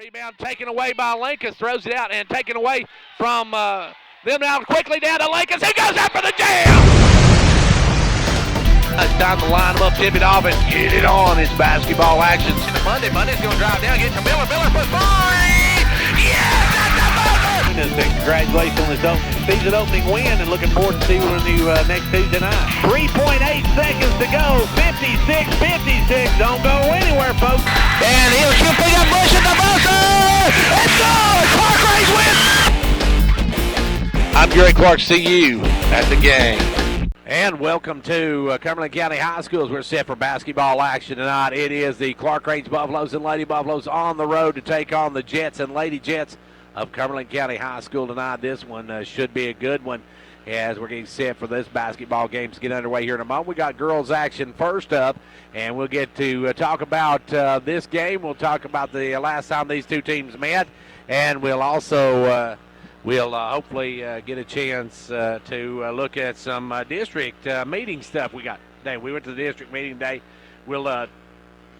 Rebound taken away by Lincoln. Throws it out and taken away from them now quickly down to Lincoln. He goes after the jam! It's time to line them up, tip it off, and get it on. It's basketball action. Monday's going to drive down, get to Miller. Miller for three! Yes! That's a buzzer! Congratulations on this season opening win, and looking forward to seeing you next Tuesday night. 3.8 seconds to go. 56. Don't go anywhere, folks. And he'll pick up Bush at the buzzer! It's good! Clarkrange wins! I'm Gary Clark. See you at the game. And welcome to Cumberland County High Schools. We're set for basketball action tonight. It is the Clarkrange Buffaloes and Lady Buffaloes on the road to take on the Jets and Lady Jets of Cumberland County High School tonight. This one should be a good one as we're getting set for this basketball game to get underway here in a moment. We got girls action first up, and we'll get to talk about this game. We'll talk about the last time these two teams met, and we'll also we'll hopefully get a chance to look at some district meeting stuff we got today. We went to the district meeting today. We'll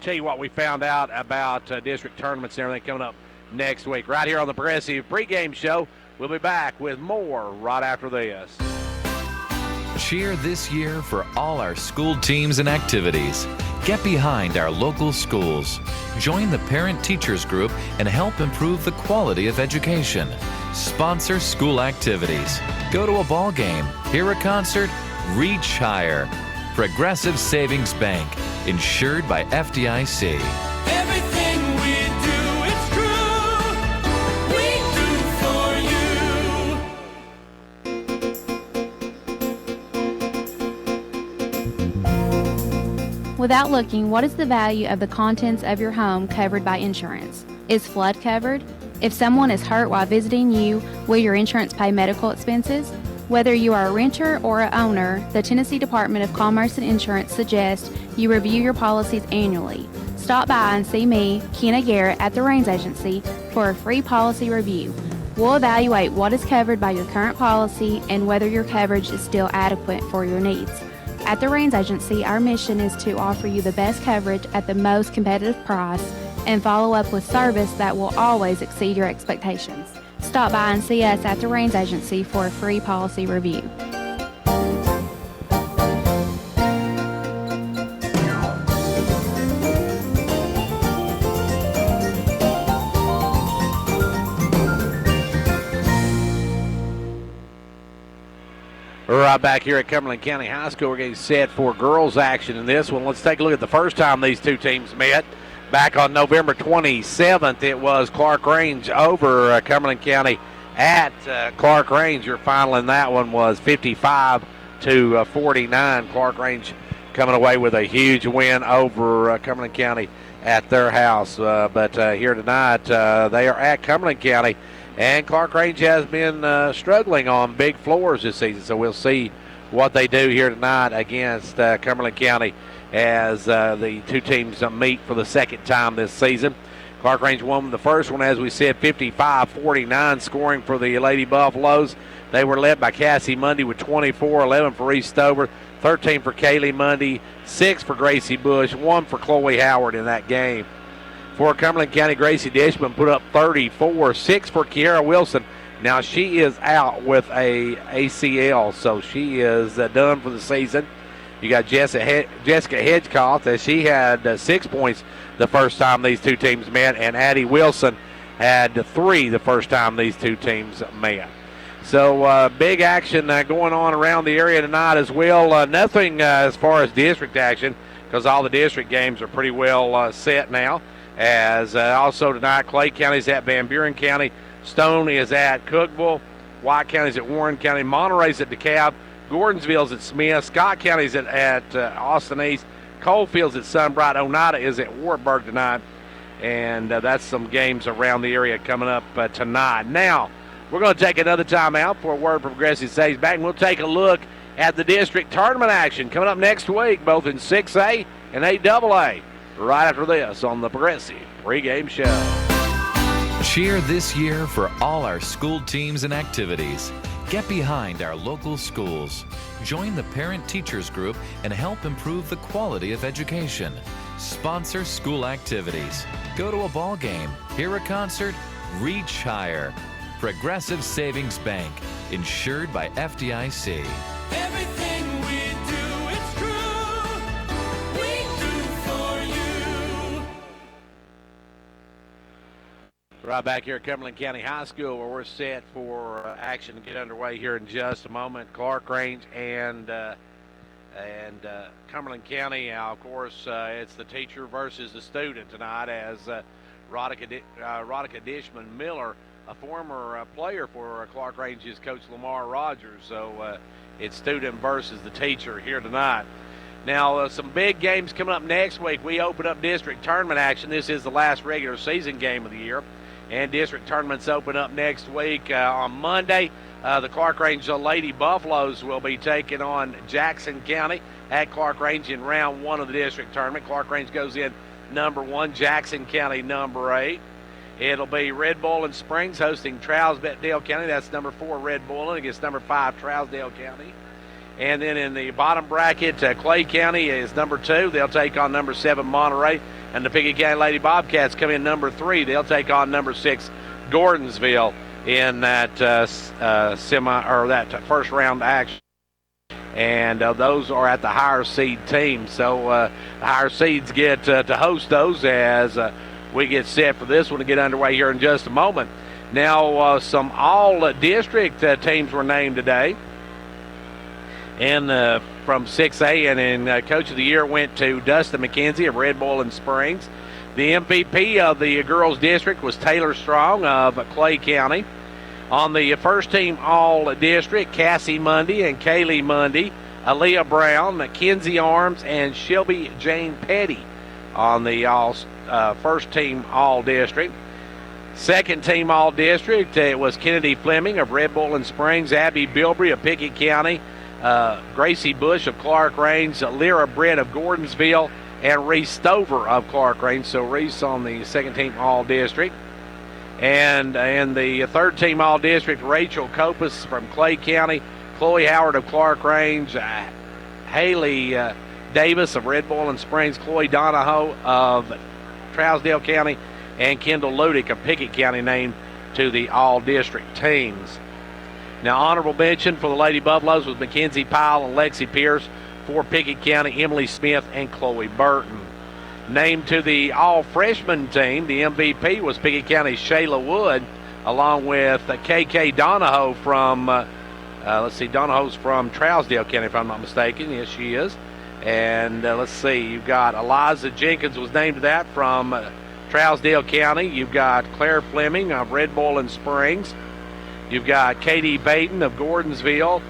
tell you what we found out about district tournaments and everything coming up next week. Right here on the Progressive pregame show. We'll be back with more right after this. Cheer this year for all our school teams and activities. Get behind our local schools. Join the parent-teachers group and help improve the quality of education. Sponsor school activities. Go to a ball game, hear a concert, reach higher. Progressive Savings Bank, insured by FDIC. Everything we do, it's true. We do for you. Without looking, what is the value of the contents of your home covered by insurance? Is flood covered? If someone is hurt while visiting you, will your insurance pay medical expenses? Whether you are a renter or an owner, the Tennessee Department of Commerce and Insurance suggests you review your policies annually. Stop by and see me, Kenna Garrett, at the Rains Agency for a free policy review. We'll evaluate what is covered by your current policy and whether your coverage is still adequate for your needs. At the Rains Agency, our mission is to offer you the best coverage at the most competitive price and follow up with service that will always exceed your expectations. Stop by and see us at the Rains Agency for a free policy review. We're right back here at Cumberland County High School. We're getting set for girls action in this one. Let's take a look at the first time these two teams met. Back on November 27th, it was Clarkrange over Cumberland County at Clarkrange. Your final in that one was 55-49. Clarkrange coming away with a huge win over Cumberland County at their house. But here tonight, they are at Cumberland County, and Clarkrange has been struggling on big floors this season. So we'll see what they do here tonight against Cumberland County as the two teams meet for the second time this season. Clarkrange won the first one, as we said, 55-49, scoring for the Lady Buffaloes. They were led by Cassie Mundy with 24, 11 for Reese Stover, 13 for Kaylee Mundy, 6 for Gracie Bush, 1 for Chloe Howard in that game. For Cumberland County, Gracie Dishman put up 34, 6 for Kiara Wilson. Now she is out with a ACL, so she is done for the season. You got Jessica Hedgecoff, as she had 6 points the first time these two teams met, and Addie Wilson had 3 the first time these two teams met. So big action going on around the area tonight as well. Nothing as far as district action, because all the district games are pretty well set now. As also tonight, Clay County's at Van Buren County, Stone is at Cookville, White County's at Warren County, Monterey's at DeKalb, Gordonsville's at Smith, Scott County's at Austin East, Coalfield's at Sunbright, Oneida is at Wartburg tonight, and that's some games around the area coming up tonight. Now, we're going to take another time out for a word from Progressive Savings Bank, and we'll take a look at the district tournament action coming up next week, both in 6A and 8AA, right after this on the Progressive pregame show. Cheer this year for all our school teams and activities. Get behind our local schools. Join the parent-teachers group and help improve the quality of education. sponsor school activities, go to a ball game, hear a concert, reach higher. Progressive Savings Bank, insured by FDIC. Everything we do, it's true. We do for you. Right back here at Cumberland County High School, where we're set for action to get underway here in just a moment. Clarkrange and Cumberland County. Now, of course, it's the teacher versus the student tonight, as Rodica Dishman Miller, a former player for Clarkrange's coach Lamar Rogers. So it's student versus the teacher here tonight. Now, some big games coming up next week. We open up district tournament action. This is the last regular season game of the year. And district tournaments open up next week. On Monday, the Clarkrange Lady Buffaloes will be taking on Jackson County at Clarkrange in round 1 of the district tournament. Clarkrange goes in number 1, Jackson County number 8. It'll be Red Bull and Springs hosting Trousdale County. That's number 4, Red Bull, against number 5, Trousdale County. And then in the bottom bracket, Clay County is number 2. They'll take on number 7, Monterey. And the Pickett County Lady Bobcats come in number 3. They'll take on number 6, Gordonsville, in that that first round action. And those are at the higher seed team. So the higher seeds get to host those as we get set for this one to get underway here in just a moment. Now, some all-district teams were named today. And from 6A, and Coach of the Year went to Dustin McKenzie of Red Bull and Springs. The MVP of the girls' district was Taylor Strong of Clay County. On the first team all-district, Cassie Mundy and Kaylee Mundy, Aaliyah Brown, Mackenzie Arms, and Shelby Jane Petty on the first team all-district. Second team all-district, it was Kennedy Fleming of Red Bull and Springs, Abby Bilbrey of Pickett County, Gracie Bush of Clarkrange, Lyra Britt of Gordonsville, and Reese Stover of Clarkrange. So Reese on the second team all-district. And in the third team all-district, Rachel Copas from Clay County, Chloe Howard of Clarkrange, Haley Davis of Red Bull and Springs, Chloe Donahoe of Trousdale County, and Kendall Ludick of Pickett County named to the all-district teams. Now, honorable mention for the Lady Buffaloes was Mackenzie Pyle and Lexi Pierce. For Pickett County, Emily Smith and Chloe Burton. Named to the all-freshman team, the MVP was Pickett County's Shayla Wood, along with KK Donahoe from, Donahoe's from Trousdale County, if I'm not mistaken. Yes, she is. And you've got Eliza Jenkins was named to that from Trousdale County. You've got Claire Fleming of Red Bull and Springs. You've got Katie Baton of Gordonsville.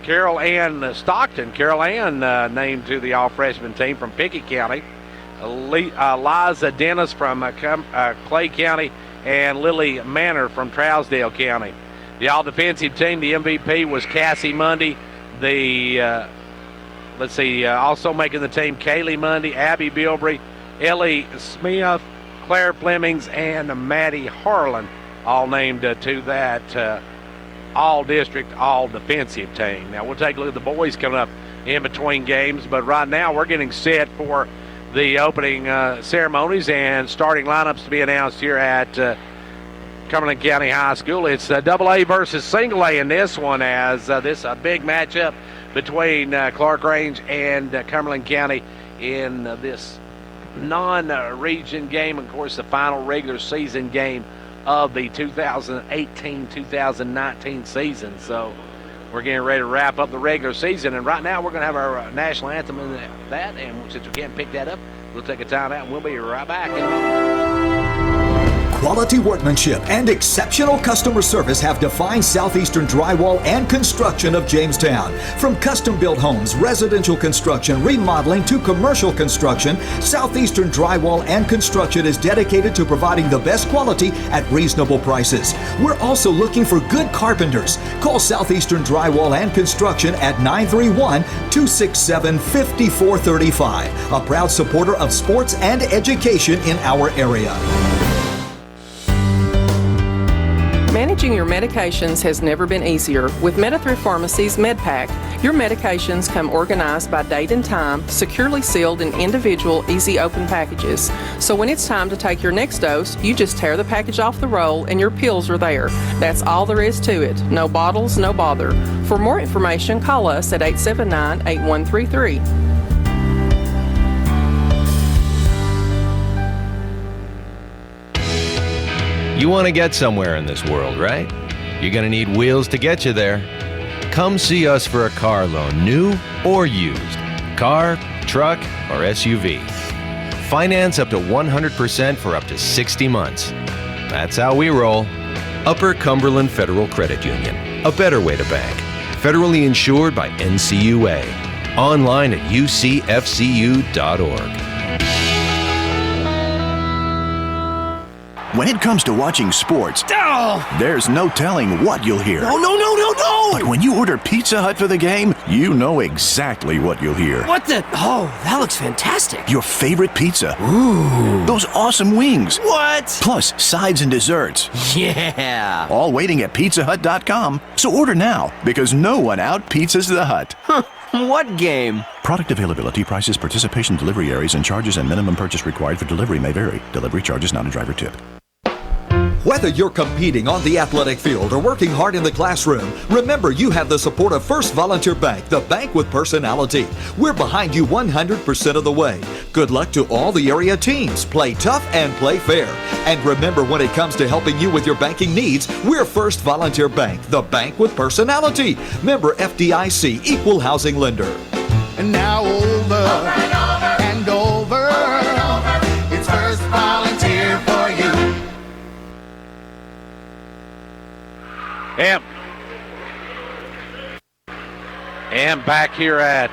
Carol Ann Stockton. Carol Ann named to the all-freshman team from Pickett County. Liza Dennis from Clay County, and Lily Manor from Trousdale County. The all-defensive team, the MVP was Cassie Mundy. Also making the team, Kaylee Mundy, Abby Bilbrey, Ellie Smith, Claire Flemings, and Maddie Harlan, all named to that all-district, all-defensive team. Now, we'll take a look at the boys coming up in between games, but right now we're getting set for the opening ceremonies and starting lineups to be announced here at Cumberland County High School. It's AA versus single A in this one, as this a big matchup between Clarkrange and Cumberland County in this non-region game. Of course, the final regular season game of the 2018-2019 season. So we're getting ready to wrap up the regular season, and right now we're going to have our national anthem in that, and since we can't pick that up, we'll take a time out and we'll be right back. Quality workmanship and exceptional customer service have defined Southeastern Drywall and Construction of Jamestown. From custom-built homes, residential construction, remodeling to commercial construction, Southeastern Drywall and Construction is dedicated to providing the best quality at reasonable prices. We're also looking for good carpenters. Call Southeastern Drywall and Construction at 931-267-5435, a proud supporter of sports and education in our area. Many Managing your medications has never been easier. With MetaThrift Pharmacy's MedPack, your medications come organized by date and time, securely sealed in individual, easy open packages. So when it's time to take your next dose, you just tear the package off the roll and your pills are there. That's all there is to it. No bottles, no bother. For more information, call us at 879-8133. You want to get somewhere in this world, right? You're going to need wheels to get you there. Come see us for a car loan, new or used. Car, truck, or SUV. Finance up to 100% for up to 60 months. That's how we roll. Upper Cumberland Federal Credit Union. A better way to bank. Federally insured by NCUA. Online at ucfcu.org. When it comes to watching sports, there's no telling what you'll hear. No! But when you order Pizza Hut for the game, you know exactly what you'll hear. What the? Oh, that looks fantastic. Your favorite pizza. Ooh. Those awesome wings. What? Plus sides and desserts. Yeah. All waiting at pizzahut.com. So order now, because no one out-pizzas the Hut. What game? Product availability, prices, participation, delivery areas, and charges and minimum purchase required for delivery may vary. Delivery charge is not a driver tip. Whether you're competing on the athletic field or working hard in the classroom, remember you have the support of First Volunteer Bank, the bank with personality. We're behind you 100% of the way. Good luck to all the area teams. Play tough and play fair. And remember, when it comes to helping you with your banking needs, we're First Volunteer Bank, the bank with personality. Member FDIC, Equal Housing Lender. And now over and over. It's First Volunteer for you. And back here at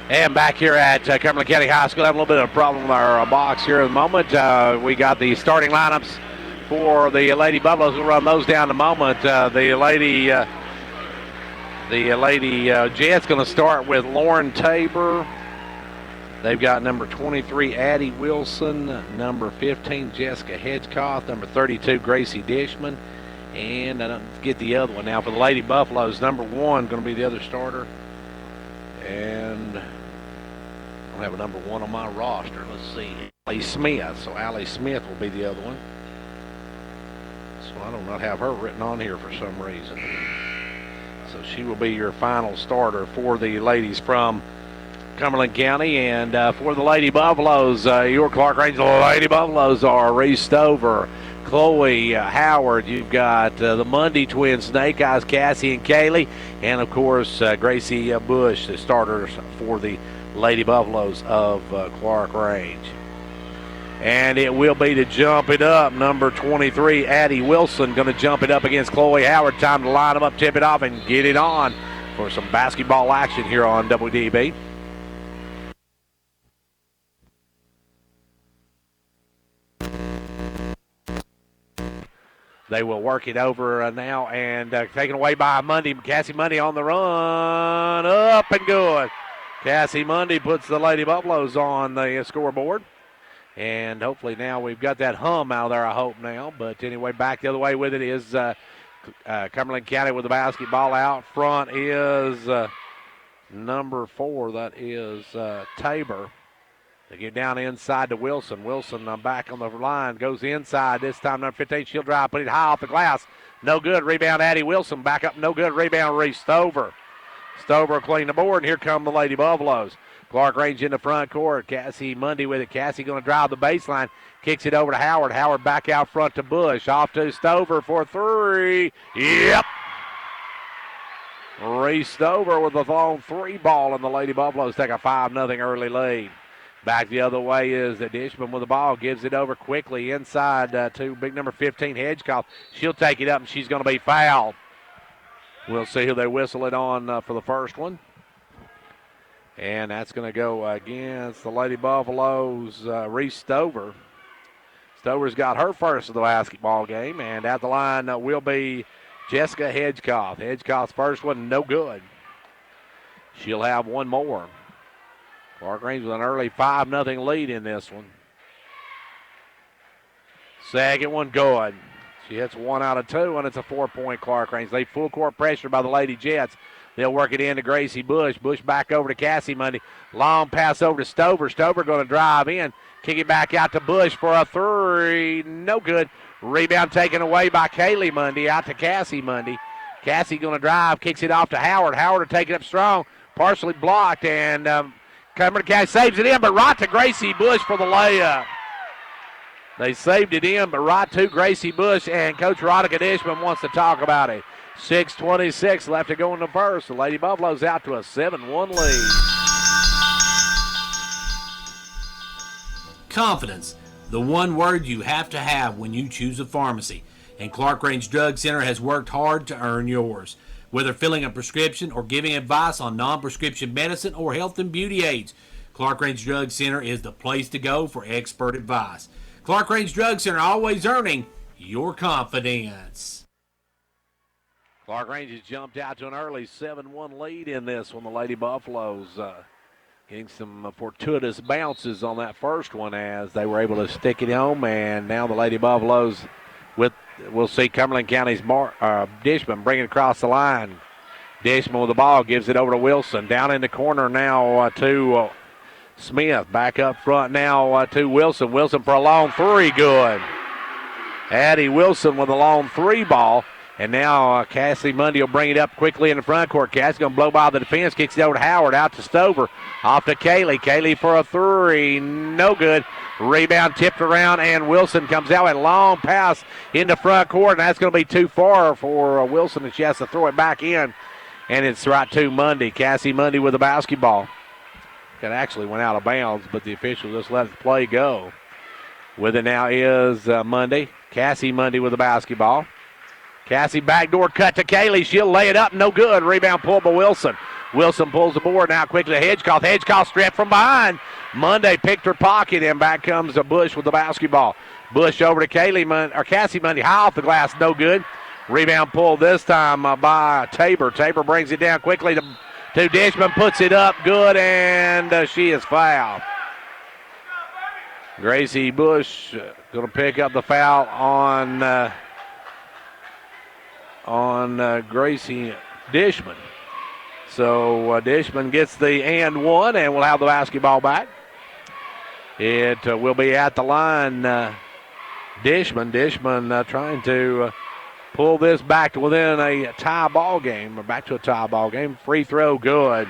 Cumberland County High School, having a little bit of a problem with our box here at the moment. We got the starting lineups for the Lady Buffaloes. We'll run those down in a moment. The Lady Jets going to start with Lauren Tabor. They've got number 23, Addie Wilson, number 15, Jessica Hedgecoth, number 32, Gracie Dishman, and I don't forget the other one now. For the Lady Buffaloes, number 1 going to be the other starter. And I don't have a number 1 on my roster. Let's see. Allie Smith. So Allie Smith will be the other one. So I do not have her written on here for some reason. So she will be your final starter for the ladies from Cumberland County. And for the Lady Buffaloes, your Clarkrange Lady Buffaloes are Reese Stover, Chloe Howard. You've got the Mundy twins, Snake Eyes, Cassie and Kaylee, and of course Gracie Bush, the starters for the Lady Buffaloes of Clarkrange. And it will be to jump it up. Number 23, Addie Wilson, going to jump it up against Chloe Howard. Time to line them up, tip it off, and get it on for some basketball action here on WDB. They will work it over now and taken away by Mundy. Cassie Mundy on the run. Up and good. Cassie Mundy puts the Lady Buffaloes on the scoreboard. And hopefully now we've got that hum out of there, I hope now. But anyway, back the other way with it is Cumberland County with the basketball. Out front is number 4. That is Tabor. They get down inside to Wilson. Wilson back on the line, goes inside. This time number 15, she'll drive, put it high off the glass. No good. Rebound, Addie Wilson. Back up, no good. Rebound, Reese Stover. Stover clean the board, and here come the Lady Buffaloes. Clarkrange in the front court. Cassie Mundy with it. Cassie going to drive the baseline. Kicks it over to Howard. Howard back out front to Bush. Off to Stover for 3. Yep. Reese Stover with the long 3 ball, and the Lady Buffaloes take a 5-0 early lead. Back the other way is the Dishman with the ball. Gives it over quickly inside to big number 15, Hedgecoff. She'll take it up, and she's going to be fouled. We'll see who they whistle it on for the first one. And that's going to go against the Lady Buffaloes, Reese Stover. Stover's got her first of the basketball game. And at the line will be Jessica Hedgecoff. Hedgecoff's first one, no good. She'll have one more. Clarkrange with an early 5-0 lead in this one. Second one, good. She hits 1 out of 2, and it's a 4-point Clarkrange. They full court pressure by the Lady Jets. They'll work it in to Gracie Bush. Bush back over to Cassie Monday. Long pass over to Stover. Stover going to drive in. Kick it back out to Bush for a 3. No good. Rebound taken away by Kaylee Monday. Out to Cassie Monday. Cassie going to drive. Kicks it off to Howard. Howard will take it up strong. Partially blocked. And Cumberland County saves it in, but right to Gracie Bush for the layup. They saved it in, but right to Gracie Bush. And Coach Roddick Dishman wants to talk about it. 6:26 left to go in the first. The Lady Buffaloes out to a 7-1 lead. Confidence, the one word you have to have when you choose a pharmacy. And Clarkrange Drug Center has worked hard to earn yours. Whether filling a prescription or giving advice on non-prescription medicine or health and beauty aids, Clarkrange Drug Center is the place to go for expert advice. Clarkrange Drug Center, always earning your confidence. Clarkrange has jumped out to an early 7-1 lead in this one. The Lady Buffaloes getting some fortuitous bounces on that first one as they were able to stick it home. And now the Lady Buffaloes, we'll see Cumberland County's Dishman bring it across the line. Dishman with the ball, gives it over to Wilson. Down in the corner now to Smith. Back up front now to Wilson. Wilson for a long 3, good. Addie Wilson with a long 3 ball. And now Cassie Mundy will bring it up quickly in the front court. Cassie's going to blow by the defense. Kicks it over to Howard. Out to Stover. Off to Kaylee. Kaylee for a 3. No good. Rebound tipped around, and Wilson comes out with a long pass in the front court. And that's going to be too far for Wilson, and she has to throw it back in. And it's right to Mundy. Cassie Mundy with the basketball. It actually went out of bounds, but the official just let the play go. With it now is Mundy. Cassie Mundy with the basketball. Cassie backdoor cut to Kaylee. She'll lay it up. No good. Rebound pulled by Wilson. Wilson pulls the board now quickly to Hedgecoff. Hedgecoff stripped from behind. Monday picked her pocket, and back comes Bush with the basketball. Bush over to Cassie Mundy. High off the glass. No good. Rebound pulled this time by Tabor. Tabor brings it down quickly to Dishman. Puts it up. Good, and she is fouled. Gracie Bush going to pick up the foul on Gracie Dishman. So Dishman gets the and one, and we'll have the basketball back. It will be at the line. Dishman trying to pull this back to within a tie ball game, or back to a tie ball game. Free throw, good.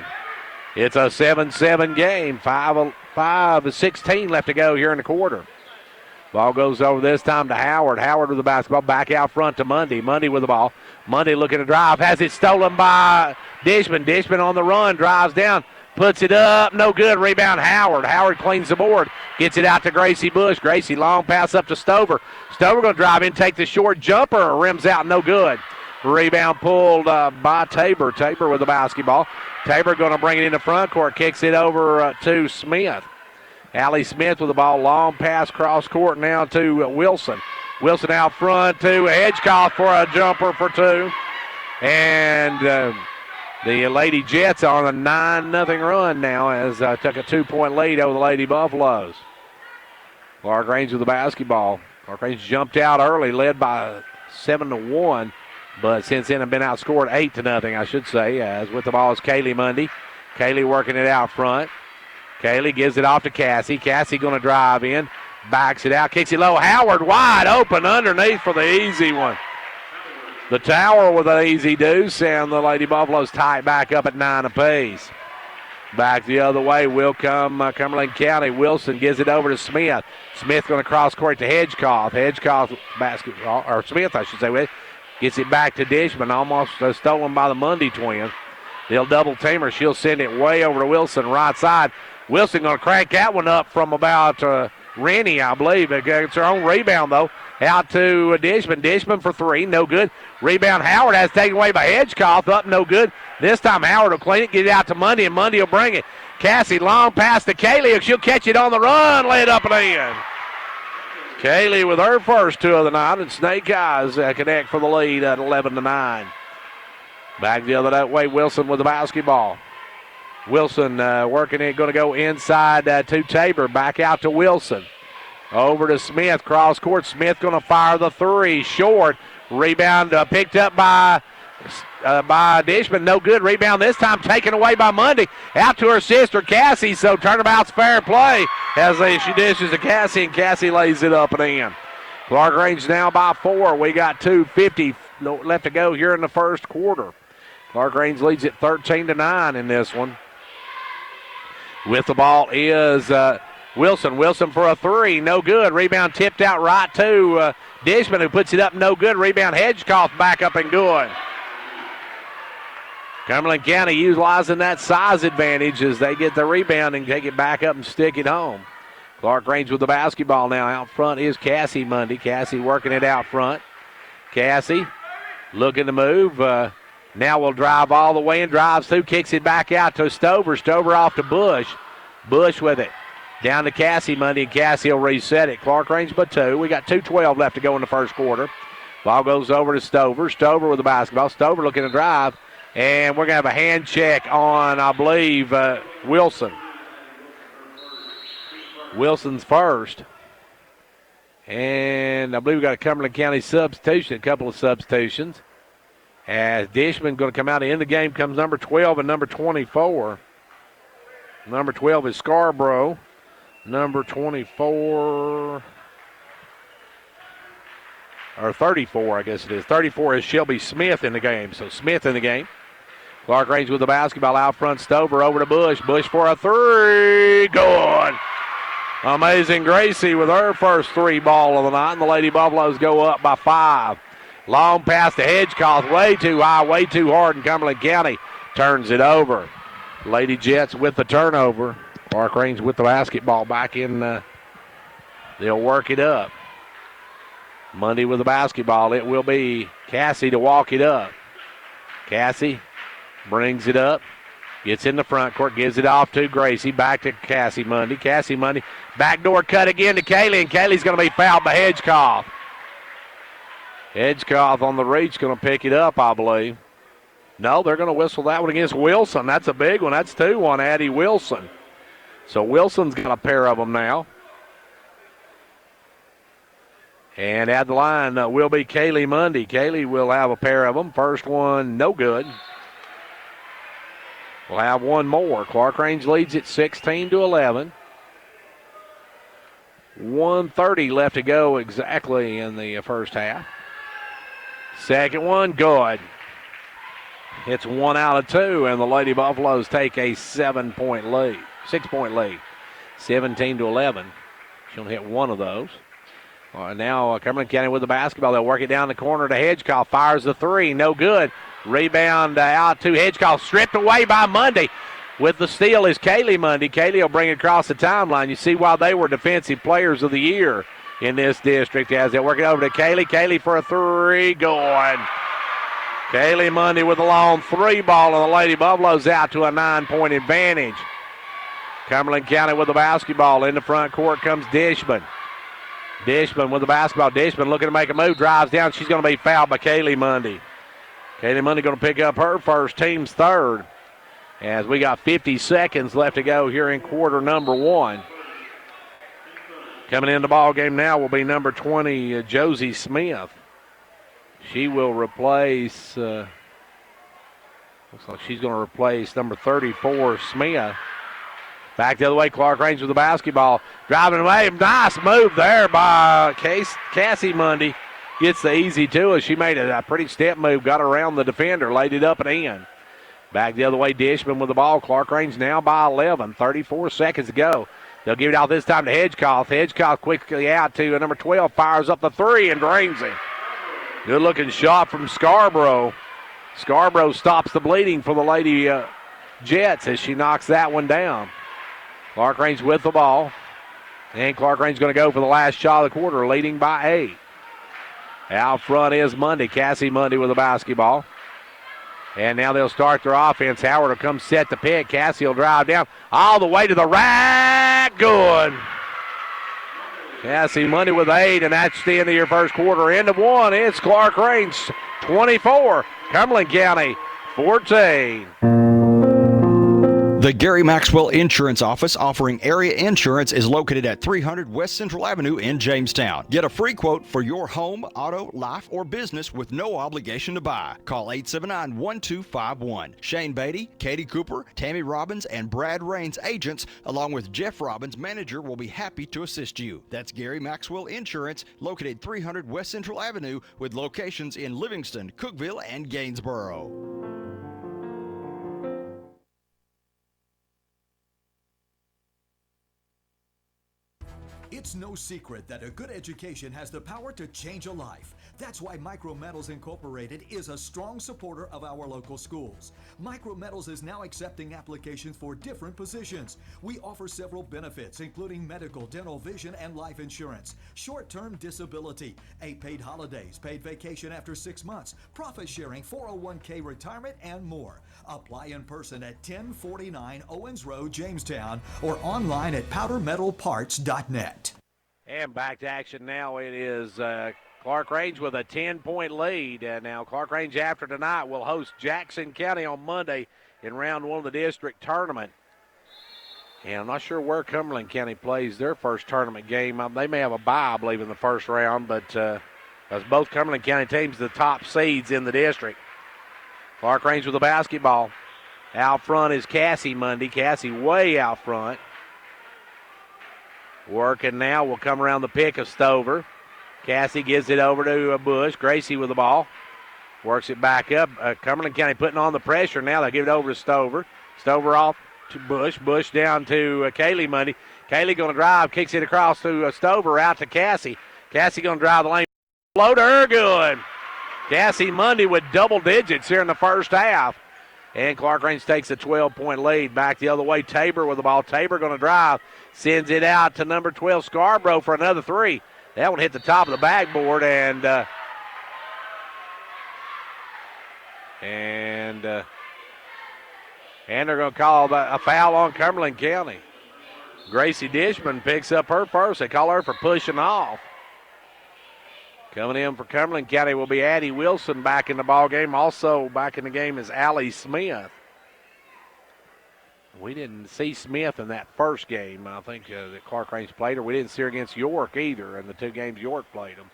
It's a 7-7 game. 5:16 left to go here in the quarter. Ball goes over this time to Howard. Howard with the basketball. Back out front to Mundy. Mundy with the ball. Mundy looking to drive. Has it stolen by Dishman. Dishman on the run. Drives down. Puts it up. No good. Rebound Howard. Howard cleans the board. Gets it out to Gracie Bush. Gracie long pass up to Stover. Stover going to drive in. Take the short jumper. Rims out. No good. Rebound pulled by Tabor. Tabor with the basketball. Tabor going to bring it in the front court. Kicks it over to Smith. Allie Smith with the ball. Long pass cross court now to Wilson. Wilson out front to Hedgecoff for a jumper for 2. And the Lady Jets are on a 9-0 run now as took a 2-point lead over the Lady Buffaloes. Clarkrange with the basketball. Clarkrange jumped out early, led by 7-1. But since then have been outscored 8-0, I should say. As with the ball is Kaylee Mundy. Kaylee working it out front. Kaylee gives it off to Cassie. Cassie going to drive in. Backs it out. Kicks it low. Howard wide open underneath for the easy one. The Tower with an easy deuce, and the Lady Buffaloes tie it back up at 9 apiece. Back the other way will come Cumberland County. Wilson gives it over to Smith. Smith going to cross court to Hedgecoff. Hedgecoff basketball, or Smith, I should say, gets it back to Dishman. Almost stolen by the Mundy twins. They'll double team her. She'll send it way over to Wilson, right side. Wilson going to crank that one up from about Rennie, I believe. It's her own rebound, though. Out to Dishman. Dishman for 3. No good. Rebound Howard has taken away by Hedgecoff. Up, no good. This time Howard will clean it, get it out to Mundy, and Mundy will bring it. Cassie, long pass to Kaylee. She'll catch it on the run, lay it up and in. Kaylee with her first 2 of the night, and Snake Eyes connect for the lead at 11-9. Back the other way, Wilson with the basketball. Wilson working it, going to go inside to Tabor. Back out to Wilson. Over to Smith, cross court. Smith going to fire the three. Short. Rebound picked up by Dishman. No good. Rebound this time taken away by Mundy. Out to her sister, Cassie. So turnabout's fair play as she dishes to Cassie, and Cassie lays it up and in. Clarkrange now by 4. We got 2:50 left to go here in the first quarter. Clarkrange leads it 13-9 in this one. With the ball is Wilson. Wilson for a three. No good. Rebound tipped out right to Dishman, who puts it up. No good. Rebound Hedgecoff back up and good. Cumberland County utilizing that size advantage as they get the rebound and take it back up and stick it home. Clarkrange with the basketball now. Out front is Cassie Mundy. Cassie working it out front. Cassie looking to move. Now will drive all the way and drives through. Kicks it back out to Stover. Stover off to Bush. Bush with it. Down to Cassie Mundy, and Cassie will reset it. Clarkrange by 2. We got 2:12 left to go in the first quarter. Ball goes over to Stover. Stover with the basketball. Stover looking to drive. And we're going to have a hand check on, I believe, Wilson. Wilson's first. And I believe we got a Cumberland County substitution, a couple of substitutions. As Dishman going to come out in the game comes number 12 and number 24. Number 12 is Scarborough. Number 24, or 34, I guess it is. 34 is Shelby Smith in the game. So Smith in the game. Clarkrange with the basketball out front. Stover over to Bush. Bush for a three. Good. Amazing Gracie with her first three ball of the night. And the Lady Buffaloes go up by 5. Long pass to Hedgecoff. Way too high, way too hard. And Cumberland County turns it over. Lady Jets with the turnover. Clarkrange with the basketball back in. They'll work it up. Mundy with the basketball. It will be Cassie to walk it up. Cassie brings it up. Gets in the front court. Gives it off to Gracie. Back to Cassie Mundy. Cassie Mundy. Backdoor cut again to Kaylee. And Kaylee's going to be fouled by Hedgecoff. Hedgecoff on the reach going to pick it up, I believe. No, they're going to whistle that one against Wilson. That's a big one. That's 2 on Addie Wilson. So Wilson's got a pair of them now. And at the line will be Kaylee Mundy. Kaylee will have a pair of them. First one, no good. We'll have one more. Clarkrange leads it 16-11. 1:30 left to go exactly in the first half. Second one, good. It's 1 out of 2, and the Lady Buffaloes take a 6-point lead. 17-11. She'll hit one of those. Now Cumberland County with the basketball. They'll work it down the corner to Hedgecoff. Fires the three. No good. Rebound out to Hedgecoff. Stripped away by Mundy. With the steal is Kaylee Mundy. Kaylee will bring it across the timeline. You see why they were defensive players of the year in this district as they work it over to Kaylee. Kaylee for a three. Going. Kaylee Mundy with a long three ball, and the Lady Buffaloes out to a 9-point advantage. Cumberland County with the basketball. In the front court comes Dishman. Dishman with the basketball. Dishman looking to make a move. Drives down. She's going to be fouled by Kaylee Mundy. Kaylee Mundy going to pick up her first, team's third. As we got 50 seconds left to go here in quarter number 1. Coming in the ball game now will be number 20, Josie Smith. She will replace, looks like she's going to replace number 34, Smith. Back the other way, Clarkrange with the basketball. Driving away, nice move there by Cassie Mundy. Gets the easy to her. She made a pretty step move, got around the defender, laid it up and in. Back the other way, Dishman with the ball. Clarkrange now by 11, 34 seconds to go. They'll give it out this time to Hedgecoff. Hedgecoff quickly out to number 12, fires up the three and drains it. Good looking shot from Scarborough. Scarborough stops the bleeding for the Lady Jets as she knocks that one down. Clarkrange with the ball. And Clarkrange going to go for the last shot of the quarter, leading by 8. Out front is Mundy. Cassie Mundy with the basketball. And now they'll start their offense. Howard will come set the pick. Cassie will drive down all the way to the rack. Good. Cassie Mundy with 8, and that's the end of your first quarter. End of 1. It's Clarkrange 24, Cumberland County 14. The Gary Maxwell Insurance Office, offering area insurance, is located at 300 West Central Avenue in Jamestown. Get a free quote for your home, auto, life, or business with no obligation to buy. Call 879-1251. Shane Beatty, Katie Cooper, Tammy Robbins, and Brad Rains agents, along with Jeff Robbins, manager, will be happy to assist you. That's Gary Maxwell Insurance, located 300 West Central Avenue, with locations in Livingston, Cookeville, and Gainsboro. It's no secret that a good education has the power to change a life. That's why Micrometals Incorporated is a strong supporter of our local schools. Micrometals is now accepting applications for different positions. We offer several benefits, including medical, dental, vision, and life insurance, short-term disability, 8 paid holidays, paid vacation after 6 months, profit sharing, 401k retirement, and more. Apply in person at 1049 Owens Road, Jamestown, or online at powdermetalparts.net. And back to action now. It is Clarkrange with a 10-point lead. Now Clarkrange, after tonight, will host Jackson County on Monday in round 1 of the district tournament. And I'm not sure where Cumberland County plays their first tournament game. They may have a bye, I believe, in the first round, but as both Cumberland County teams the top seeds in the district. Clarkrange with the basketball. Out front is Cassie Mundy. Cassie way out front. Working now will come around the pick of Stover. Cassie gives it over to Bush. Gracie with the ball. Works it back up. Cumberland County putting on the pressure now. They give it over to Stover. Stover off to Bush. Bush down to Kaylee Mundy. Kaylee going to drive. Kicks it across to Stover out to Cassie. Cassie going to drive the lane. Floater good. Cassie Mundy with double digits here in the first half. And Clarkrange takes a 12-point lead. Back the other way, Tabor with the ball. Tabor going to drive. Sends it out to number 12, Scarborough, for another three. That one hit the top of the backboard, and they're going to call a foul on Cumberland County. Gracie Dishman picks up her first. They call her for pushing off. Coming in for Cumberland County will be Addie Wilson back in the ball game. Also back in the game is Allie Smith. We didn't see Smith in that first game, I think, that Clarkrange played her. We didn't see her against York either in the 2 games York played them.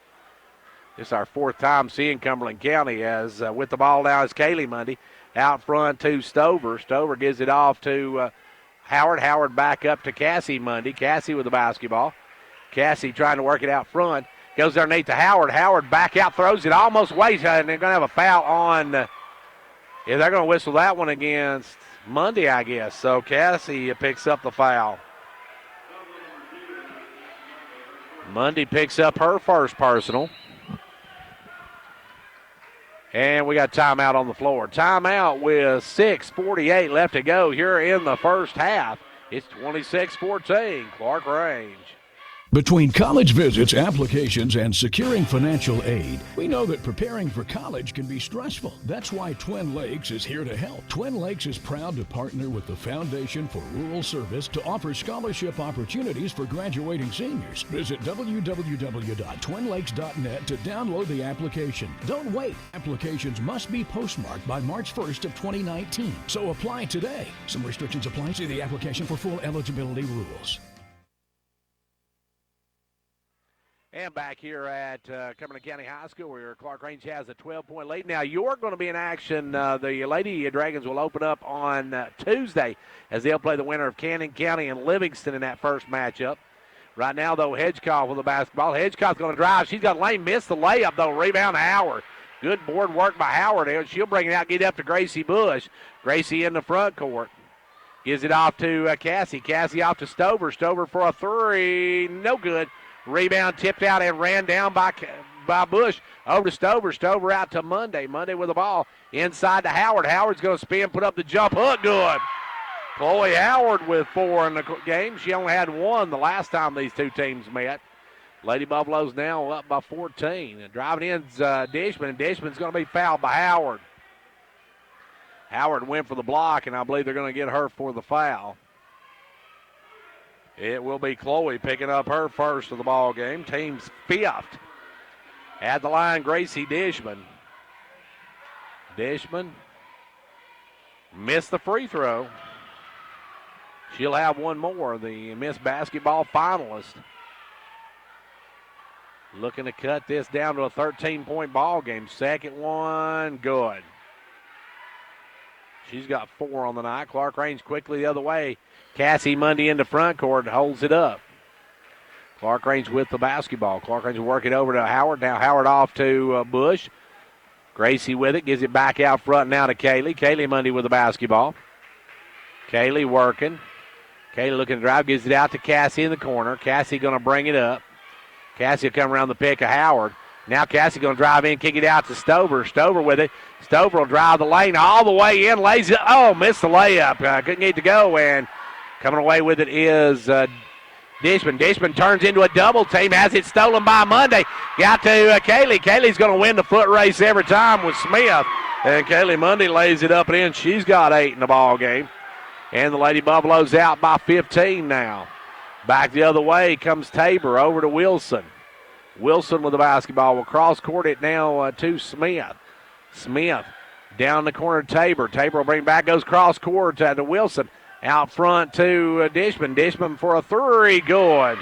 This is our 4th time seeing Cumberland County as with the ball now is Kaylee Mundy. Out front to Stover. Stover gives it off to Howard. Howard back up to Cassie Mundy. Cassie with the basketball. Cassie trying to work it out front. Goes underneath to Howard. Howard back out, throws it almost waits, and they're going to have a foul on. They're going to whistle that one against Mundy, I guess. So Cassie picks up the foul. Mundy picks up her first personal. And we got timeout on the floor. Timeout with 6:48 left to go here in the first half. It's 26-14, Clarkrange. Between college visits, applications, and securing financial aid, we know that preparing for college can be stressful. That's why Twin Lakes is here to help. Twin Lakes is proud to partner with the Foundation for Rural Service to offer scholarship opportunities for graduating seniors. Visit www.twinlakes.net to download the application. Don't wait. Applications must be postmarked by March 1st of 2019. So apply today. Some restrictions apply. See the application for full eligibility rules. And back here at Cumberland County High School, where Clarkrange has a 12-point lead. Now, you're going to be in action. The Lady Dragons will open up on Tuesday as they'll play the winner of Cannon County and Livingston in that first matchup. Right now, though, Hedgecock with the basketball. Hedgecock's going to drive. She's got lane, missed the layup, though. Rebound Howard. Good board work by Howard. She'll bring it out, get it up to Gracie Bush. Gracie in the front court. Gives it off to Cassie. Cassie off to Stover. Stover for a three. No good. Rebound tipped out and ran down by Bush. Over to Stover. Stover out to Munday. Munday with the ball. Inside to Howard. Howard's going to spin, put up the jump hook. Good. Chloe Howard with 4 in the game. She only had 1 the last time these two teams met. Lady Buffaloes now up by 14. And driving in's Dishman. And Dishman's going to be fouled by Howard. Howard went for the block, and I believe they're going to get her for the foul. It will be Chloe picking up her first of the ball game. Team's 5th. At the line, Gracie Dishman. Dishman missed the free throw. She'll have one more, the Miss Basketball finalist. Looking to cut this down to a 13-point ball game. Second one, good. She's got 4 on the night. Clarkrange quickly the other way. Cassie Mundy into front court, holds it up. Clarkrange with the basketball. Clarkrange will work it over to Howard. Now Howard off to Bush. Gracie with it, gives it back out front now to Kaylee. Kaylee Mundy with the basketball. Kaylee working. Kaylee looking to drive, gives it out to Cassie in the corner. Cassie going to bring it up. Cassie will come around the pick of Howard. Now Cassie going to drive in, kick it out to Stover. Stover with it. Stover will drive the lane all the way in, lays it. Oh, missed the layup. Couldn't get to go, and coming away with it is Dishman. Dishman turns into a double team, has it stolen by Monday. Got to Kaylee. Kaylee's going to win the foot race every time with Smith. And Kaylee Monday lays it up and in. She's got 8 in the ball game. And the Lady Buffaloes out by 15 now. Back the other way comes Tabor over to Wilson. Wilson with the basketball will cross court it now to Smith. Smith down the corner to Tabor. Tabor will bring back, goes cross court to Wilson. Out front to Dishman. Dishman for a 3, good.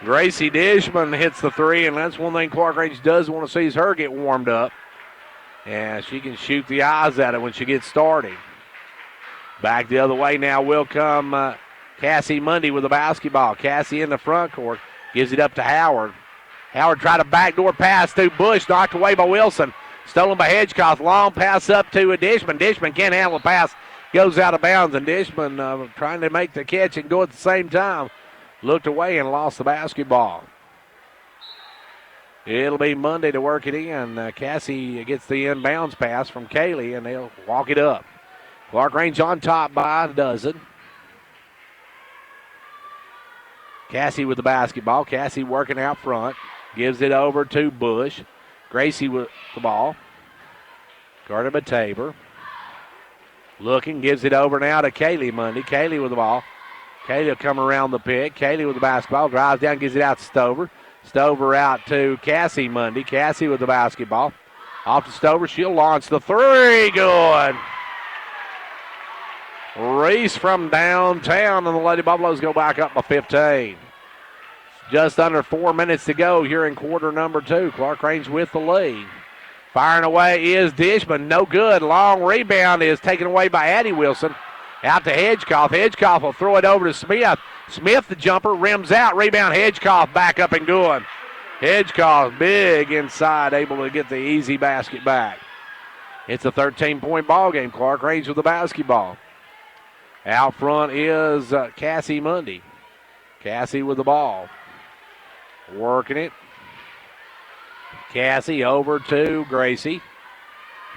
Gracie Dishman hits the 3, and that's one thing Clarkrange does want to see is her get warmed up. And she can shoot the eyes at it when she gets started. Back the other way now will come Cassie Mundy with the basketball. Cassie in the front court, gives it up to Howard. Howard tried a backdoor pass to Bush, knocked away by Wilson. Stolen by Hedgecock. Long pass up to Dishman. Dishman can't handle the pass. Goes out of bounds, and Dishman trying to make the catch and go at the same time. Looked away and lost the basketball. It'll be Monday to work it in. Cassie gets the inbounds pass from Kaylee, and they'll walk it up. Clarkrange on top by a dozen. Cassie with the basketball. Cassie working out front. Gives it over to Bush. Gracie with the ball. Guarded by Tabor. Looking, gives it over now to Kaylee Mundy. Kaylee with the ball. Kaylee will come around the pick. Kaylee with the basketball. Drives down, gives it out to Stover. Stover out to Cassie Mundy. Cassie with the basketball. Off to Stover. She'll launch the 3. Good. Reese from downtown, and the Lady Buffaloes go back up by 15. Just under 4 minutes to go here in quarter number 2. Clarkrange with the lead. Firing away is Dishman. No good. Long rebound is taken away by Addie Wilson. Out to Hedgecock. Hedgecock will throw it over to Smith. Smith, the jumper, rims out. Rebound, Hedgecock back up and good. Hedgecock big inside, able to get the easy basket back. It's a 13-point ball game. Clarkrange with the basketball. Out front is Cassie Mundy. Cassie with the ball. Working it. Cassie over to Gracie.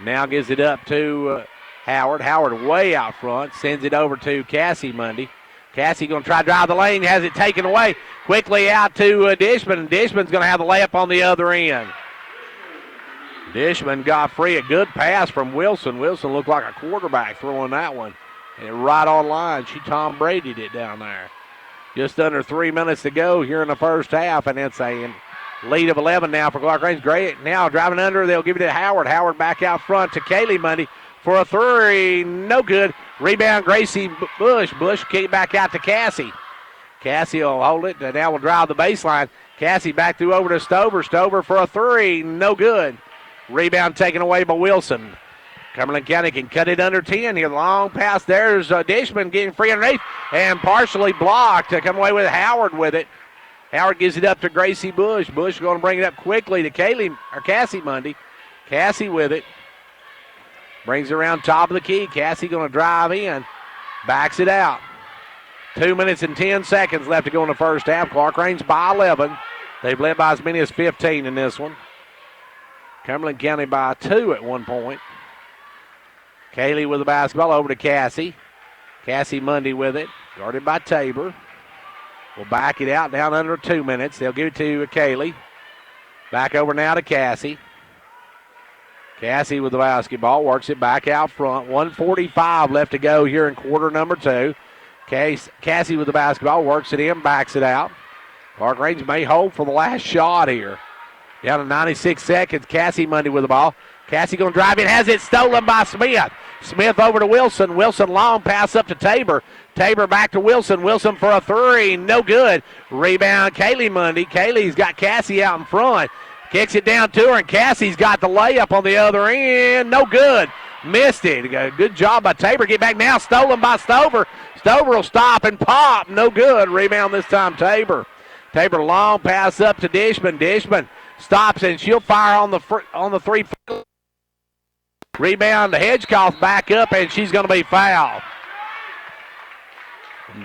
Now gives it up to Howard. Howard way out front. Sends it over to Cassie Mundy. Cassie going to try to drive the lane. Has it taken away. Quickly out to Dishman. Dishman's going to have the layup on the other end. Dishman got free. A good pass from Wilson. Wilson looked like a quarterback throwing that one. And right on line. She Tom Brady'd it down there. Just under 3 minutes to go here in the first half. And it's a lead of 11 now for Clarkrange. Great. Now driving under. They'll give it to Howard. Howard back out front to Kaylee Mundy for a 3. No good. Rebound Gracie Bush. Bush kick it back out to Cassie. Cassie will hold it. And now will drive the baseline. Cassie back through over to Stover. Stover for a 3. No good. Rebound taken away by Wilson. Cumberland County can cut it under 10 here. Long pass. There's Dishman getting free underneath and partially blocked. To come away with Howard with it. Howard gives it up to Gracie Bush. Bush going to bring it up quickly to Cassie Mundy. Cassie with it. Brings it around top of the key. Cassie going to drive in. Backs it out. 2 minutes and 10 seconds left to go in the first half. Clarkrange by 11. They've led by as many as 15 in this one. Cumberland County by 2 at one point. Kaylee with the basketball over to Cassie. Cassie Mundy with it. Guarded by Tabor. Will back it out down under 2 minutes. They'll give it to Kaylee. Back over now to Cassie. Cassie with the basketball. Works it back out front. 1:45 left to go here in quarter number 2. Cassie with the basketball. Works it in. Backs it out. Clarkrange may hold for the last shot here. Down to 96 seconds. Cassie Mundy with the ball. Cassie going to drive in. Has it stolen by Smith. Smith over to Wilson. Wilson long pass up to Tabor. Tabor back to Wilson. Wilson for a three. No good. Rebound, Kaylee Mundy. Kaylee's got Cassie out in front. Kicks it down to her, and Cassie's got the layup on the other end. No good. Missed it. Good job by Tabor. Get back now. Stolen by Stover. Stover will stop and pop. No good. Rebound this time, Tabor. Tabor long pass up to Dishman. Dishman stops, and she'll fire on the three. Rebound to Hedgecoff back up, and she's going to be fouled.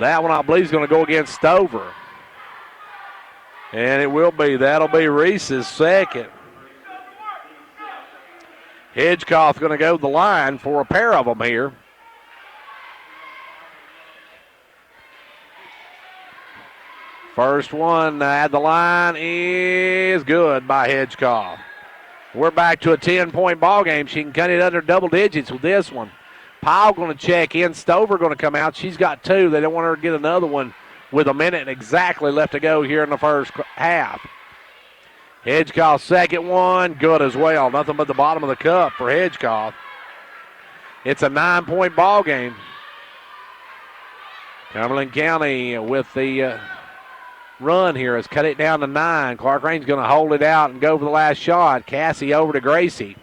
That one, I believe, is going to go against Stover. And it will be. That'll be Reese's second. Hedgecoff going to go to the line for a pair of them here. First one at the line is good by Hedgecoff. We're back to a 10-point ball game. She can cut it under double digits with this one. Powell going to check in. Stover going to come out. She's got two. They don't want her to get another one with a minute exactly left to go here in the first half. Hedgecoff's second one, good as well. Nothing but the bottom of the cup for Hedgecoff. It's a 9-point ball game. Cumberland County with the run here has cut it down to 9. Clarkrange going to hold it out and go for the last shot. Cassie over to Gracie.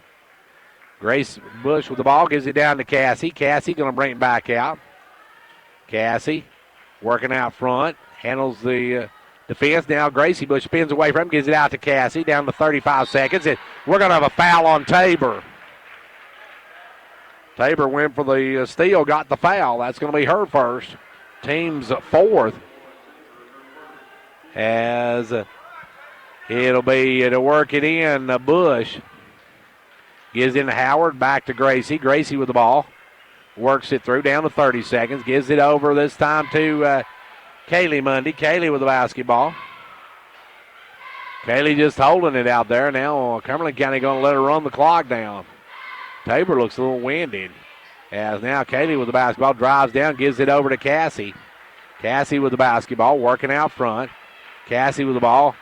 Grace Bush with the ball, gives it down to Cassie. Cassie going to bring it back out. Cassie working out front, handles the defense. Now Gracie Bush spins away from him, gives it out to Cassie, down to 35 seconds. And we're going to have a foul on Tabor. Tabor went for the steal, got the foul. That's going to be her first. Team's fourth. As it'll be to work it in, Bush gives it to Howard, back to Gracie. Gracie with the ball, works it through, down to 30 seconds, gives it over this time to Kaylee Mundy. Kaylee with the basketball. Kaylee just holding it out there. Now Cumberland County going to let her run the clock down. Tabor looks a little winded. As now Kaylee with the basketball, drives down, gives it over to Cassie. Cassie with the basketball, working out front. Cassie with the ball,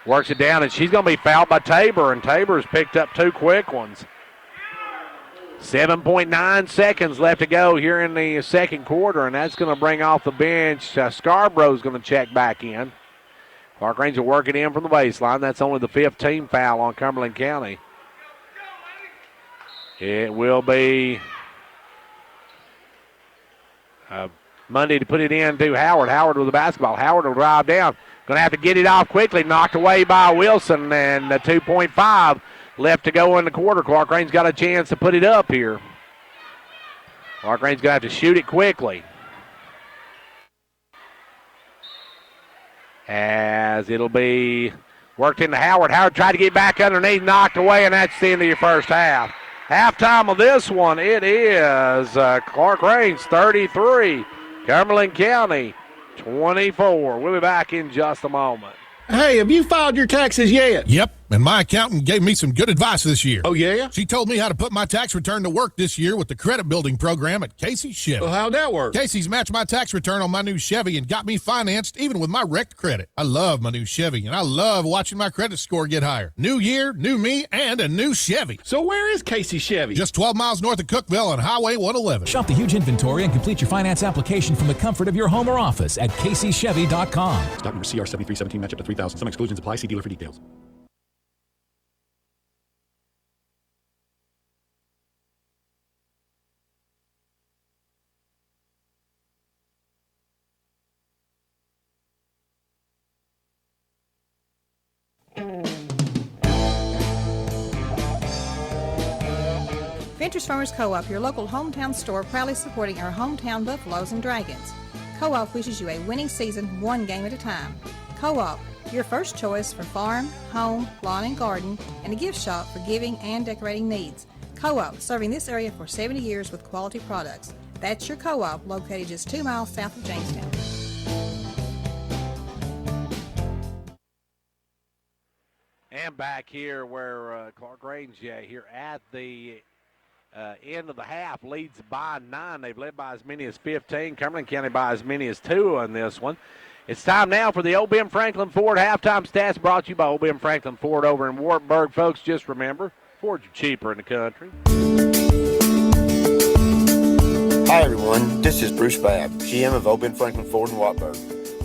works it down, and she's going to be fouled by Tabor, and Tabor's picked up two quick ones. 7.9 seconds left to go here in the second quarter, and that's going to bring off the bench. Scarborough's going to check back in. Clarkrange will work it in from the baseline. That's only the 15th foul on Cumberland County. It will be Monday to put it in to Howard. Howard with the basketball. Howard will drive down. Going to have to get it off quickly. Knocked away by Wilson, and 2.5 left to go in the quarter. Clarkrange's got a chance to put it up here. Clarkrange's going to have to shoot it quickly. As it'll be worked into Howard. Howard tried to get back underneath, knocked away, and that's the end of your first half. Halftime of this one, it is Clarkrange 33, Cumberland County 24. We'll be back in just a moment. Hey, have you filed your taxes yet? Yep, and my accountant gave me some good advice this year. Oh, yeah? She told me how to put my tax return to work this year with the credit building program at Casey's Chevy. Well, how'd that work? Casey's matched my tax return on my new Chevy and got me financed even with my wrecked credit. I love my new Chevy, and I love watching my credit score get higher. New year, new me, and a new Chevy. So where is Casey's Chevy? Just 12 miles north of Cookville on Highway 111. Shop the huge inventory and complete your finance application from the comfort of your home or office at CaseyChevy.com. Stock number CR7317, match up to 3,000. Some exclusions apply. See dealer for details. Ventures Farmers Co-op, your local hometown store, proudly supporting our hometown Buffaloes and Dragons. Co-op wishes you a winning season, one game at a time. Co-op, your first choice for farm, home, lawn and garden, and a gift shop for giving and decorating needs. Co-op, serving this area for 70 years with quality products. That's your Co-op, located just 2 miles south of Jamestown. And back here where Clarkrange here at the end of the half leads by 9. They've led by as many as 15. Cumberland County by as many as 2 on this one. It's time now for the Old Ben Franklin Ford halftime stats, brought to you by Old Ben Franklin Ford over in Wartburg. Folks, just remember, Fords are cheaper in the country. Hi everyone, this is Bruce Babb, GM of Old Ben Franklin Ford in Watburg.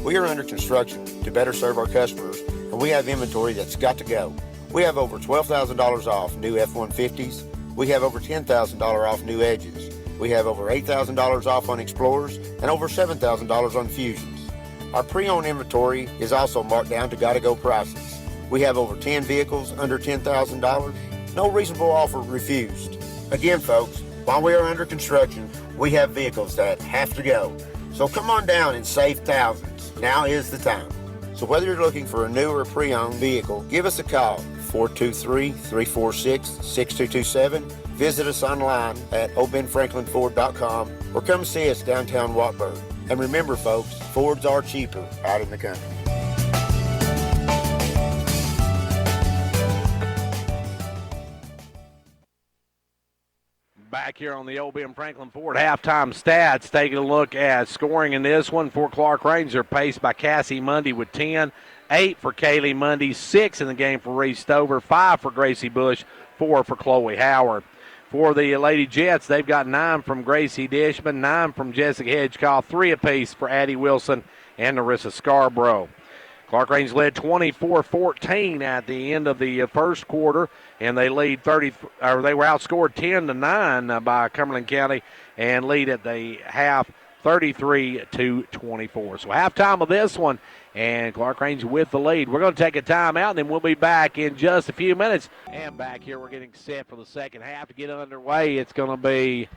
We are under construction to better serve our customers, and we have inventory that's got to go. We have over $12,000 off new F-150s. We have over $10,000 off new Edges. We have over $8,000 off on Explorers and over $7,000 on Fusions. Our pre-owned inventory is also marked down to gotta-go prices. We have over 10 vehicles under $10,000. No reasonable offer refused. Again, folks, while we are under construction, we have vehicles that have to go. So come on down and save thousands. Now is the time. So whether you're looking for a new or pre-owned vehicle, give us a call, 423-346-6227. Visit us online at oldbenfranklinford.com or come see us downtown Watburg. And remember, folks, Fords are cheaper out in the country. Back here on the Old Ben Franklin Ford halftime stats, taking a look at scoring in this one for Clarkrange. They're paced by Cassie Mundy with 10, 8 for Kaylee Mundy, 6 in the game for Reese Stover, 5 for Gracie Bush, 4 for Chloe Howard. For the Lady Jets, they've got 9 from Gracie Dishman, 9 from Jessica Hedgecock, 3 apiece for Addie Wilson and Narissa Scarborough. Clarkrange led 24-14 at the end of the first quarter, and they lead they were outscored 10-9 by Cumberland County, and lead at the half 33-24. So halftime of this one, and Clarkrange with the lead. We're going to take a timeout, and then we'll be back in just a few minutes. And back here, we're getting set for the second half to get underway. It's going to be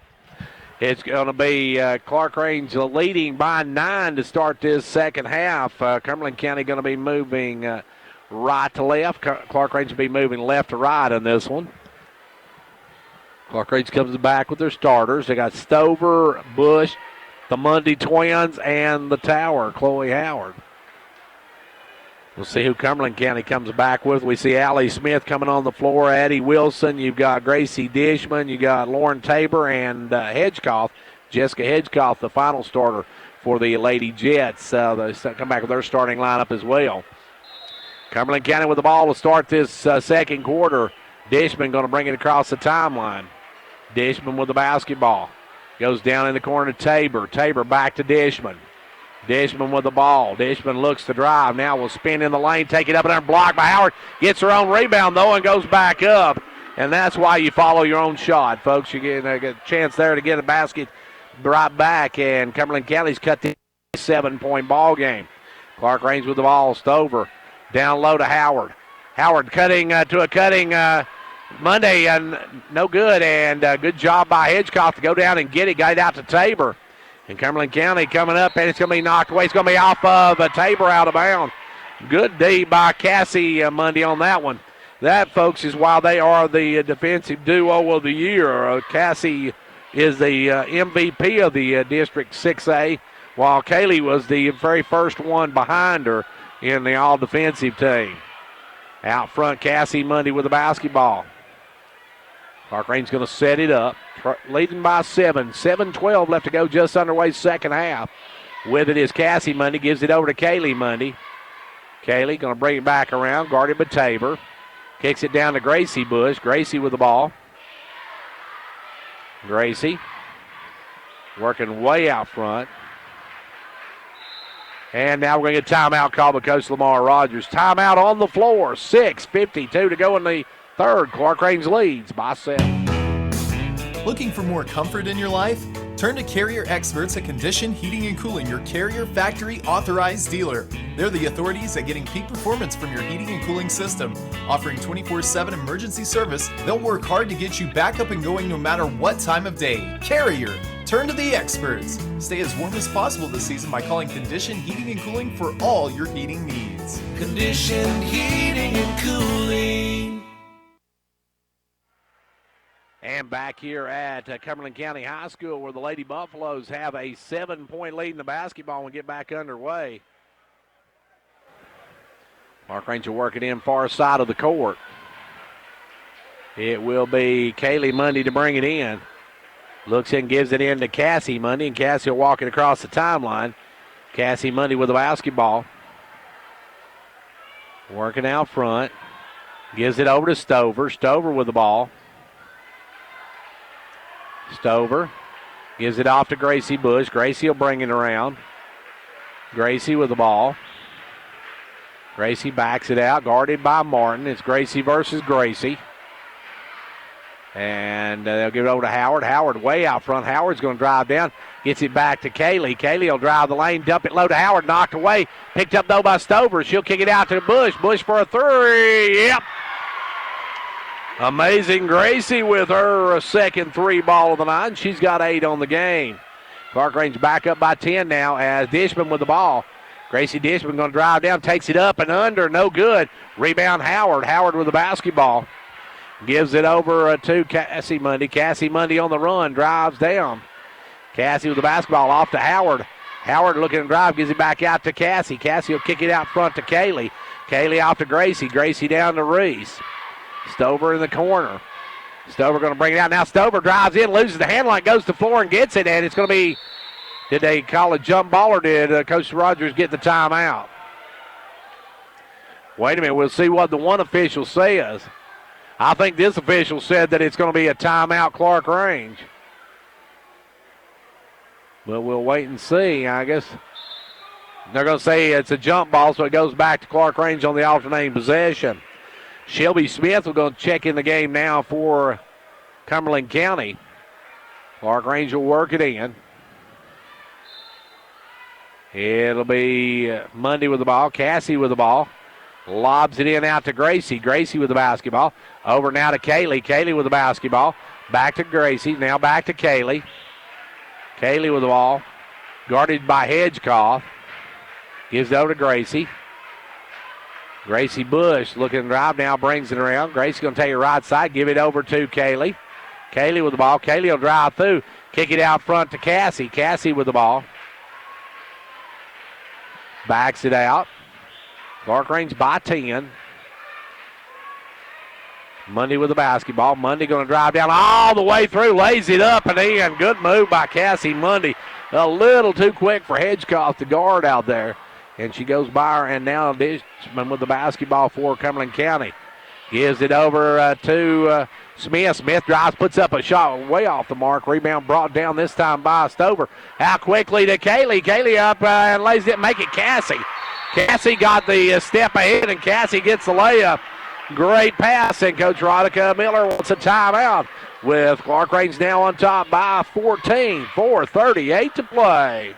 Clarkrange leading by 9 to start this second half. Cumberland County going to be moving right to left. Clarkrange will be moving left to right on this one. Clarkrange comes back with their starters. They got Stover, Bush, the Mundy twins, and the Tower, Chloe Howard. We'll see who Cumberland County comes back with. We see Allie Smith coming on the floor, Addie Wilson. You've got Gracie Dishman. You got Lauren Tabor and Hedgecock. Jessica Hedgecock, the final starter for the Lady Jets. They come back with their starting lineup as well. Cumberland County with the ball to start this second quarter. Dishman going to bring it across the timeline. Dishman with the basketball. Goes down in the corner to Tabor. Tabor back to Dishman. Dishman with the ball. Dishman looks to drive. Now will spin in the lane, take it up and there, blocked by Howard. Gets her own rebound, though, and goes back up. And that's why you follow your own shot, folks. You get a chance there to get a basket right back, and Cumberland County's cut the 7-point ball game. Clarkrange with the ball. Stover down low to Howard. Howard cutting to a cutting Monday, no good, and good job by Hedgecock to go down and get it. Got it out to Tabor. And Cumberland County coming up, and it's going to be knocked away. It's going to be off of Tabor out of bounds. Good D by Cassie Mundy on that one. That, folks, is why they are the defensive duo of the year. Cassie is the MVP of the District 6A, while Kaylee was the very first one behind her in the all-defensive team. Out front, Cassie Mundy with the basketball. Clarkrange's going to set it up. Leading by 7. 7-12 left to go, just underway second half. With it is Cassie Mundy. Gives it over to Kaylee Mundy. Kaylee going to bring it back around. Guarded by Tabor. Kicks it down to Gracie Bush. Gracie with the ball. Gracie working way out front. And now we're going to get timeout called by Coach Lamar Rogers. Timeout on the floor. 6:52 to go in the third. Clarkrange leads by 7. Looking for more comfort in your life? Turn to Carrier Experts at Condition Heating and Cooling, your Carrier factory authorized dealer. They're the authorities at getting peak performance from your heating and cooling system. Offering 24/7 emergency service, they'll work hard to get you back up and going no matter what time of day. Carrier, turn to the experts. Stay as warm as possible this season by calling Condition Heating and Cooling for all your heating needs. Condition Heating and Cooling. And back here at Cumberland County High School, where the Lady Buffaloes have a 7-point lead in the basketball and get back underway. Clarkrange will work it in far side of the court. It will be Kaylee Mundy to bring it in. Looks in, gives it in to Cassie Mundy, and Cassie will walk it across the timeline. Cassie Mundy with the basketball. Working out front. Gives it over to Stover. Stover with the ball. Stover Gives it off to Gracie Bush. Gracie will bring it around. Gracie with the ball. Gracie backs it out, guarded by Martin. It's Gracie versus Gracie. And they'll give it over to Howard. Howard way out front. Howard's going to drive down. Gets it back to Kaylee. Kaylee will drive the lane, dump it low to Howard. Knocked away. Picked up, though, by Stover. She'll kick it out to Bush. Bush for a three. Yep. Amazing Gracie with her second three ball of the night. She's got 8 on the game. Clarkrange back up by 10 now as Dishman with the ball. Gracie Dishman going to drive down, takes it up and under, no good. Rebound Howard. Howard with the basketball. Gives it over to Cassie Mundy. Cassie Mundy on the run, drives down. Cassie with the basketball off to Howard. Howard looking to drive, gives it back out to Cassie. Cassie will kick it out front to Kaylee. Kaylee off to Gracie. Gracie down to Reese. Stover in the corner. Stover going to bring it out. Now Stover drives in, loses the handle, goes to the floor and gets it, and it's going to be, did they call a jump ball or did Coach Rogers get the timeout? Wait a minute, we'll see what the one official says. I think this official said that it's going to be a timeout Clarkrange. But we'll wait and see. I guess they're going to say it's a jump ball, so it goes back to Clarkrange on the alternating possession. Shelby Smith will go check in the game now for Cumberland County. Clarkrange will work it in. It'll be Mundy with the ball. Cassie with the ball. Lobs it in out to Gracie. Gracie with the basketball. Over now to Kaylee. Kaylee with the basketball. Back to Gracie. Now back to Kaylee. Kaylee with the ball. Guarded by Hedgecoff. Gives it over to Gracie. Gracie Bush looking to drive now, brings it around. Gracie going to take it right side, give it over to Kaylee. Kaylee with the ball. Kaylee will drive through, kick it out front to Cassie. Cassie with the ball. Backs it out. Clarkrange by 10. Mundy with the basketball. Mundy going to drive down all the way through, lays it up and in. Good move by Cassie Mundy. A little too quick for Hedgecoff to guard out there. And she goes by her, and now Dishman with the basketball for Cumberland County. Gives it over to Smith. Smith drives, puts up a shot way off the mark. Rebound brought down this time by Stover. Out quickly to Kaylee. Kaylee up and lays it, make it Cassie. Cassie got the step ahead, and Cassie gets the layup. Great pass, and Coach Rodica Miller wants a timeout with Clarkrange now on top by 14. 4:38 to play.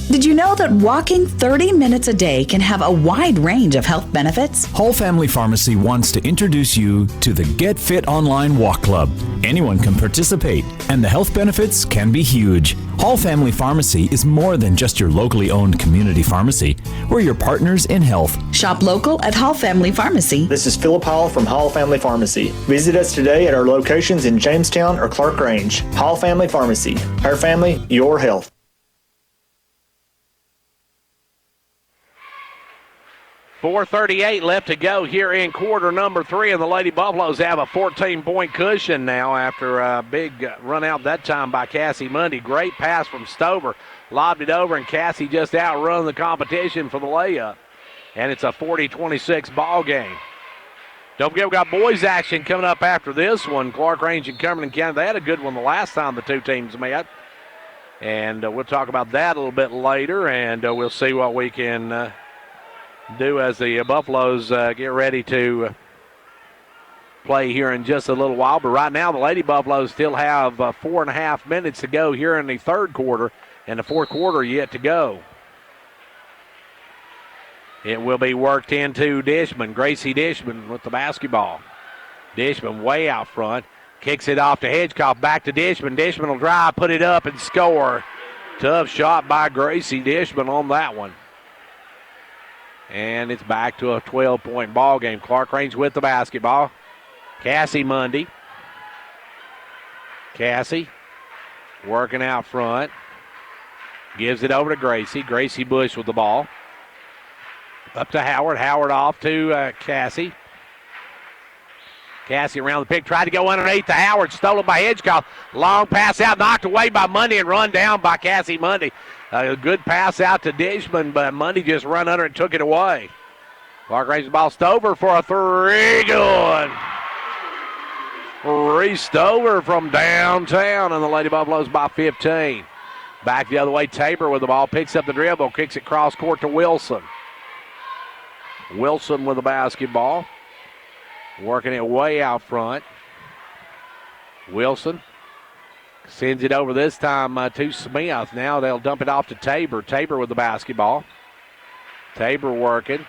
Did you know that walking 30 minutes a day can have a wide range of health benefits? Whole Family Pharmacy wants to introduce you to the Get Fit Online Walk Club. Anyone can participate, and the health benefits can be huge. Whole Family Pharmacy is more than just your locally owned community pharmacy. We're your partners in health. Shop local at Hall Family Pharmacy. This is Philip Hall from Hall Family Pharmacy. Visit us today at our locations in Jamestown or Clarkrange. Hall Family Pharmacy. Our family, your health. 4:38 left to go here in quarter number 3, and the Lady Buffaloes have a 14-point cushion now after a big run out that time by Cassie Mundy. Great pass from Stover. Lobbed it over, and Cassie just outrun the competition for the layup. And it's a 40-26 ball game. Don't forget, we've got boys action coming up after this one. Clarkrange and Cumberland County, they had a good one the last time the two teams met. And we'll talk about that a little bit later, and we'll see what we can do as the Buffaloes get ready to play here in just a little while. But right now, the Lady Buffaloes still have 4.5 minutes to go here in the third quarter, and the fourth quarter yet to go. It will be worked into Dishman. Gracie Dishman with the basketball. Dishman way out front. Kicks it off to Hedgecoff. Back to Dishman. Dishman will drive, put it up, and score. Tough shot by Gracie Dishman on that one. And it's back to a 12-point ball game. Clarkrange with the basketball. Cassie Mundy. Cassie working out front. Gives it over to Gracie. Gracie Bush with the ball. Up to Howard. Howard off to Cassie. Cassie around the pick. Tried to go underneath to Howard. Stolen by Hedgecoff. Long pass out. Knocked away by Mundy and run down by Cassie Mundy. A good pass out to Dishman, but Mundy just run under and took it away. Clarkrange the ball. Stover for a three. Good. Reese Stover from downtown, and the Lady Buffaloes by 15. Back the other way, Tabor with the ball, picks up the dribble, kicks it cross court to Wilson. Wilson with the basketball, working it way out front. Wilson sends it over this time to Smith. Now they'll dump it off to Tabor. Tabor with the basketball. Tabor working.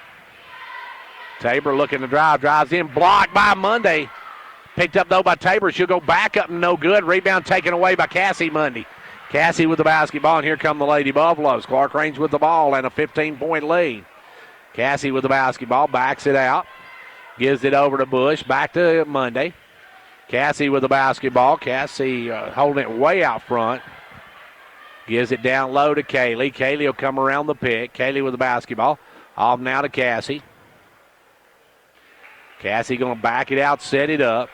Tabor looking to drive. Drives in. Blocked by Monday. Picked up, though, by Tabor. She'll go back up and no good. Rebound taken away by Cassie Monday. Cassie with the basketball, and here come the Lady Buffaloes. Clarkrange with the ball and a 15-point lead. Cassie with the basketball. Backs it out. Gives it over to Bush. Back to Monday. Cassie with the basketball. Cassie holding it way out front. Gives it down low to Kaylee. Kaylee will come around the pick. Kaylee with the basketball. Off now to Cassie. Cassie going to back it out, set it up.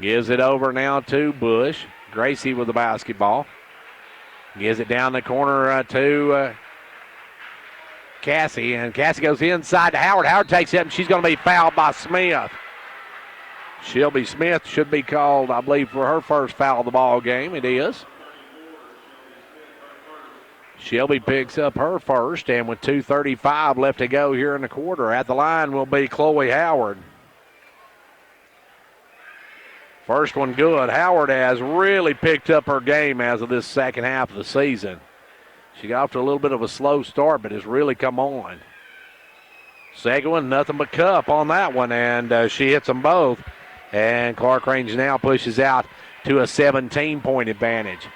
Gives it over now to Bush. Gracie with the basketball. Gives it down the corner to Cassie. And Cassie goes inside to Howard. Howard takes it, and she's going to be fouled by Smith. Shelby Smith should be called, I believe, for her first foul of the ball game. It is. Shelby picks up her first, and with 2:35 left to go here in the quarter, at the line will be Chloe Howard. First one good. Howard has really picked up her game as of this second half of the season. She got off to a little bit of a slow start, but has really come on. Second one, nothing but cup on that one, and she hits them both. And Clarkrange now pushes out to a 17-point advantage.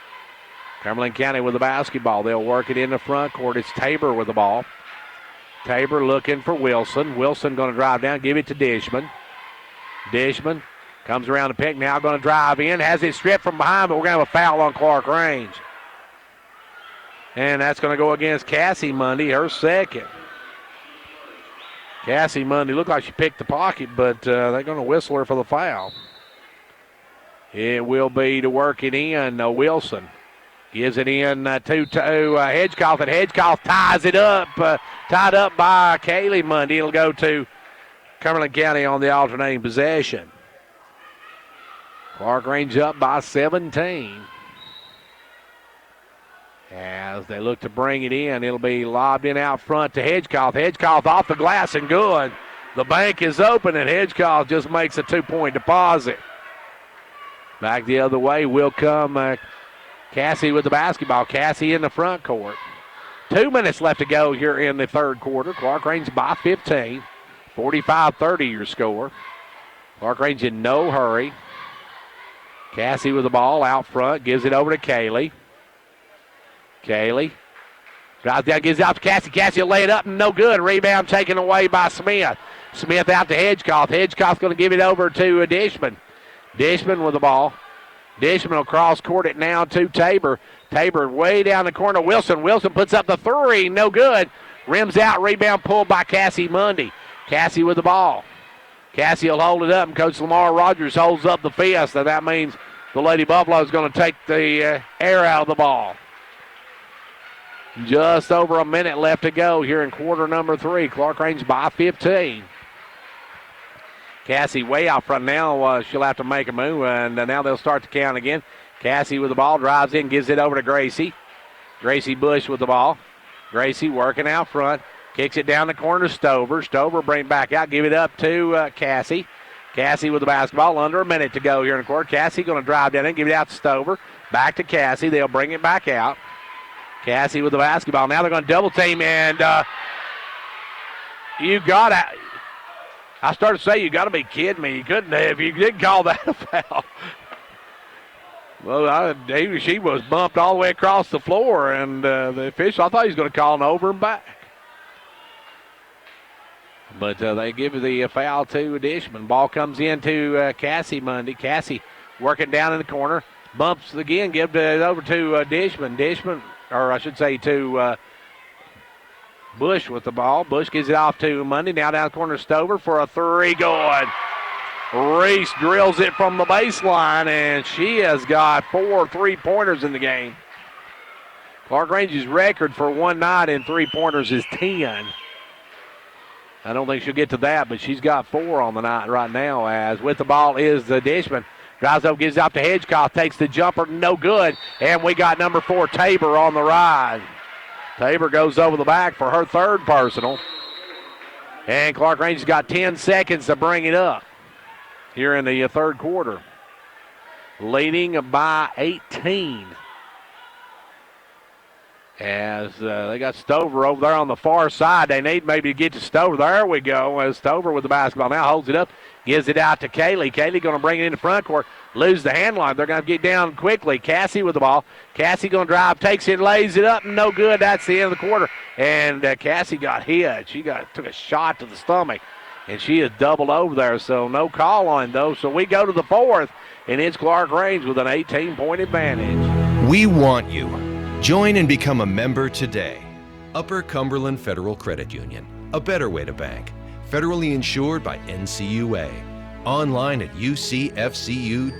Cumberland County with the basketball. They'll work it in the front court. It's Tabor with the ball. Tabor looking for Wilson. Wilson going to drive down, give it to Dishman. Dishman comes around the pick, now going to drive in. Has it stripped from behind, but we're going to have a foul on Clarkrange. And that's going to go against Cassie Monday, her second. Cassie Monday looked like she picked the pocket, but they're going to whistle her for the foul. It will be to work it in. Wilson gives it in to Hedgecoff, and Hedgecoff ties it up. Tied up by Kaylee Monday. It'll go to Cumberland County on the alternating possession. Clarkrange up by 17. As they look to bring it in, it'll be lobbed in out front to Hedgecoff. Hedgecoff off the glass and good. The bank is open, and Hedgecoff just makes a 2-point deposit. Back the other way will come Cassie with the basketball. Cassie in the front court. 2 minutes left to go here in the third quarter. Clarkrange by 15. 45-30 your score. Clarkrange in no hurry. Cassie with the ball out front. Gives it over to Kaylee. Kaylee drives down, gives it out to Cassie. Cassie will lay it up and no good. Rebound taken away by Smith. Smith out to Hedgecoff. Hedgecoff's going to give it over to Dishman. Dishman with the ball. Dishman will cross court it now to Tabor. Tabor way down the corner. Wilson. Wilson puts up the three. No good. Rims out. Rebound pulled by Cassie Monday. Cassie with the ball. Cassie will hold it up, and Coach Lamar Rogers holds up the fist. And that means the Lady Buffalo is going to take the air out of the ball. Just over a minute left to go here in quarter number 3. Clarkrange by 15. Cassie way out front now. She'll have to make a move, and now they'll start to count again. Cassie with the ball, drives in, gives it over to Gracie. Gracie Bush with the ball. Gracie working out front. Kicks it down the corner to Stover. Stover bring it back out, give it up to Cassie. Cassie with the basketball, under a minute to go here in the quarter. Cassie going to drive down and give it out to Stover. Back to Cassie. They'll bring it back out. Cassie with the basketball. Now they're going to double team, and you got to. I started to say, you got to be kidding me. You couldn't have. You didn't call that a foul. Well, she was bumped all the way across the floor, and the official, I thought he was going to call an over and back. But they give the foul to Dishman. Ball comes in to Cassie Monday. Cassie working down in the corner. Bumps again, give it over to Dishman. Dishman, or I should say to Bush with the ball. Bush gives it off to Monday. Now down the corner, Stover for a three going. Reese drills it from the baseline, and she has got 4 3-pointers in the game. Clarkrange's record for one night in 3-pointers is 10. I don't think she'll get to that, but she's got 4 on the night right now. As with the ball is the Dishman. Drives up, gives out to Hedgecock, takes the jumper, no good. And we got number 4, Tabor, on the ride. Tabor goes over the back for her 3rd personal. And Clarkrange's got 10 seconds to bring it up here in the 3rd quarter. Leading by 18. As they got Stover over there on the far side. They need maybe to get to Stover. There we go. As Stover with the basketball now holds it up, gives it out to Kaylee. Kaylee going to bring it into front court, lose the hand line. They're going to get down quickly. Cassie with the ball. Cassie going to drive, takes it, lays it up, no good. That's the end of the quarter. And Cassie got hit. She took a shot to the stomach, and she is doubled over there. So no call on though. So we go to the 4th, and it's Clarkrange with an 18-point advantage. We want you. Join and become a member today. Upper Cumberland Federal Credit Union, a better way to bank. Federally insured by NCUA. Online at ucfcu.org.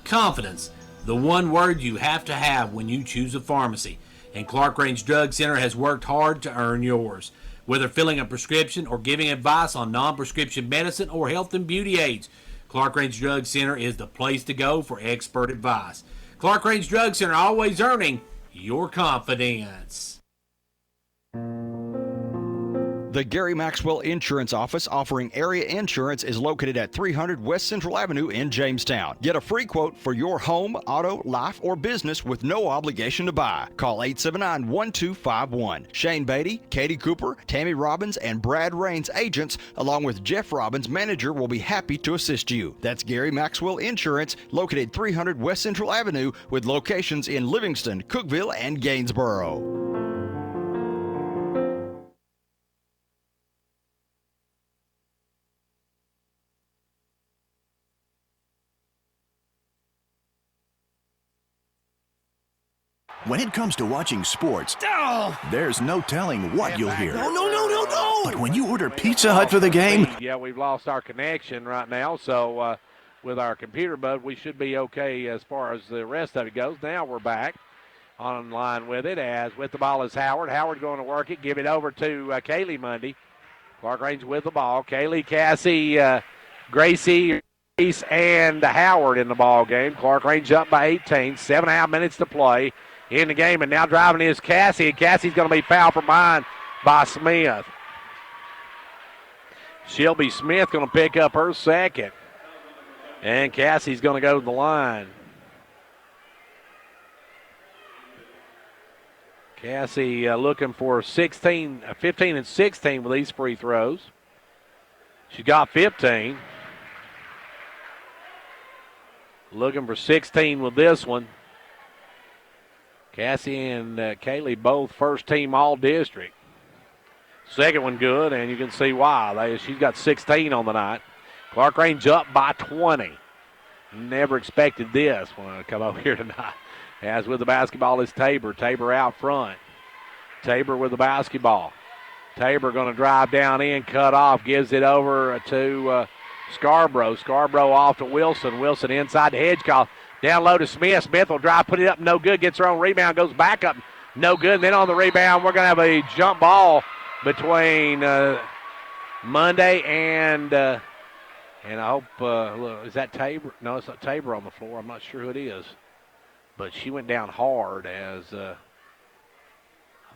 Confidence, the one word you have to have when you choose a pharmacy. And Clarkrange Drug Center has worked hard to earn yours. Whether filling a prescription or giving advice on non-prescription medicine or health and beauty aids, Clarkrange Drug Center is the place to go for expert advice. Clarkrange Drug Center, always earning your confidence. The Gary Maxwell Insurance Office offering area insurance is located at 300 West Central Avenue in Jamestown. Get a free quote for your home, auto, life, or business with no obligation to buy. Call 879-1251. Shane Beatty, Katie Cooper, Tammy Robbins, and Brad Rains agents, along with Jeff Robbins, manager, will be happy to assist you. That's Gary Maxwell Insurance, located 300 West Central Avenue with locations in Livingston, Cookeville, and Gainsboro. When it comes to watching sports, there's no telling what you'll hear. No. But when you order Pizza Hut for the game, Yeah, we've lost our connection right now, so with our computer, but we should be okay as far as the rest of it goes. Now we're back online with it, as with the ball is Howard. Howard going to work it, give it over to Kaylee Mundy. Clarkrange with the ball. Kaylee, Cassie, Gracie, Reese, and Howard in the ball game. Clarkrange up by 18, 7.5 minutes to play in the game, and now driving is Cassie, and Cassie's going to be fouled from behind by Smith. Shelby Smith going to pick up her 2nd, and Cassie's going to go to the line. Cassie looking for 15 and 16 with these free throws. She got 15. Looking for 16 with this one. Cassie and Kaylee both first team all-district. Second one good, and you can see why. She's got 16 on the night. Clarkrange up by 20. Never expected this when I come over here tonight. As with the basketball is Tabor. Tabor out front. Tabor with the basketball. Tabor going to drive down in, cut off, gives it over to Scarborough. Scarborough off to Wilson. Wilson inside to Hedgecock. Down low to Smith. Smith will drive, put it up, no good. Gets her own rebound, goes back up, no good. And then on the rebound, we're going to have a jump ball between Monday and I hope, look, is that Tabor? No, it's not Tabor on the floor. I'm not sure who it is. But she went down hard as I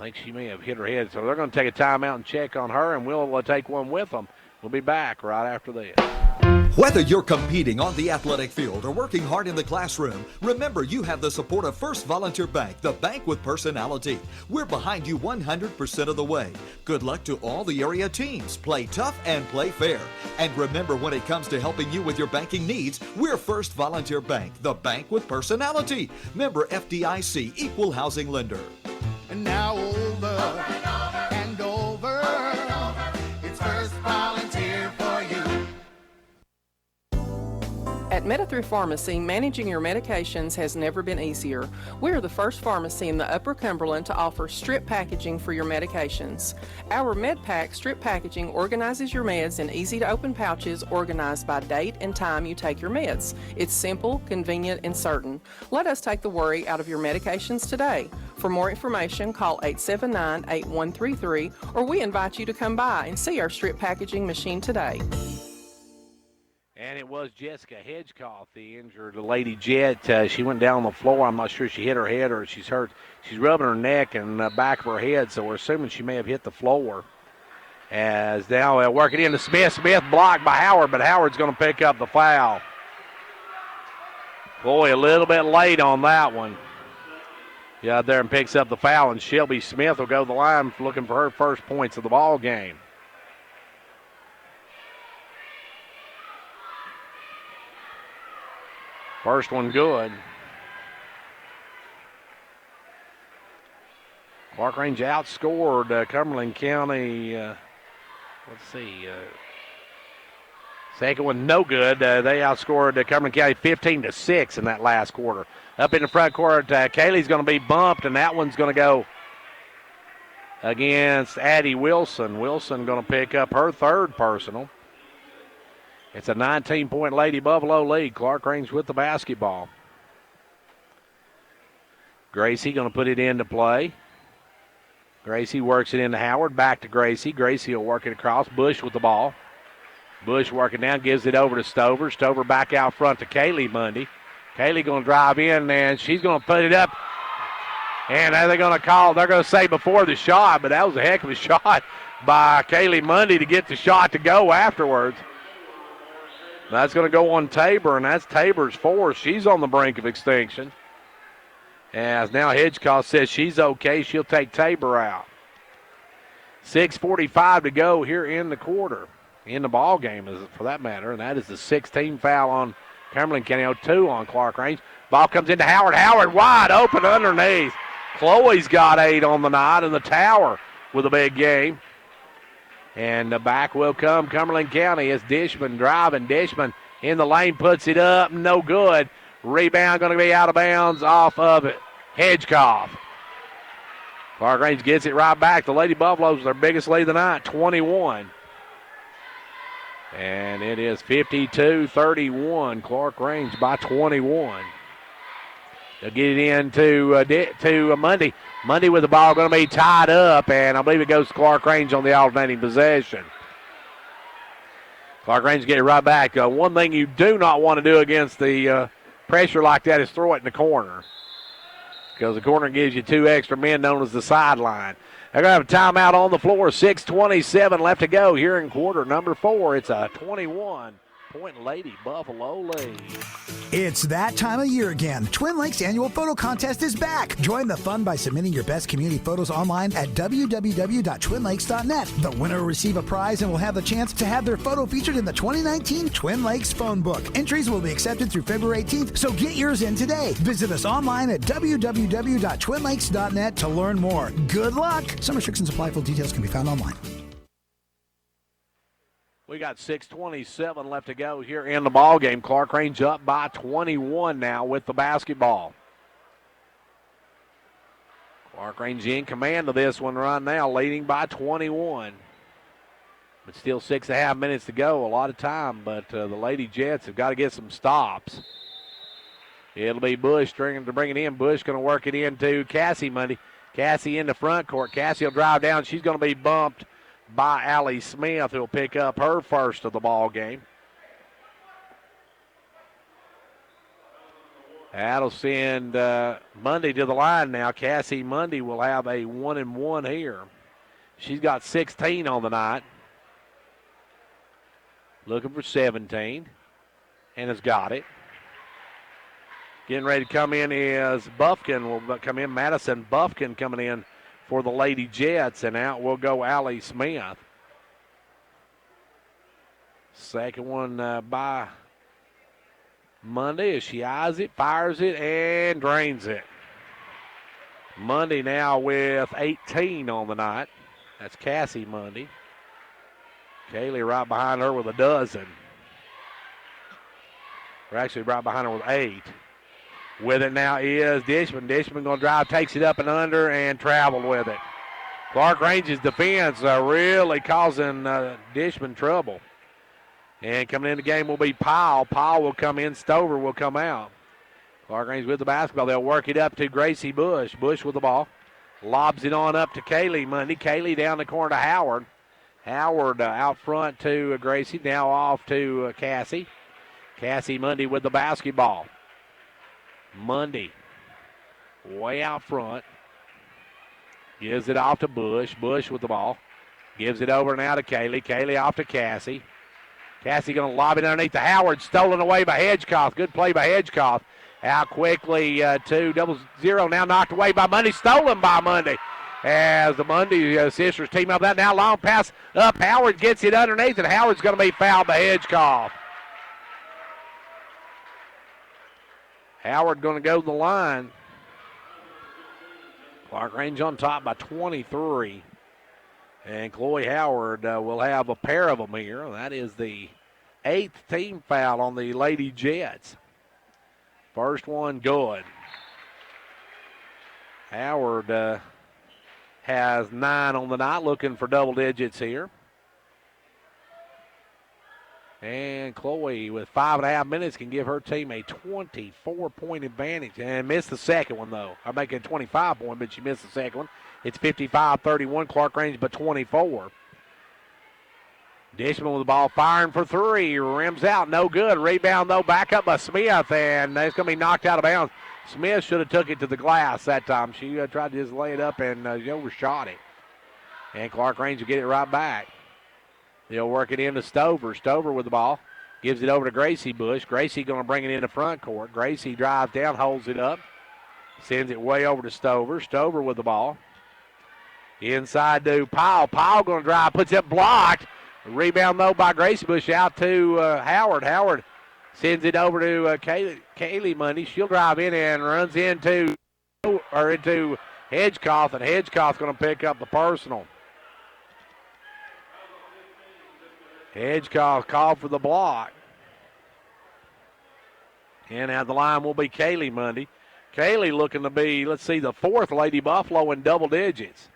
think she may have hit her head. So they're going to take a timeout and check on her, and we'll take one with them. We'll be back right after this. Whether you're competing on the athletic field or working hard in the classroom, remember you have the support of First Volunteer Bank, the bank with personality. We're behind you 100% of the way. Good luck to all the area teams. Play tough and play fair. And remember, when it comes to helping you with your banking needs, we're First Volunteer Bank, the bank with personality. Member FDIC, equal housing lender. And now over and over, it's First Volunteer for you. At At Meta-Thrift Pharmacy, managing your medications has never been easier. We are the first pharmacy in the Upper Cumberland to offer strip packaging for your medications. Our MedPack strip packaging organizes your meds in easy-to-open pouches organized by date and time you take your meds. It's simple, convenient, and certain. Let us take the worry out of your medications today. For more information, call 879-8133, or we invite you to come by and see our strip packaging machine today. And it was Jessica Hedgecoff, the injured Lady Jet. She went down on the floor. I'm not sure if she hit her head or she's hurt. She's rubbing her neck and back of her head, so we're assuming she may have hit the floor. As now working into Smith. Smith blocked by Howard, but Howard's going to pick up the foul. Boy, a little bit late on that one. Yeah, out there and picks up the foul, and Shelby Smith will go to the line looking for her first points of the ball game. First one good. Clarkrange outscored Cumberland County. Let's see. Second one no good. They outscored Cumberland County 15-6 in that last quarter. Up in the front court, Kaylee's going to be bumped, and that one's going to go against Addie Wilson. Wilson going to pick up her third personal. It's a 19-point Lady Buffalo lead. Clarkrange with the basketball. Gracie going to put it into play. Gracie works it into Howard. Back to Gracie. Gracie will work it across. Bush with the ball. Bush working down, gives it over to Stover. Stover back out front to Kaylee Mundy. Kaylee going to drive in, and she's going to put it up. And they're going to say before the shot, but that was a heck of a shot by Kaylee Mundy to get the shot to go afterwards. That's going to go on Tabor, and that's Tabor's fourth. She's on the brink of extinction. As now Hedgecock says she's okay. She'll take Tabor out. 6:45 to go here in the quarter. In the ball game, for that matter, and that is the 16th foul on Cumberland County, 2 on Clarkrange. Ball comes into Howard. Howard wide open underneath. Chloe's got 8 on the night, and the Tower with a big game. And the back will come Cumberland County. It's Dishman driving. Dishman in the lane, puts it up, no good. Rebound going to be out of bounds off of it. Hedgecoff. Clarkrange gets it right back. The Lady Buffaloes, their biggest lead of the night, 21. And it is 52-31. Clarkrange by 21. They'll get it into Mundy. Mundy with the ball going to be tied up, and I believe it goes to Clarkrange on the alternating possession. Clarkrange get it right back. One thing you do not want to do against the pressure like that is throw it in the corner, because the corner gives you 2 extra men known as the sideline. They're going to have a timeout on the floor. 6:27 left to go here in quarter number 4. It's a 21-point Lady Buffalo lead. It's that time of year again. Twin Lakes Annual Photo Contest is back. Join the fun by submitting your best community photos online at www.twinlakes.net. The winner will receive a prize and will have the chance to have their photo featured in the 2019 Twin Lakes Phone Book. Entries will be accepted through February 18th, so get yours in today. Visit us online at www.twinlakes.net to learn more. Good luck! Some restrictions apply. Full details can be found online. We got 6:27 left to go here in the ball game. Clarkrange up by 21 now with the basketball. Clarkrange in command of this one right now, leading by 21. But still 6.5 minutes to go, a lot of time. But the Lady Jets have got to get some stops. It'll be Bush trying to bring it in. Bush going to work it into Cassie Mundy. Cassie in the front court. Cassie will drive down. She's going to be bumped by Allie Smith, who'll pick up her first of the ball game. That'll send Mundy to the line now. Cassie Mundy will have a 1-and-1 here. She's got 16 on the night. Looking for 17, and has got it. Getting ready to come in is Buffkin. Will come in. Madison Buffkin coming in for the Lady Jets, and out will go Allie Smith. Second one by Mundy as she eyes it, fires it, and drains it. Mundy now with 18 on the night. That's Cassie Mundy. Kaylee right behind her with a dozen. We're actually right behind her with 8. With it now is Dishman. Dishman going to drive, takes it up and under, and traveled with it. Clarkrange's defense really causing Dishman trouble. And coming in the game will be Powell. Powell will come in. Stover will come out. Clarkrange with the basketball. They'll work it up to Gracie Bush. Bush with the ball. Lobs it on up to Kaylee Mundy. Kaylee down the corner to Howard. Howard out front to Gracie. Now off to Cassie. Cassie Mundy with the basketball. Mundy way out front. Gives it off to Bush. Bush with the ball. Gives it over now to Kaylee. Kaylee off to Cassie. Cassie going to lob it underneath to Howard. Stolen away by Hedgecoth. Good play by Hedgecoth. Out quickly to 0-0. Now knocked away by Mundy. Stolen by Mundy. As the Mundy sisters team up that. Now long pass up. Howard gets it underneath, and Howard's going to be fouled by Hedgecoth. Howard going to go to the line. Clarkrange on top by 23. And Chloe Howard will have a pair of them here. That is the 8th team foul on the Lady Jets. First one good. Howard has 9 on the night, looking for double digits here. And Chloe, with 5.5 minutes, can give her team a 24-point advantage. And missed the second one, though. I'm making a 25-point, but she missed the second one. It's 55-31, Clarkrange by 24. Dishman with the ball, firing for 3. Rims out, no good. Rebound, though, back up by Smith, and it's going to be knocked out of bounds. Smith should have took it to the glass that time. She tried to just lay it up and overshot it. And Clarkrange will get it right back. They'll work it into Stover. Stover with the ball. Gives it over to Gracie Bush. Gracie going to bring it into front court. Gracie drives down, holds it up. Sends it way over to Stover. Stover with the ball. Inside to Powell. Powell going to drive, puts it blocked. Rebound, though, by Gracie Bush out to Howard. Howard sends it over to Kaylee Mundy. She'll drive in and runs into Hedgecoth, and Hedgecoth going to pick up the personal. Hedgecoth called for the block. And at the line will be Kaylee Mundy. Kaylee looking to be, the 4th Lady Buffalo in double digits.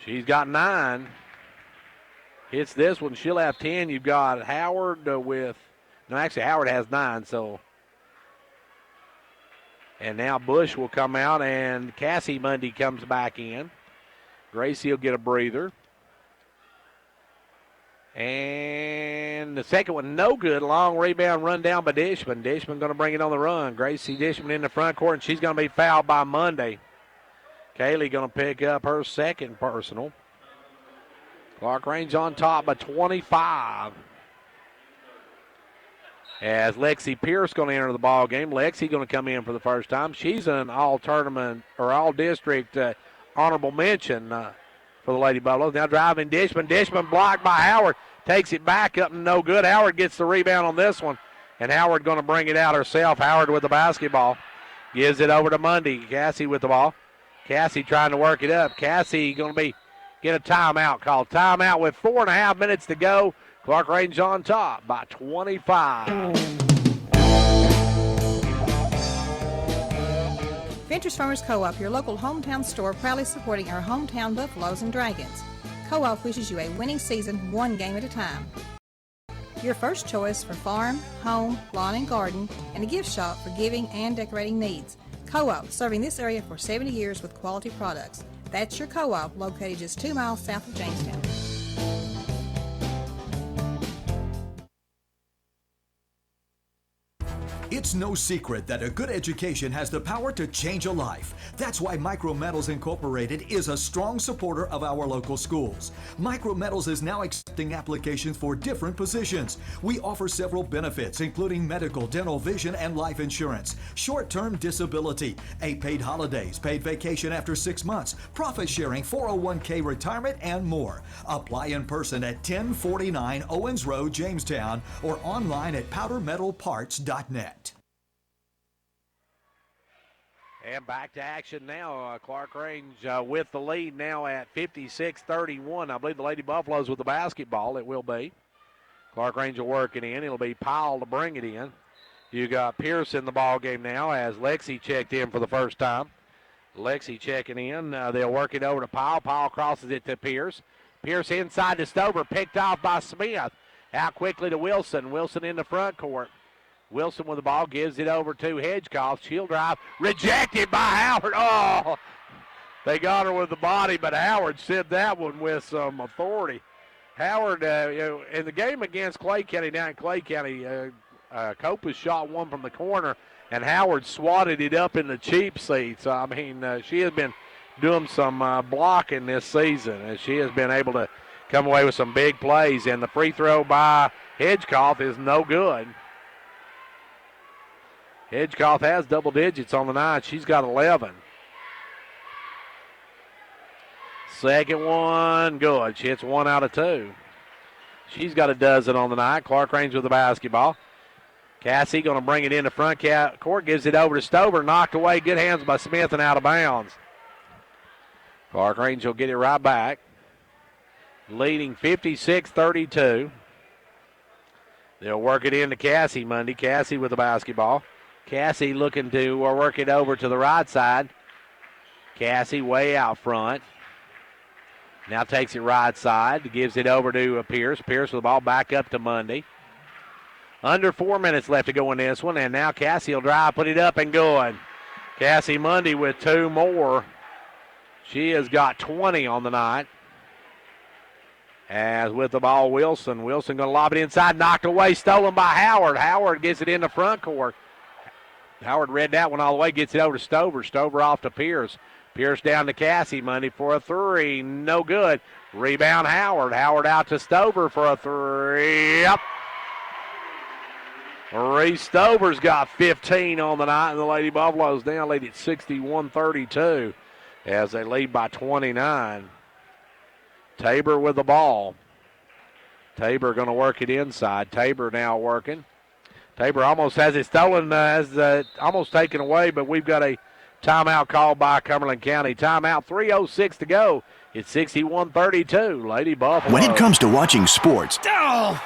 She's got 9. Hits this one. She'll have 10. You've got Howard Howard has 9. And now Bush will come out, and Cassie Mundy comes back in. Gracie will get a breather. And the second one, no good. Long rebound run down by Dishman. Dishman going to bring it on the run. Gracie Dishman in the front court, and she's going to be fouled by Mundy. Kaylee going to pick up her second personal. Clarkrange on top by 25. As Lexi Pierce going to enter the ball game. Lexi going to come in for the first time. She's an all-tournament or all-district honorable mention for the Lady Buffaloes. Now driving Dishman. Dishman blocked by Howard. Takes it back up and no good. Howard gets the rebound on this one. And Howard going to bring it out herself. Howard with the basketball. Gives it over to Mundy. Cassie with the ball. Cassie trying to work it up. Cassie going to get a timeout called. Timeout with 4.5 minutes to go. Clarkrange on top by 25. Ventures Farmers Co-op, your local hometown store, proudly supporting our hometown Buffaloes and Dragons. Co-op wishes you a winning season, one game at a time. Your first choice for farm, home, lawn and garden, and a gift shop for giving and decorating needs. Co-op, serving this area for 70 years with quality products. That's your Co-op, located just 2 miles south of Jamestown. It's no secret that a good education has the power to change a life. That's why Micrometals Incorporated is a strong supporter of our local schools. Micrometals is now accepting applications for different positions. We offer several benefits, including medical, dental, vision, and life insurance, short-term disability, 8 paid holidays, paid vacation after 6 months, profit sharing, 401k retirement, and more. Apply in person at 1049 Owens Road, Jamestown, or online at powdermetalparts.net. And back to action now. Clarkrange with the lead now at 56-31. I believe the Lady Buffaloes with the basketball. It will be. Clarkrange will work it in. It'll be Powell to bring it in. You got Pierce in the ball game now as Lexi checked in for the first time. Lexi checking in. They'll work it over to Powell. Powell crosses it to Pierce. Pierce inside to Stover, picked off by Smith. Out quickly to Wilson. Wilson in the front court. Wilson with the ball, gives it over to Hedgecoff. She'll drive, rejected by Howard. Oh, they got her with the body, but Howard sent that one with some authority. Howard, in the game against Clay County, down in Clay County, Copas shot one from the corner, and Howard swatted it up in the cheap seats. I mean, she has been doing some blocking this season, and she has been able to come away with some big plays, and the free throw by Hedgecoff is no good. Hedgecoff has double digits on the night. She's got 11. Second one, good. She hits 1 out of 2. She's got a dozen on the night. Clarkrange with the basketball. Cassie going to bring it into front court, gives it over to Stover, knocked away. Good hands by Smith and out of bounds. Clarkrange will get it right back, leading 56-32. They'll work it into Cassie Monday. Cassie with the basketball. Cassie looking to work it over to the right side. Cassie way out front. Now takes it right side, gives it over to Pierce. Pierce with the ball back up to Monday. Under 4 minutes left to go in this one, and now Cassie will drive, put it up and good. Cassie Monday with 2 more. She has got 20 on the night. As with the ball, Wilson. Wilson going to lob it inside, knocked away, stolen by Howard. Howard gets it in the front court. Howard read that one all the way, gets it over to Stover. Stover off to Pierce. Pierce down to Cassie Monday for a 3. No good. Rebound Howard. Howard out to Stover for a 3. Yep. Marie Stover's got 15 on the night, and the Lady Buffaloes now lead at 61-32 as they lead by 29. Tabor with the ball. Tabor going to work it inside. Tabor now working. Tabor almost has it stolen, almost taken away, but we've got a timeout called by Cumberland County. Timeout, 3:06 to go. It's 61-32. Lady Buffalo. When it comes to watching sports,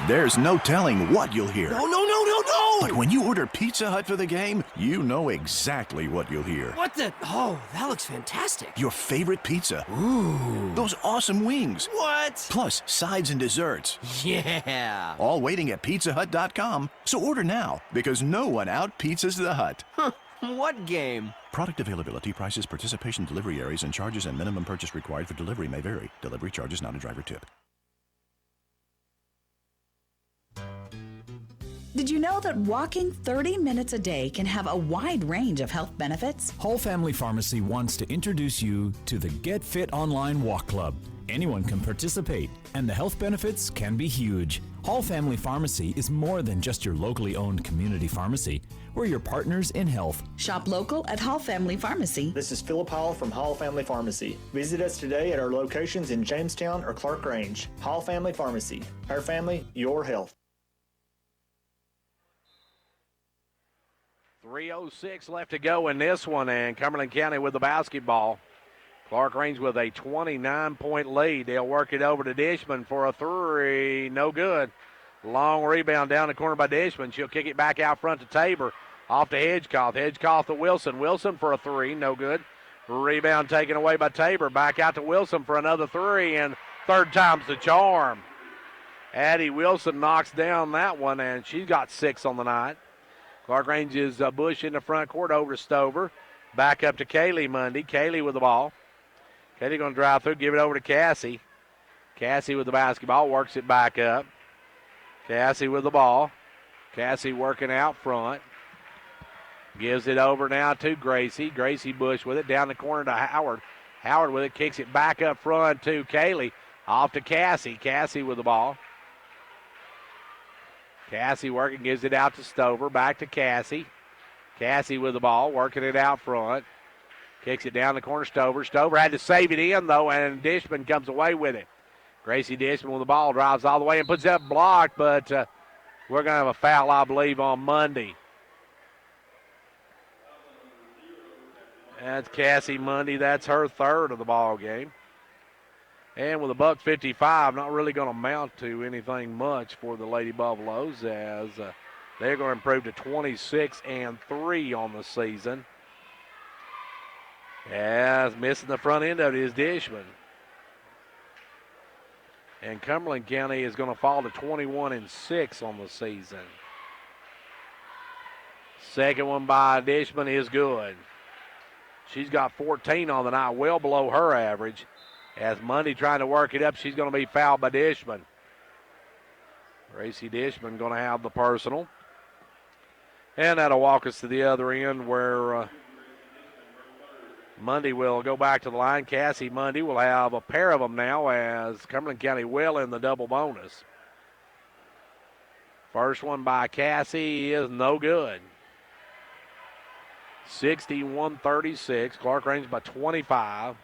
there's no telling what you'll hear. No. But when you order Pizza Hut for the game, you know exactly what you'll hear. What the? Oh, that looks fantastic. Your favorite pizza. Ooh. Those awesome wings. What? Plus sides and desserts. Yeah. All waiting at pizzahut.com. So order now, because no one out-pizzas the Hut. Huh. What game? Product availability, prices, participation, delivery areas, and charges and minimum purchase required for delivery may vary. Delivery charge is not a driver tip. Did you know that walking 30 minutes a day can have a wide range of health benefits? Whole Family Pharmacy wants to introduce you to the Get Fit Online Walk Club. Anyone can participate, and the health benefits can be huge. Hall Family Pharmacy is more than just your locally owned community pharmacy. We're your partners in health. Shop local at Hall Family Pharmacy. This is Philip Hall from Hall Family Pharmacy. Visit us today at our locations in Jamestown or Clarkrange. Hall Family Pharmacy. Our family, your health. 3:06 left to go in this one, and Cumberland County with the basketball. Clarkrange with a 29-point lead. They'll work it over to Dishman for a 3. No good. Long rebound down the corner by Dishman. She'll kick it back out front to Tabor. Off to Hedgecoff. Hedgecoff to Wilson. Wilson for a 3. No good. Rebound taken away by Tabor. Back out to Wilson for another 3, and third time's the charm. Addie Wilson knocks down that one, and she's got 6 on the night. Clarkrange is Bush in the front court over to Stover. Back up to Kaylee Monday. Kaylee with the ball. Kaylee going to drive through, give it over to Cassie. Cassie with the basketball, works it back up. Cassie with the ball. Cassie working out front. Gives it over now to Gracie. Gracie Bush with it down the corner to Howard. Howard with it, kicks it back up front to Kaylee. Off to Cassie. Cassie with the ball. Cassie working, gives it out to Stover. Back to Cassie. Cassie with the ball, working it out front. Kicks it down the corner, Stover. Stover had to save it in, though, and Dishman comes away with it. Gracie Dishman with the ball, drives all the way and puts it up blocked, but we're going to have a foul, I believe, on Monday. That's Cassie Monday. That's her third of the ball game. And with a $1.55, not really going to amount to anything much for the Lady Buffaloes as they're going to improve to 26-3 on the season. As missing the front end of it is Dishman. And Cumberland County is going to fall to 21-6 on the season. Second one by Dishman is good. She's got 14 on the night, well below her average. As Mundy trying to work it up, she's going to be fouled by Dishman. Gracie Dishman going to have the personal. And that'll walk us to the other end where Mundy will go back to the line. Cassie Mundy will have a pair of them now as Cumberland County well in the double bonus. First one by Cassie is no good. 61-36. Clarkrange by 25.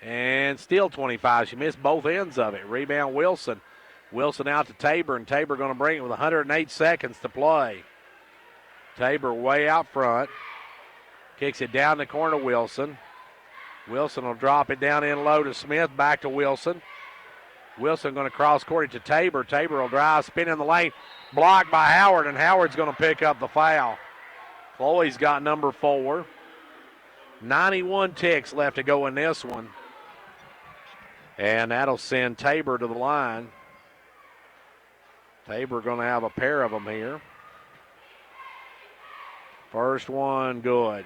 And still 25. She missed both ends of it. Rebound Wilson. Wilson out to Tabor, and Tabor going to bring it with 108 seconds to play. Tabor way out front. Kicks it down the corner to Wilson. Wilson will drop it down in low to Smith. Back to Wilson. Wilson going to cross court to Tabor. Tabor will drive, spin in the lane. Blocked by Howard, and Howard's going to pick up the foul. Chloe's got number 4. 91 ticks left to go in this one. And that'll send Tabor to the line. Tabor going to have a pair of them here. First one good.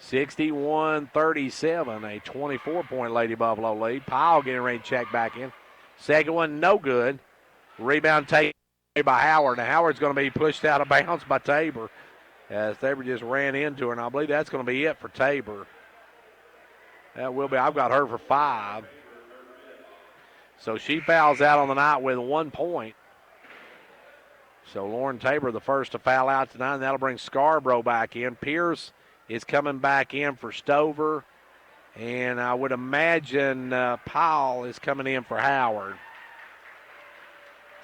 61-37, a 24-point Lady Buffalo lead. Powell getting ready to check back in. Second one no good. Rebound taken by Howard. Now Howard's going to be pushed out of bounds by Tabor as Tabor just ran into her, and I believe that's going to be it for Tabor. That will be. I've got her for 5. So she fouls out on the night with 1 point. So Lauren Tabor the first to foul out tonight, and that'll bring Scarborough back in. Pierce is coming back in for Stover, and I would imagine Powell is coming in for Howard.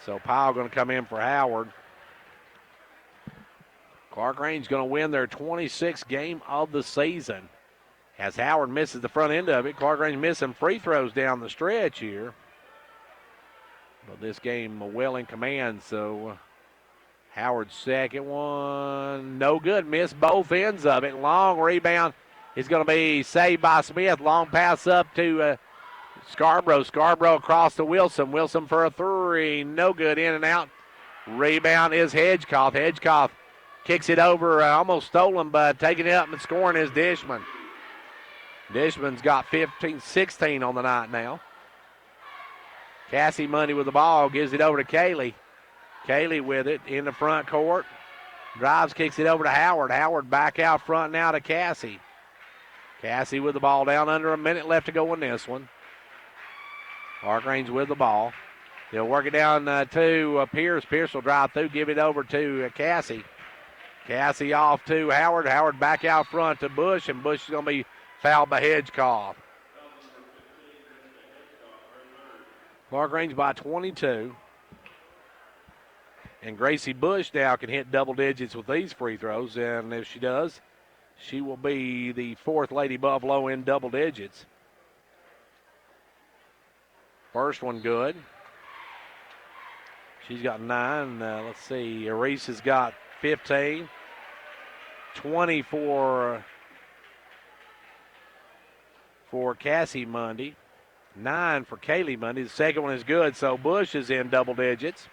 So Powell going to come in for Howard. Clarkrange going to win their 26th game of the season. As Howard misses the front end of it, Clarkrange missing free throws down the stretch here. But this game well in command, so Howard's second one, no good. Missed both ends of it. Long rebound is going to be saved by Smith. Long pass up to Scarborough. Scarborough across to Wilson. Wilson for a 3. No good. In and out. Rebound is Hedgecoff. Hedgecoff kicks it over. Almost stolen, but taking it up and scoring is Dishman. Dishman's got 16 on the night now. Cassie Mundy with the ball. Gives it over to Kaylee. Kaylee with it in the front court. Drives, kicks it over to Howard. Howard back out front now to Cassie. Cassie with the ball down, under a minute left to go in this one. Clarkrange with the ball. They'll work it down to Pierce. Pierce will drive through, give it over to Cassie. Cassie off to Howard. Howard back out front to Bush, and Bush is going to be fouled by Hedgecoff. Clarkrange by 22. And Gracie Bush now can hit double digits with these free throws, and if she does, she will be the 4th Lady Buffalo in double digits. First one good. She's got 9. Let's see. Reese has got 15. 20 for Cassie Mundy. 9 for Kaylee Mundy. The second one is good, so Bush is in double digits.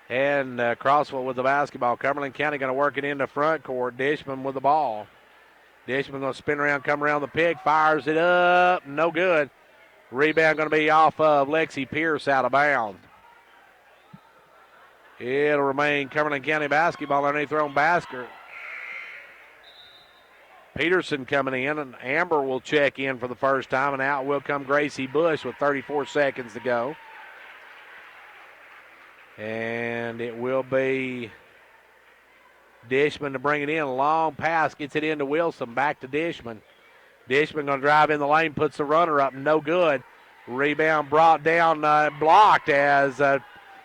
And Crossville with the basketball. Cumberland County going to work it into front court. Dishman with the ball. Dishman going to spin around, come around the pick, fires it up. No good. Rebound going to be off of Lexi Pierce out of bounds. It'll remain Cumberland County basketball underneath their own basket. Peterson coming in, and Amber will check in for the first time, and out will come Gracie Bush with 34 seconds to go. And it will be Dishman to bring it in. A long pass, gets it into Wilson, back to Dishman. Dishman going to drive in the lane, puts the runner up, no good. Rebound brought down, blocked as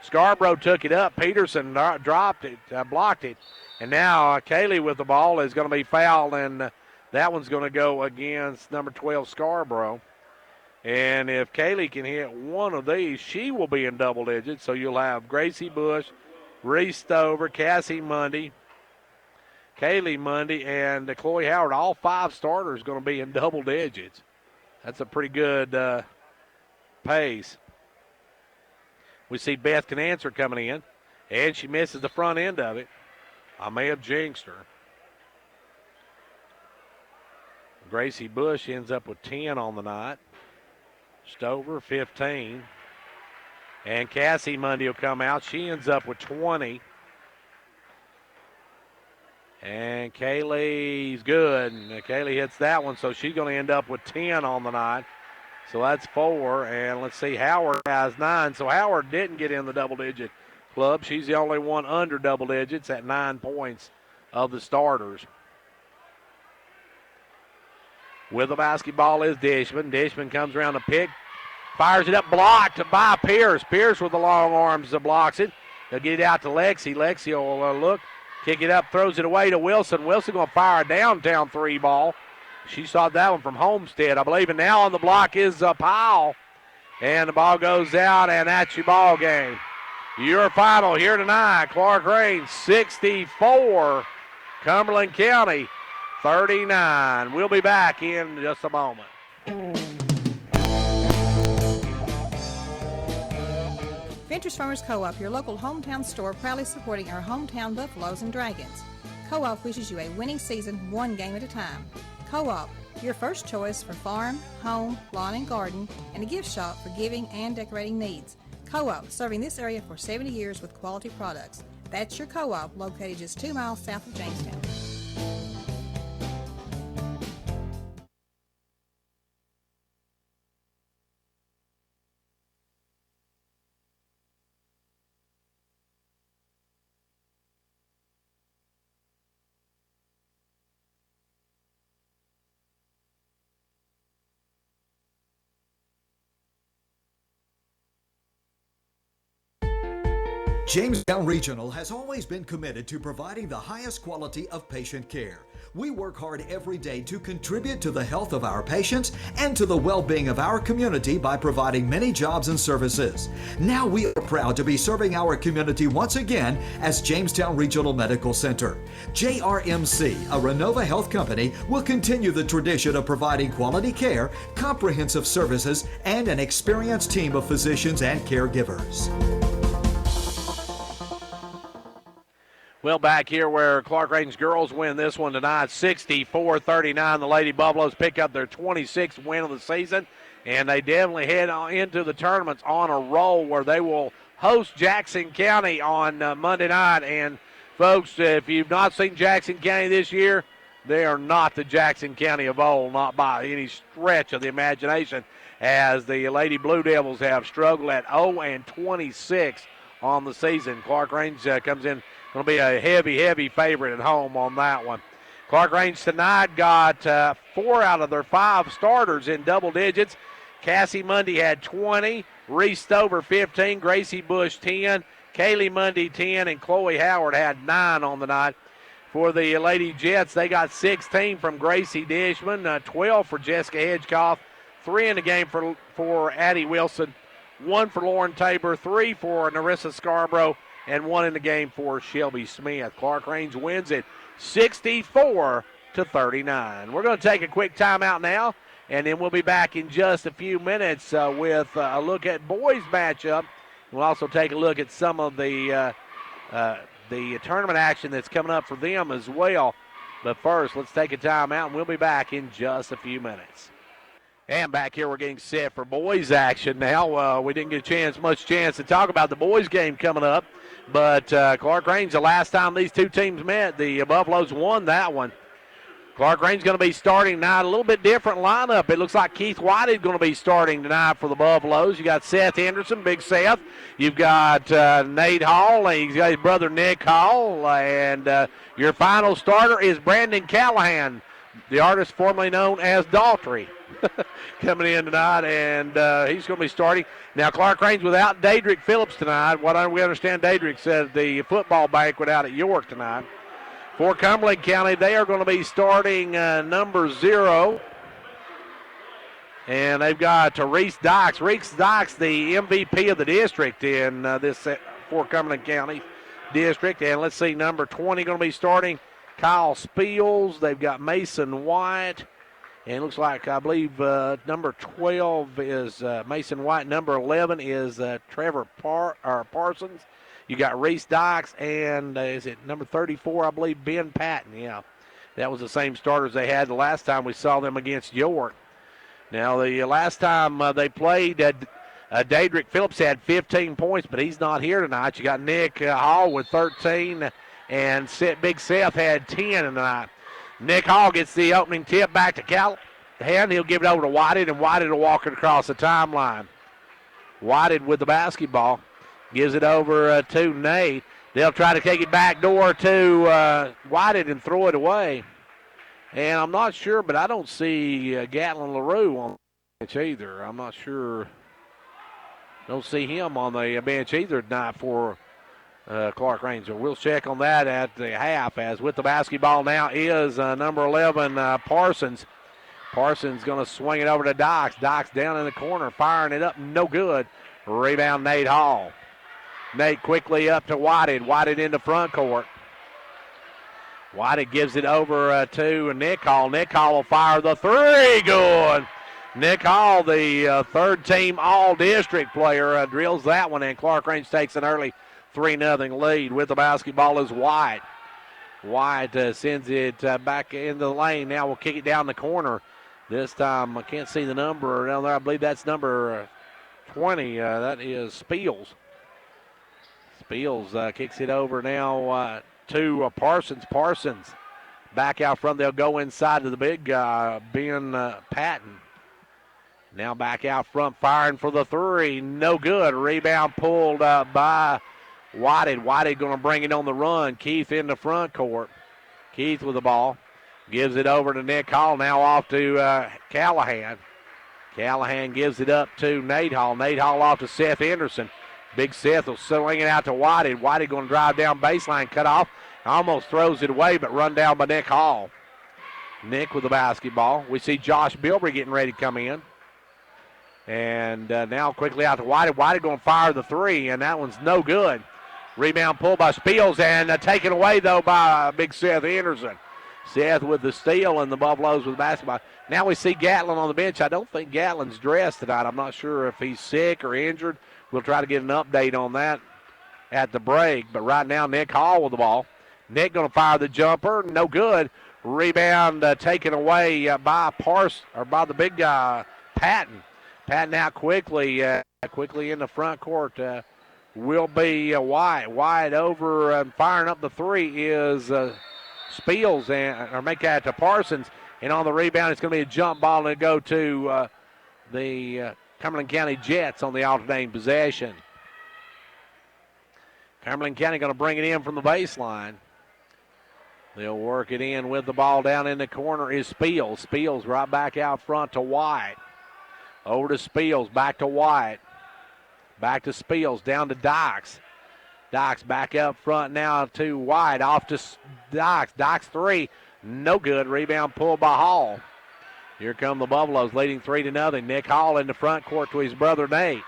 Scarborough took it up. Peterson dropped it, blocked it. And now Kaylee with the ball is going to be fouled, and that one's going to go against number 12, Scarborough. And if Kaylee can hit one of these, she will be in double digits. So you'll have Gracie Bush, Reese Stover, Cassie Mundy, Kaylee Mundy, and Chloe Howard. All 5 starters going to be in double digits. That's a pretty good pace. We see Beth Canancer coming in, and she misses the front end of it. I may have jinxed her. Gracie Bush ends up with 10 on the night. Stover, 15. And Cassie Mundy will come out. She ends up with 20. And Kaylee's good. And Kaylee hits that one, so she's going to end up with 10 on the night. So that's 4. And let's see, Howard has 9. So Howard didn't get in the double-digit club. She's the only one under double digits at 9 points of the starters. With the basketball is Dishman. Dishman comes around the pick, fires it up, blocked by Pierce. Pierce with the long arms blocks it. He'll get it out to Lexi. Lexi will look, kick it up, throws it away to Wilson. Wilson going to fire a downtown 3 ball. She saw that one from Homestead, I believe. And now on the block is Powell. And the ball goes out, and that's your ball game. Your final here tonight, Clarkrange 64, Cumberland County 39. We'll be back in just a moment. Ventures Farmers Co-op, your local hometown store, proudly supporting our hometown Buffaloes and Dragons. Co-op wishes you a winning season, one game at a time. Co-op, your first choice for farm, home, lawn and garden, and a gift shop for giving and decorating needs. Co-op, serving this area for 70 years with quality products. That's your Co-op, located just 2 miles south of Jamestown. Jamestown Regional has always been committed to providing the highest quality of patient care. We work hard every day to contribute to the health of our patients and to the well-being of our community by providing many jobs and services. Now we are proud to be serving our community once again as Jamestown Regional Medical Center. JRMC, a Renova Health company, will continue the tradition of providing quality care, comprehensive services, and an experienced team of physicians and caregivers. Well, back here where Clarkrange girls win this one tonight, 64-39. The Lady Buffaloes pick up their 26th win of the season, and they definitely head into the tournaments on a roll where they will host Jackson County on Monday night. And, folks, if you've not seen Jackson County this year, they are not the Jackson County of old, not by any stretch of the imagination, as the Lady Blue Devils have struggled at 0-26 on the season. Clarkrange comes in. Going to be a heavy favorite at home on that one. Clarkrange tonight got 4 out of their 5 starters in double digits. Cassie Mundy had 20, Reese Stover 15, Gracie Bush 10, Kaylee Mundy 10, and Chloe Howard had 9 on the night. For the Lady Jets, they got 16 from Gracie Dishman, 12 for Jessica Hedgecoff, 3 in the game for Addie Wilson, 1 for Lauren Tabor, 3 for Narissa Scarborough, and 1 in the game for Shelby Smith. Clarkrange wins it 64-39. We're going to take a quick timeout now, and then we'll be back in just a few minutes with a look at boys matchup. We'll also take a look at some of the tournament action that's coming up for them as well. But first, let's take a timeout, and we'll be back in just a few minutes. And back here, we're getting set for boys action now. We didn't get much chance to talk about the boys game coming up. But Clarkrange, the last time these two teams met, the Buffaloes won that one. Clarkrange going to be starting tonight. A little bit different lineup. It looks like Keith Whitehead going to be starting tonight for the Buffaloes. You got Seth Henderson, Big Seth. You've got Nate Hall. And he's got his brother Nick Hall. And your final starter is Brandon Callahan, the artist formerly known as Daltrey. coming in tonight, and he's going to be starting. Now, Clarkrange without Daedric Phillips tonight. What we understand, Daedric said the football banquet out at York tonight. For Cumberland County, they are going to be starting number 0. And they've got Reese Dykes. Reese Dykes, the MVP of the district in this for Cumberland County district. And let's see, number 20 going to be starting Kyle Spiels. They've got Mason White. And it looks like, I believe, number 12 is Mason White. Number 11 is Trevor Parsons. You got Reese Dykes. And is it number 34, I believe, Ben Patton. Yeah, that was the same starters they had the last time we saw them against York. Now, the last time they played, Daedric Phillips had 15 points, but he's not here tonight. You got Nick Hall with 13, and Big Seth had 10 tonight. Nick Hall gets the opening tip back to Callahan. He'll give it over to Whited, and Whited will walk it across the timeline. Whited with the basketball. Gives it over to Nate. They'll try to take it back door to Whited and throw it away. And I'm not sure, but I don't see Gatlin LaRue on the bench either. I'm not sure. Don't see him on the bench either tonight for Clarkrange. We'll check on that at the half, as with the basketball now is number 11, Parsons. Parsons going to swing it over to Dykes. Dykes down in the corner, firing it up, no good. Rebound, Nate Hall. Nate quickly up to Whited. Whited in the front court. Whited gives it over to Nick Hall. Nick Hall will fire the three. Good. Nick Hall, the third-team all-district player, drills that one, and Clarkrange takes an early 3-0 lead. With the basketball is White. White sends it back into the lane. Now we'll kick it down the corner. This time I can't see the number down there. I believe that's number 20. That is Spiels. Spiels kicks it over now to Parsons. Parsons back out front. They'll go inside to the big guy, Ben Patton. Now back out front, firing for the three. No good. Rebound pulled by Whited. Whited going to bring it on the run. Keith in the front court. Keith with the ball. Gives it over to Nick Hall. Now off to Callahan. Callahan gives it up to Nate Hall. Nate Hall off to Seth Anderson. Big Seth will swing it out to Whited. Whited going to drive down baseline, cut off. Almost throws it away, but run down by Nick Hall. Nick with the basketball. We see Josh Bilbrey getting ready to come in. And now quickly out to Whited. Whited going to fire the three, and that one's no good. Rebound pulled by Spiels, and taken away, though, by Big Seth Anderson. Seth with the steal, and the Buffaloes with the basketball. Now we see Gatlin on the bench. I don't think Gatlin's dressed tonight. I'm not sure if he's sick or injured. We'll try to get an update on that at the break. But right now, Nick Hall with the ball. Nick going to fire the jumper. No good. Rebound taken away by by the big guy, Patton. Patton out quickly in the front court. Will be White. White over and firing up the three is Spiels, or make that to Parsons. And on the rebound, it's going to be a jump ball and go to the Cumberland County Jets on the alternating possession. Cumberland County going to bring it in from the baseline. They'll work it in with the ball down in the corner is Spiels. Spiels right back out front to White. Over to Spiels, back to White. Back to Spiels, down to Dykes. Dykes back up front now to White. Off to Dykes. Dykes three. No good. Rebound pulled by Hall. Here come the Buffaloes leading 3-0. Nick Hall in the front court to his brother Nate.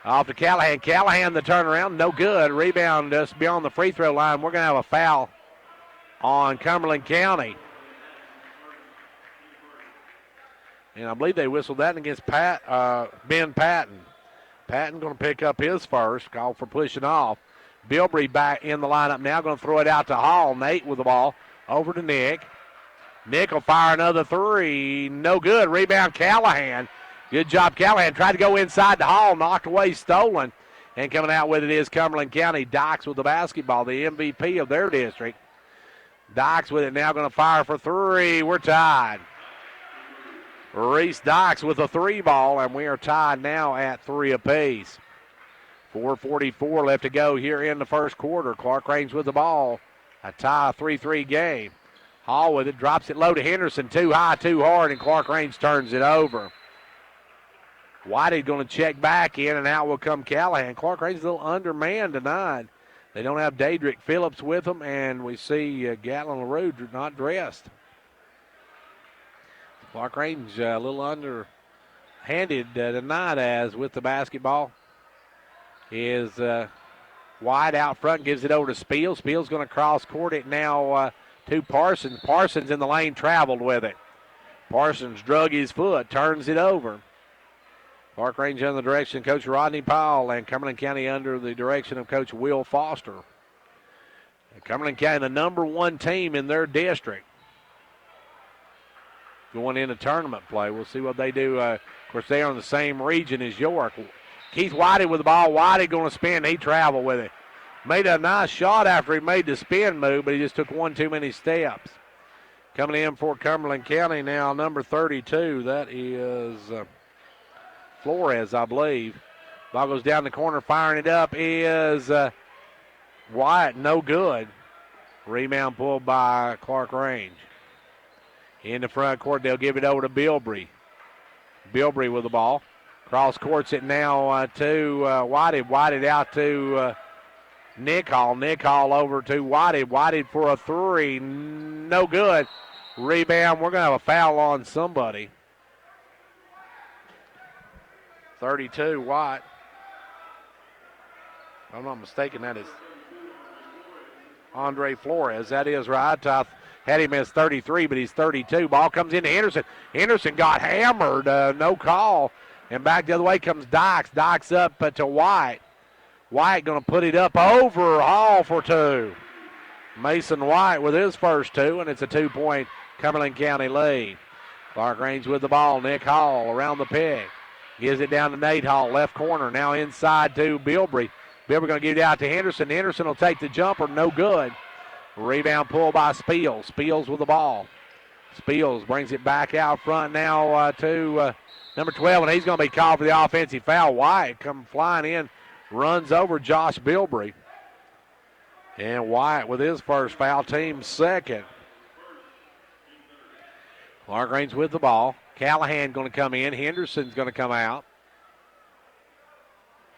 Off to Callahan. Callahan the turnaround. No good. Rebound just beyond the free throw line. We're going to have a foul on Cumberland County. And I believe they whistled that against Ben Patton. Patton going to pick up his first. Call for pushing off. Bilbrey back in the lineup now. Going to throw it out to Hall. Nate with the ball. Over to Nick. Nick will fire another three. No good. Rebound Callahan. Good job, Callahan. Tried to go inside the Hall. Knocked away, stolen. And coming out with it is Cumberland County. Dykes with the basketball, the MVP of their district. Dykes with it now, going to fire for three. We're tied. Reese Dykes with a three ball, and we are tied now at 3 apiece. 4:44 left to go here in the first quarter. Clarkrange with the ball. A tie 3-3 game. Hall with it, drops it low to Henderson. Too high, too hard, and Clarkrange turns it over. Whitey going to check back in, and out will come Callahan. Clarkrange's a little undermanned tonight. They don't have Daedric Phillips with them, and we see Gatlin LaRue not dressed. Clarkrange a little underhanded tonight as with the basketball. Is wide out front, gives it over to Spiels. Spiels going to cross court it now to Parsons. Parsons in the lane, traveled with it. Parsons drug his foot, turns it over. Clarkrange under the direction of Coach Rodney Powell, and Cumberland County under the direction of Coach Will Foster. And Cumberland County, the number 1 team in their district, going into tournament play. We'll see what they do. Of course, they're in the same region as York. Keith Whitey with the ball. Whitey going to spin. He traveled with it. Made a nice shot after he made the spin move, but he just took one too many steps. Coming in for Cumberland County now, number 32. That is Flores, I believe. Ball goes down the corner, firing it up is Wyatt. No good. Rebound pulled by Clarkrange. In the front court, they'll give it over to Bilbrey. Bilbrey with the ball. Cross courts it now to Whitey. Whitey out to Nick Hall. Nick Hall over to Whitey. Whitey for a three. No good. Rebound. We're going to have a foul on somebody. 32, White. If I'm not mistaken, that is Andre Flores. That is right. I had him as 33, but he's 32. Ball comes into Henderson. Henderson got hammered. No call. And back the other way comes Dykes. Dykes up to White. White going to put it up over Hall for two. Mason White with his first two, and it's a 2-point Cumberland County lead. Clarkrange with the ball. Nick Hall around the pick. Gives it down to Nate Hall, left corner. Now inside to Bilbrey. Bilbrey going to give it out to Henderson. Henderson will take the jumper. No good. Rebound pulled by Spiels. Spiels with the ball. Spiels brings it back out front now to number 12, and he's going to be called for the offensive foul. Wyatt come flying in, runs over Josh Bilbrey. And Wyatt with his first foul, team second. Clarkrange with the ball. Callahan going to come in. Henderson's going to come out.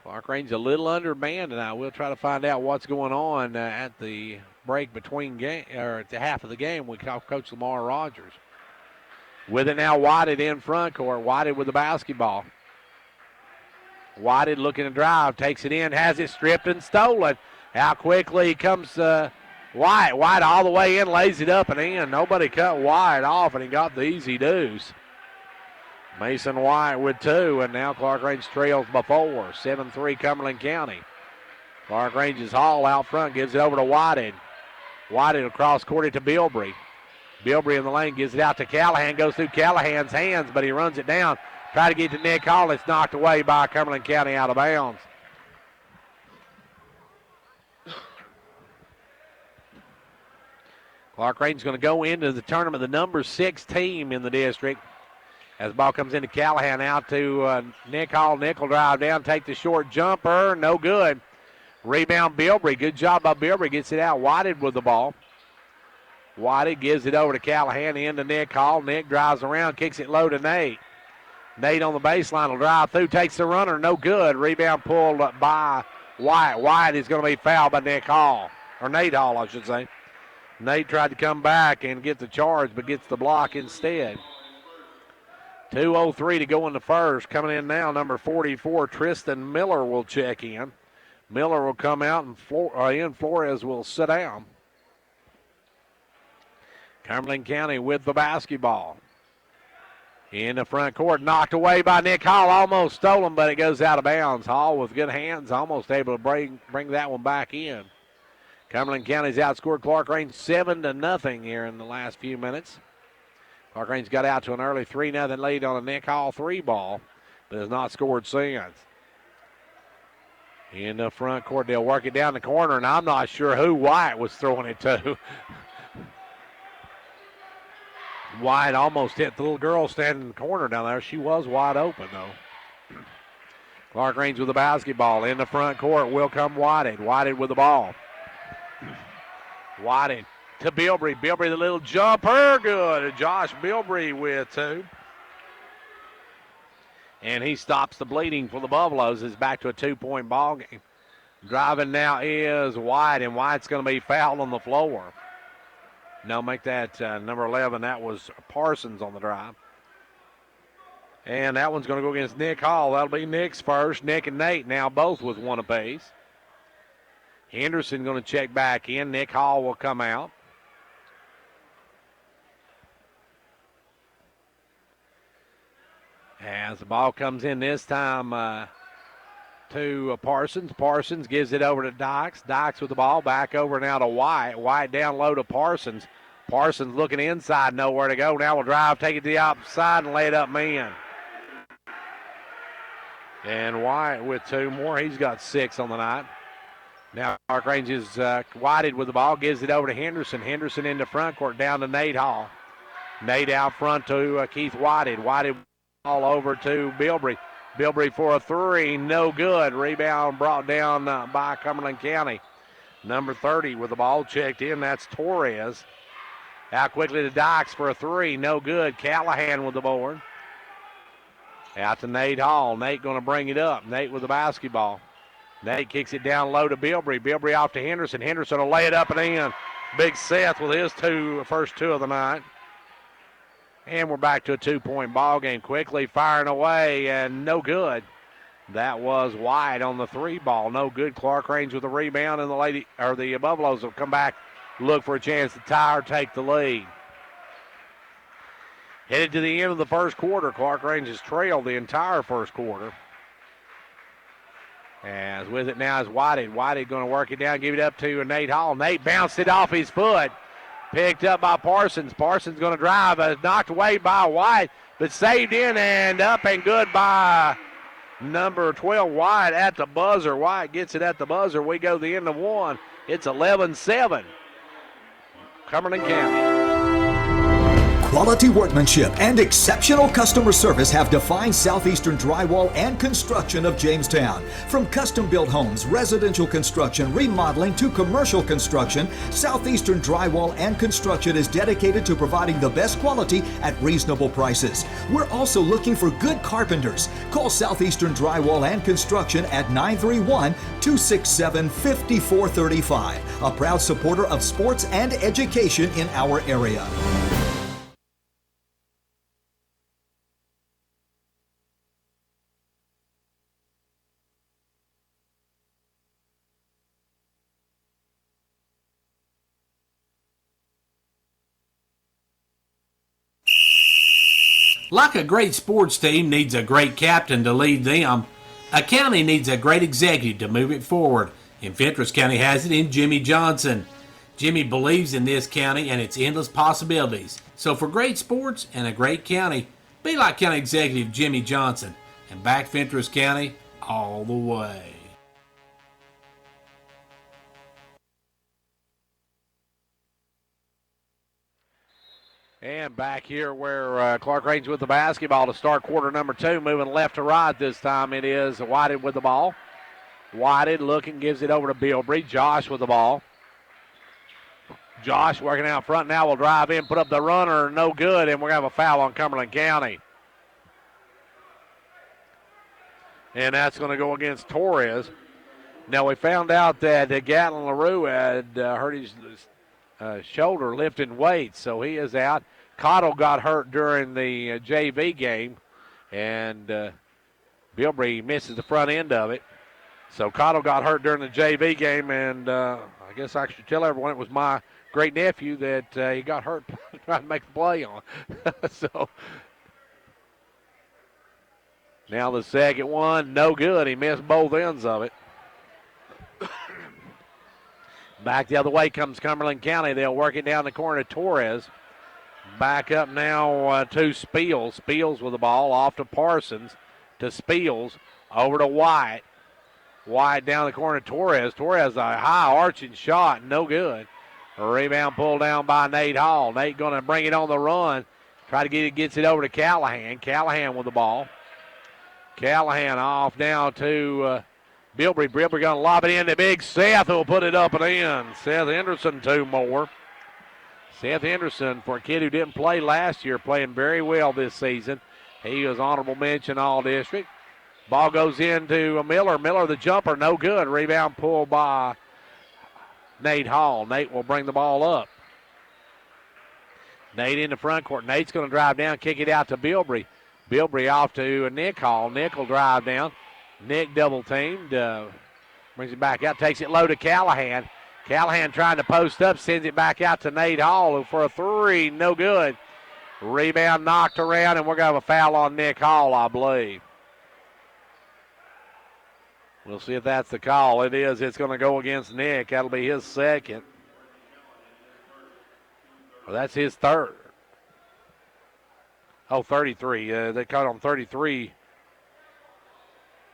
Clarkrange a little undermanned tonight. We'll try to find out what's going on at the break between game, or at the half of the game. We call Coach Lamar Rogers. With it now, Whited in front court. Whited with the basketball. Whited looking to drive, takes it in, has it stripped and stolen. How quickly comes White. White all the way in, lays it up and in. Nobody cut White off, and he got the easy deuce. Mason White with two, and now Clarkrange trails by 4. 7-3 Cumberland County. Clarkrange's Hall out front, gives it over to Whited. Whited across court it to Bilbrey. Bilbrey in the lane, gives it out to Callahan, goes through Callahan's hands, but he runs it down. Try to get to Nick Hall. It's knocked away by Cumberland County out of bounds. Clarkrange's going to go into the tournament, the number 6 team in the district. As the ball comes into Callahan, out to Nick Hall. Nick will drive down, take the short jumper. No good. Rebound Bilbrey. Good job by Bilbrey. Gets it out. Whited with the ball. Whited gives it over to Callahan, into Nick Hall. Nick drives around, kicks it low to Nate. Nate on the baseline will drive through, takes the runner. No good. Rebound pulled by White. White is going to be fouled by Nick Hall. Or Nate Hall, I should say. Nate tried to come back and get the charge, but gets the block instead. 2:03 to go in the first. Coming in now, number 44, Tristan Miller will check in. Miller will come out, and Flores will sit down. Cumberland County with the basketball. In the front court, knocked away by Nick Hall. Almost stolen, but it goes out of bounds. Hall with good hands, almost able to bring that one back in. Cumberland County's outscored Clarkrange 7-0 here in the last few minutes. Clarkrange got out to an early 3-0 lead on a Nick Hall 3 ball, but has not scored since. In the front court, they'll work it down the corner, and I'm not sure who White was throwing it to. White almost hit the little girl standing in the corner down there. She was wide open, though. Clarkrange with the basketball. In the front court will come Whited. Whited with the ball. Whited to Bilbrey. Bilbrey, the little jumper, good. Josh Bilbrey with 2. And he stops the bleeding for the Buffaloes. It's back to a 2-point ball game. Driving now is White, and White's going to be fouled on the floor. No, make that number 11. That was Parsons on the drive. And that one's going to go against Nick Hall. That'll be Nick's first. Nick and Nate now both with 1 apiece. Henderson going to check back in. Nick Hall will come out. As the ball comes in this time to Parsons. Parsons gives it over to Dykes. Dykes with the ball back over now to White. White down low to Parsons. Parsons looking inside, nowhere to go. Now we'll drive, take it to the outside, and lay it up man. And White with 2 more. He's got 6 on the night. Now Clarkrange is Whited with the ball, gives it over to Henderson. Henderson into front court, down to Nate Hall. Nate out front to Keith Whited. Whited all over to Bilbrey. Bilbrey for a 3, no good. Rebound brought down by Cumberland County. Number 30 with the ball checked in, that's Torres. Out quickly to Dykes for a 3, no good. Callahan with the board. Out to Nate Hall. Nate going to bring it up. Nate with the basketball. Nate kicks it down low to Bilbrey. Bilbrey off to Henderson. Henderson will lay it up and in. Big Seth with his first 2 of the night. And we're back to a 2-point ball game. Quickly firing away and no good. That was White on the 3 ball. No good. Clarkrange with the rebound, and the Buffaloes will come back, look for a chance to tie or take the lead. Headed to the end of the first quarter. Clarkrange has trailed the entire first quarter. As with it now is Whited. Whited going to work it down, give it up to Nate Hall. Nate bounced it off his foot. Picked up by Parsons. Parsons going to drive. Knocked away by White, but saved in and up and good by number 12, White at the buzzer. White gets it at the buzzer. We go to the end of 1. It's 11-7. Cumberland County. Quality workmanship and exceptional customer service have defined Southeastern Drywall and Construction of Jamestown. From custom-built homes, residential construction, remodeling to commercial construction, Southeastern Drywall and Construction is dedicated to providing the best quality at reasonable prices. We're also looking for good carpenters. Call Southeastern Drywall and Construction at 931-267-5435, a proud supporter of sports and education in our area. Like a great sports team needs a great captain to lead them, a county needs a great executive to move it forward, and Fentress County has it in Jimmy Johnson. Jimmy believes in this county and its endless possibilities. So for great sports and a great county, be like County Executive Jimmy Johnson and back Fentress County all the way. And back here where Clarkrange with the basketball to start quarter number 2, moving left to right this time. It is Whited with the ball. Whited looking, gives it over to Bilbrey. Josh with the ball. Josh working out front now, will drive in, put up the runner, no good, and we're going to have a foul on Cumberland County. And that's going to go against Torres. Now we found out that Gatlin LaRue had hurt his shoulder lifting weights, so he is out. Cottle got hurt during the JV game, and Bilbrey misses the front end of it. So Cottle got hurt during the JV game, and I guess I should tell everyone it was my great nephew that he got hurt trying to make the play on. So now the second one, no good. He missed both ends of it. Back the other way comes Cumberland County. They'll work it down the corner to Torres. Back up now to Spiels. Spiels with the ball off to Parsons. To Spiels. Over to White. White down the corner to Torres. Torres a high arching shot. No good. A rebound pulled down by Nate Hall. Nate going to bring it on the run. Try to gets it over to Callahan. Callahan with the ball. Callahan off now to Bilbrey. Bilbrey going to lob it in to Big Seth, who will put it up and in. Seth Henderson 2 more. Seth Henderson, for a kid who didn't play last year, playing very well this season. He was honorable mention all district. Ball goes into Miller. Miller, the jumper, no good. Rebound pulled by Nate Hall. Nate will bring the ball up. Nate in the front court. Nate's going to drive down, kick it out to Bilbrey. Bilbrey off to Nick Hall. Nick will drive down. Nick double teamed. Brings it back out, takes it low to Callahan. Callahan trying to post up, sends it back out to Nate Hall for a three, no good. Rebound knocked around, and we're going to have a foul on Nick Hall, I believe. We'll see if that's the call. It is. It's going to go against Nick. That'll be his second. Well, that's his third. Oh, 33. They caught on 33.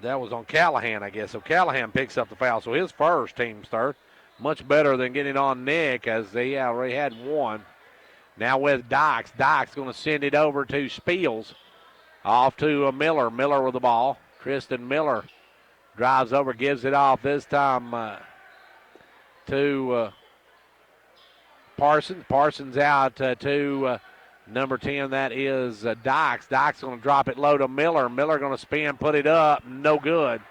That was on Callahan, I guess. So Callahan picks up the foul. So his first, team's third. Much better than getting on Nick, as they already had one. Now with Dykes. Dykes going to send it over to Spiels. Off to Miller. Miller with the ball. Tristan Miller drives over, gives it off this time to Parsons. Parsons out to number 10. That is Dykes. Dykes going to drop it low to Miller. Miller going to spin, put it up. No good.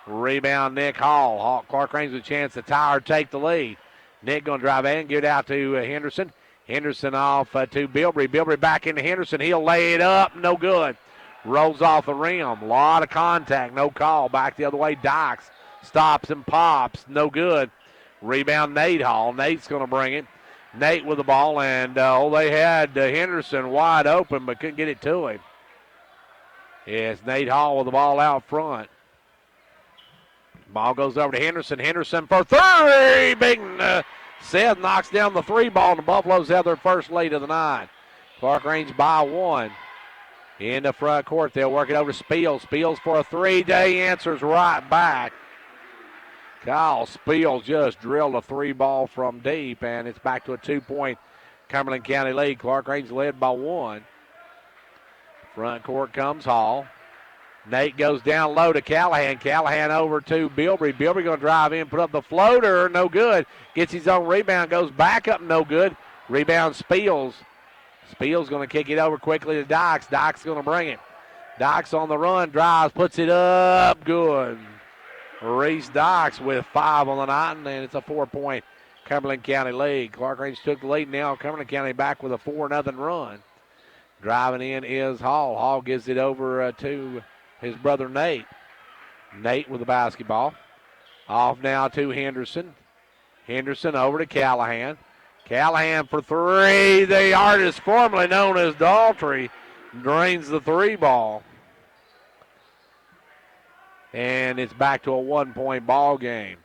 Rebound, Nick Hall. Clarkrange with a chance to tie or take the lead. Nick going to drive in, get it out to Henderson. Henderson off to Bilbrey. Bilbrey back into Henderson. He'll lay it up. No good. Rolls off the rim. A lot of contact. No call. Back the other way. Dykes stops and pops. No good. Rebound, Nate Hall. Nate's going to bring it. Nate with the ball, and they had Henderson wide open, but couldn't get it to him. It's Nate Hall with the ball out front. Ball goes over to Henderson. Henderson for three. Big Seth knocks down the three ball, and the Buffaloes have their first lead of the night. Clarkrange by one. In the front court, they'll work it over to Spiels. Spiels for a three-day answers right back. Kyle Spiels just drilled a three ball from deep, and it's back to a 2-point Cumberland County lead. Clarkrange led by one. Front court comes Hall. Nate goes down low to Callahan. Callahan over to Bilbrey. Bilbrey going to drive in, put up the floater. No good. Gets his own rebound, goes back up. No good. Rebound Spiels. Spiels going to kick it over quickly to Dykes. Dykes going to bring it. Dykes on the run, drives, puts it up. Good. Reese Dykes with 5 on the night, and it's a 4-point Cumberland County lead. Clarkrange took the lead now. Cumberland County back with a 4-0 run. Driving in is Hall. Hall gives it over to his brother Nate. Nate with the basketball. Off now to Henderson. Henderson over to Callahan. Callahan for three. The artist formerly known as Daltrey drains the three ball. And it's back to a 1-point ball game.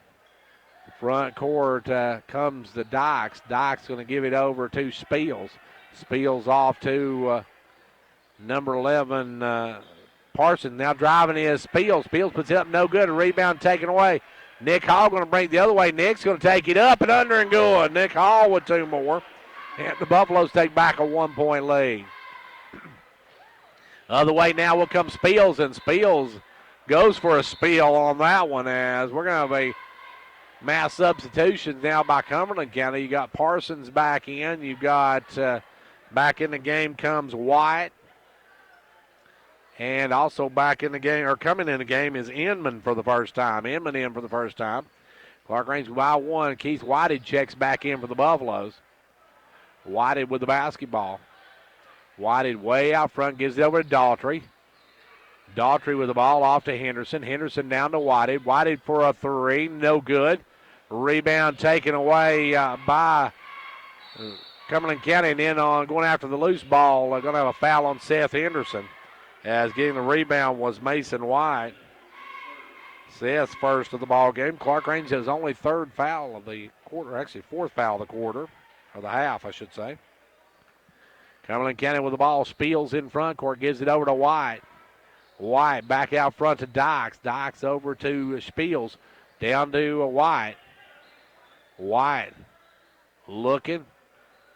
Front court comes the Dykes. Dykes going to give it over to Spiels. Spiels off to number 11, Parsons. Now driving is Spiels. Spiels puts it up, no good. A rebound taken away. Nick Hall going to bring it the other way. Nick's going to take it up and under and good. Nick Hall with 2 more. And the Buffaloes take back a 1-point lead. Other way now will come Spiels, and Spiels goes for a spiel on that one, as we're going to have a mass substitutions now by Cumberland County. You got Parsons back in. You've got back in the game comes White. And also back in the game, or coming in the game, is Inman for the first time. Inman in for the first time. Clarkrange by one. Keith Whited checks back in for the Buffaloes. Whited with the basketball. Whited way out front, gives it over to Daltrey. Daltrey with the ball off to Henderson. Henderson down to Whited. Whited for a three, no good. Rebound taken away by Cumberland County, and then on going after the loose ball, going to have a foul on Seth Henderson. As getting the rebound was Mason White. Seth's first of the ball game. Clarkrange has only 3rd foul of the quarter, actually 4th foul of the quarter, or the half, I should say. Cumberland County with the ball. Spiels in front court, gives it over to White. White back out front to Dykes. Dykes over to Spiels. Down to White. White looking.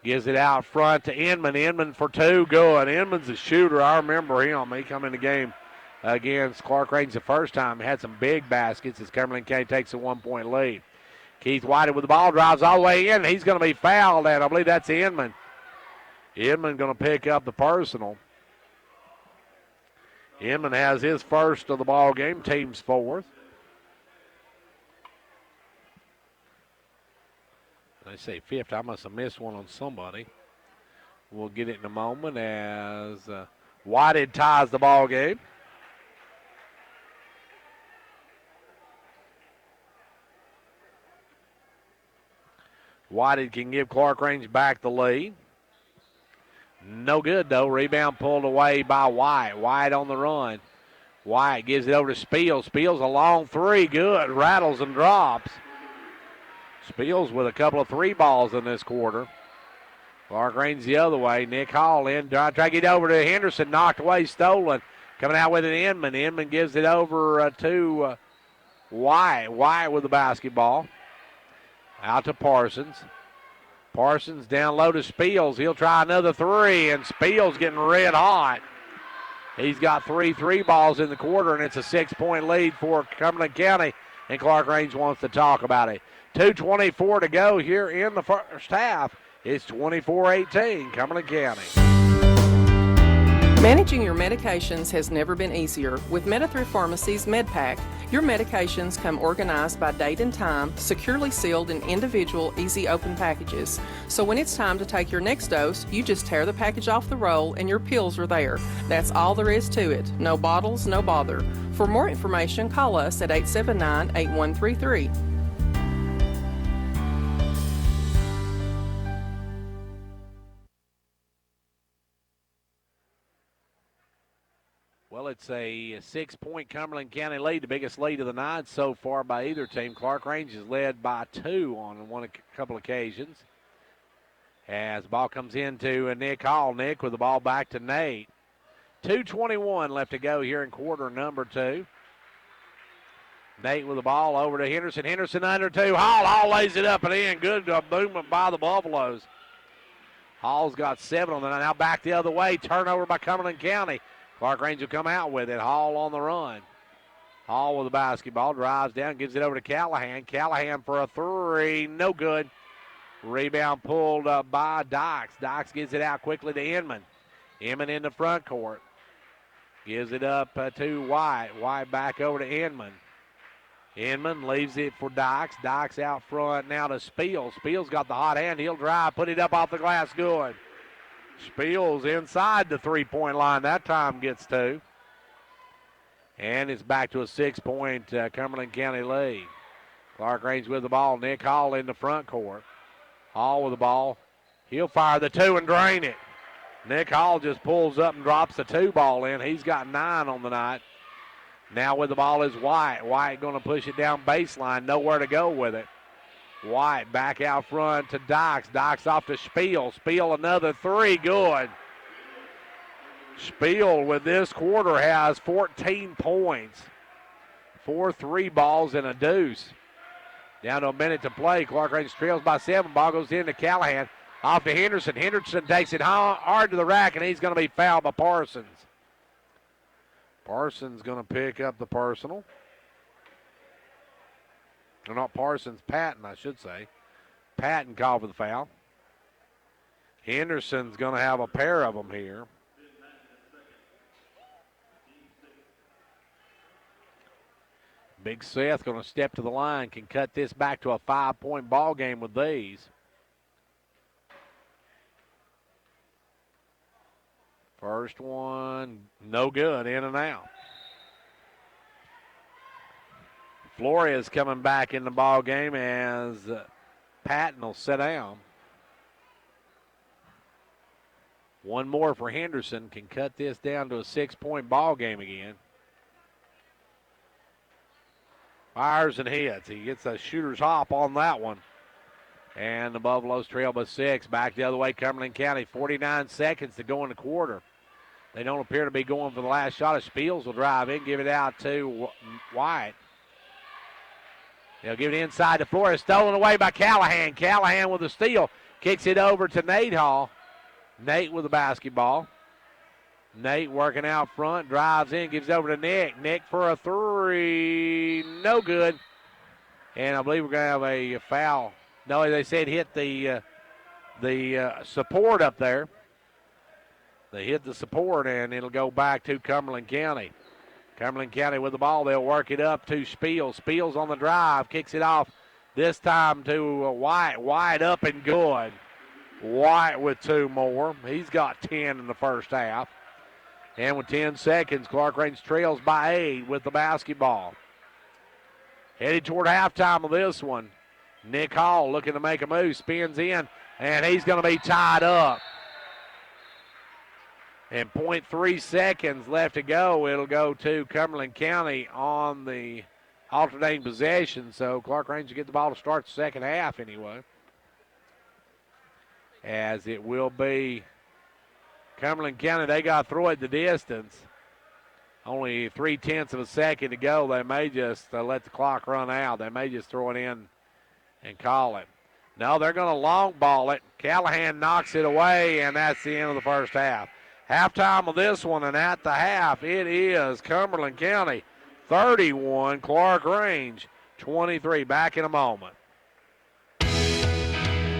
Gives it out front to Inman. Inman for 2, good. Inman's a shooter. I remember him. He come in the game against Clarkrange the first time. Had some big baskets as Cumberland County takes a 1-point lead. Keith Whited with the ball, drives all the way in. He's going to be fouled, and I believe that's Inman. Inman going to pick up the personal. Inman has his first of the ball game, team's fourth. They say fifth. I must have missed one on somebody. We'll get it in a moment as Whited ties the ball game. Whited can give Clarkrange back the lead. No good, though. Rebound pulled away by White. White on the run. White gives it over to Spiels. Spiels a long three. Good. Rattles and drops. Spiels with a couple of three balls in this quarter. Clarkrange the other way. Nick Hall in. Try to get over to Henderson. Knocked away. Stolen. Coming out with an Inman. Inman gives it over to White. White with the basketball. Out to Parsons. Parsons down low to Spiels. He'll try another three, and Spiels getting red hot. He's got three balls in the quarter, and it's a 6-point lead for Cumberland County, and Clarkrange wants to talk about it. 2:24 to go here in the first half. It's 24-18, Cumberland County. Managing your medications has never been easier. With Meta-Thrift Pharmacy's MedPack, your medications come organized by date and time, securely sealed in individual, easy open packages. So when it's time to take your next dose, you just tear the package off the roll and your pills are there. That's all there is to it. No bottles, no bother. For more information, call us at 879-8133. Well, it's a 6-point Cumberland County lead, the biggest lead of the night so far by either team. Clarkrange is led by 2 on a couple occasions. As the ball comes into Nick Hall. Nick with the ball back to Nate. 2:21 left to go here in quarter number 2. Nate with the ball over to Henderson. Henderson under 2. Hall lays it up and in. Good movement by the Buffaloes. Hall's got 7 on the night. Now back the other way. Turnover by Cumberland County. Clarkrange will come out with it. Hall on the run. Hall with the basketball. Drives down. Gives it over to Callahan. Callahan for a 3. No good. Rebound pulled by Dykes. Dykes gets it out quickly to Inman. Inman in the front court. Gives it up to White. White back over to Inman. Inman leaves it for Dykes. Dykes out front now to Spiels. Spiels got the hot hand. He'll drive. Put it up off the glass. Good. Spiels inside the 3-point line. That time gets 2. And it's back to a 6-point Cumberland County lead. Clarkrange with the ball. Nick Hall in the front court. Hall with the ball. He'll fire the 2 and drain it. Nick Hall just pulls up and drops the 2 ball in. He's got 9 on the night. Now with the ball is White. White going to push it down baseline. Nowhere to go with it. White back out front to Dykes. Dykes off to Spiel. Spiel another 3. Good. Spiel with this quarter has 14 points. 4 3 balls and a deuce. Down to a minute to play. Clarkrange trails by 7. Ball goes into Callahan. Off to Henderson. Henderson takes it hard to the rack, and he's going to be fouled by Parsons. Parsons going to pick up the personal. Or not Parsons, Patton, I should say. Patton called for the foul. Henderson's going to have a pair of them here. Big Seth going to step to the line, can cut this back to a 5-point ball game with these. First one, no good, in and out. Flores coming back in the ball game as Patton will sit down. One more for Henderson, can cut this down to a 6-point ball game again. Fires and hits. He gets a shooter's hop on that one. And the Buffaloes trail by 6. Back the other way, Cumberland County. 49 seconds to go in the quarter. They don't appear to be going for the last shot. As Spiels will drive in, give it out to White. They'll give it inside to Flores. Stolen away by Callahan. Callahan with the steal. Kicks it over to Nate Hall. Nate with the basketball. Nate working out front. Drives in. Gives it over to Nick. Nick for a 3. No good. And I believe we're going to have a foul. No, they said hit the support up there. They hit the support, and it'll go back to Cumberland County. Cumberland County with the ball. They'll work it up to Spiels. Spiels on the drive. Kicks it off this time to White. White up and good. White with 2 more. He's got 10 in the first half. And with 10 seconds, Clarkrange trails by 8 with the basketball. Headed toward halftime of this one. Nick Hall looking to make a move. Spins in, and he's going to be tied up. And 0.3 seconds left to go. It'll go to Cumberland County on the alternating possession. So Clarkrange will get the ball to start the second half anyway. As it will be Cumberland County, they got to throw it the distance. Only 0.3 of a second to go. They may just let the clock run out. They may just throw it in and call it. No, they're going to long ball it. Callahan knocks it away, and that's the end of the first half. Halftime of this one, and at the half, it is Cumberland County 31, Clarkrange 23. Back in a moment.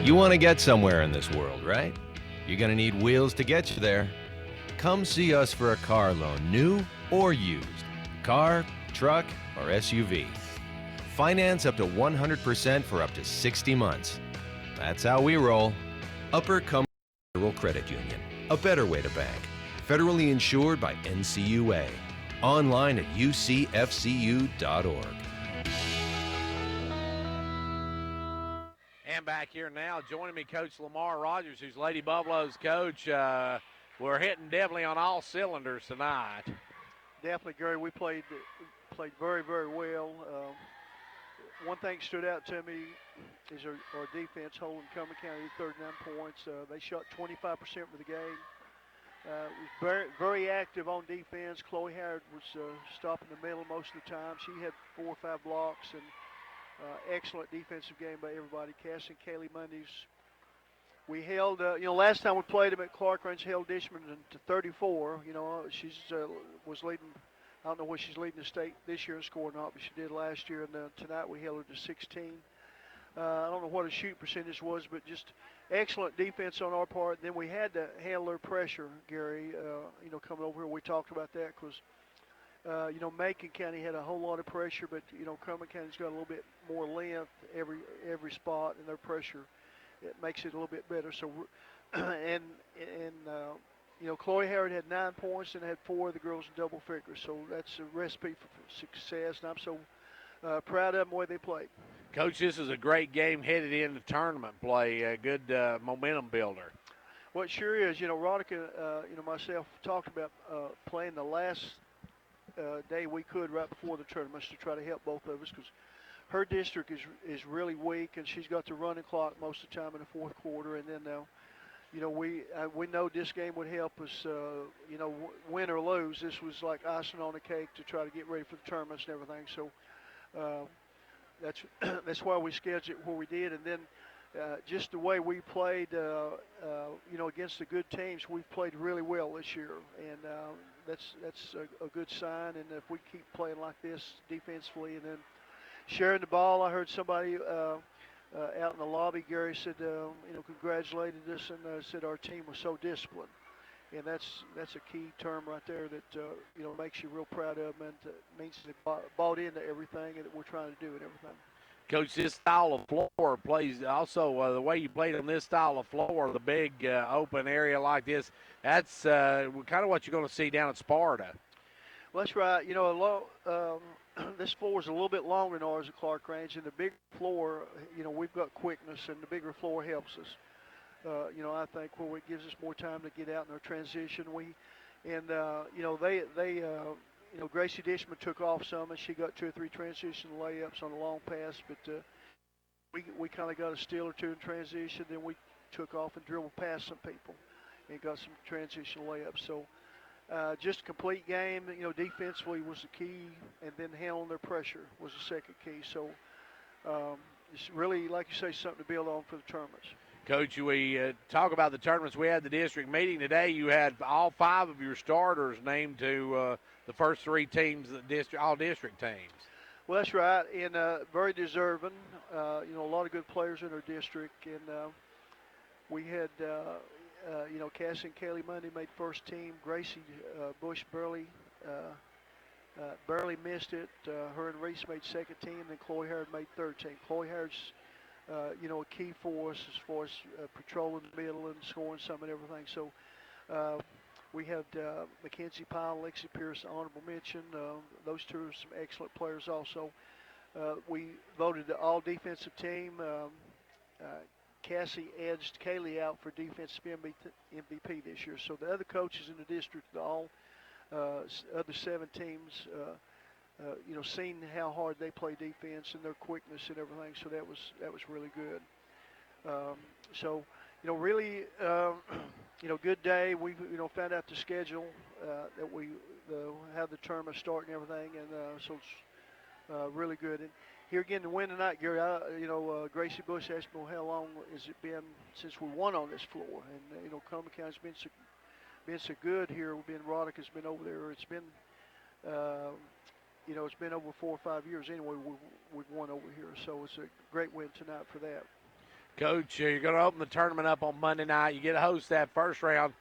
You want to get somewhere in this world, right? You're going to need wheels to get you there. Come see us for a car loan, new or used. Car, truck, or SUV. Finance up to 100% for up to 60 months. That's how we roll. Upper Cumberland Federal Credit Union. A better way to bank. Federally insured by NCUA. Online at ucfcu.org. And back here now, joining me, Coach Lamar Rogers, who's Lady Buffalo's coach. We're hitting definitely on all cylinders tonight. Definitely, Gary. We played very, very well. One thing stood out to me is our defense holding Cumberland County 39 points. They shot 25% for the game. Was very, very active on defense. Chloe Howard was stopping the middle most of the time. She had 4 or 5 blocks, and excellent defensive game by everybody. Cass and Kaylee Mondays. We held, last time we played them at Clarkrange, held Dishman to 34. She's was leading. I don't know what she's leading the state this year in score or not, but she did last year. And tonight we held her to 16. I don't know what her shoot percentage was, but just excellent defense on our part. Then we had to handle their pressure, Gary. Coming over here, we talked about that because, Macon County had a whole lot of pressure, but Cumberland County's got a little bit more length every spot, and their pressure it makes it a little bit better. So, Chloe Howard had 9 points and had 4 of the girls in double figures. So that's a recipe for success, and I'm so proud of them the way they played. Coach, this is a great game headed into tournament play, a good momentum builder. Well, it sure is. Ronica, myself talked about playing the last day we could right before the tournaments to try to help both of us because her district is really weak, and she's got the running clock most of the time in the fourth quarter. And then, we know this game would help us, win or lose. This was like icing on the cake to try to get ready for the tournaments and everything. So that's why we scheduled it where we did. And then just the way we played, against the good teams, we've played really well this year. And that's a good sign. And if we keep playing like this defensively and then sharing the ball, I heard somebody out in the lobby, Gary said, congratulated us and said our team was so disciplined. And that's a key term right there that, makes you real proud of them and means they bought into everything that we're trying to do and everything. Coach, this style of floor plays also the way you played on this style of floor, the big open area like this, that's kind of what you're going to see down at Sparta. Well, that's right. This floor is a little bit longer than ours at Clarkrange, and the big floor, we've got quickness, and the bigger floor helps us. I think where it gives us more time to get out in our transition. Gracie Dishman took off some, and she got 2 or 3 transition layups on a long pass, but we kind of got a steal or 2 in transition. Then we took off and dribbled past some people and got some transition layups. So just a complete game. Defensively was the key, and then handling their pressure was the second key. So it's really, like you say, something to build on for the tournaments. Coach, we talk about the tournaments. We had the district meeting today. You had all 5 of your starters named to the first 3 teams, all district teams. Well, that's right, and very deserving. A lot of good players in our district, and we had, Cassie and Kaylee Monday made first team. Gracie Bush barely missed it. Her and Reese made second team, and Chloe Howard made third team. Chloe Howard's, a key for us as far as patrolling the middle and scoring some and everything. So we had Mackenzie Pyle, Lexi Pierce, honorable mention. Those two are some excellent players also. We voted the all defensive team. Cassie edged Kaylee out for defensive MVP this year. So the other coaches in the district, the all other 7 teams, seen how hard they play defense and their quickness and everything. So that was really good. Really, good day. We, found out the schedule that we have the tournament start and everything, and so it's really good. And here again, the win tonight, Gary. Gracie Bush asked me, how long has it been since we won on this floor? And Cumberland County's been so good here. Roddick has been over there. It's been, it's been over 4 or 5 years anyway. We've won over here, so it's a great win tonight for that. Coach, you're going to open the tournament up on Monday night. You get to host that first round.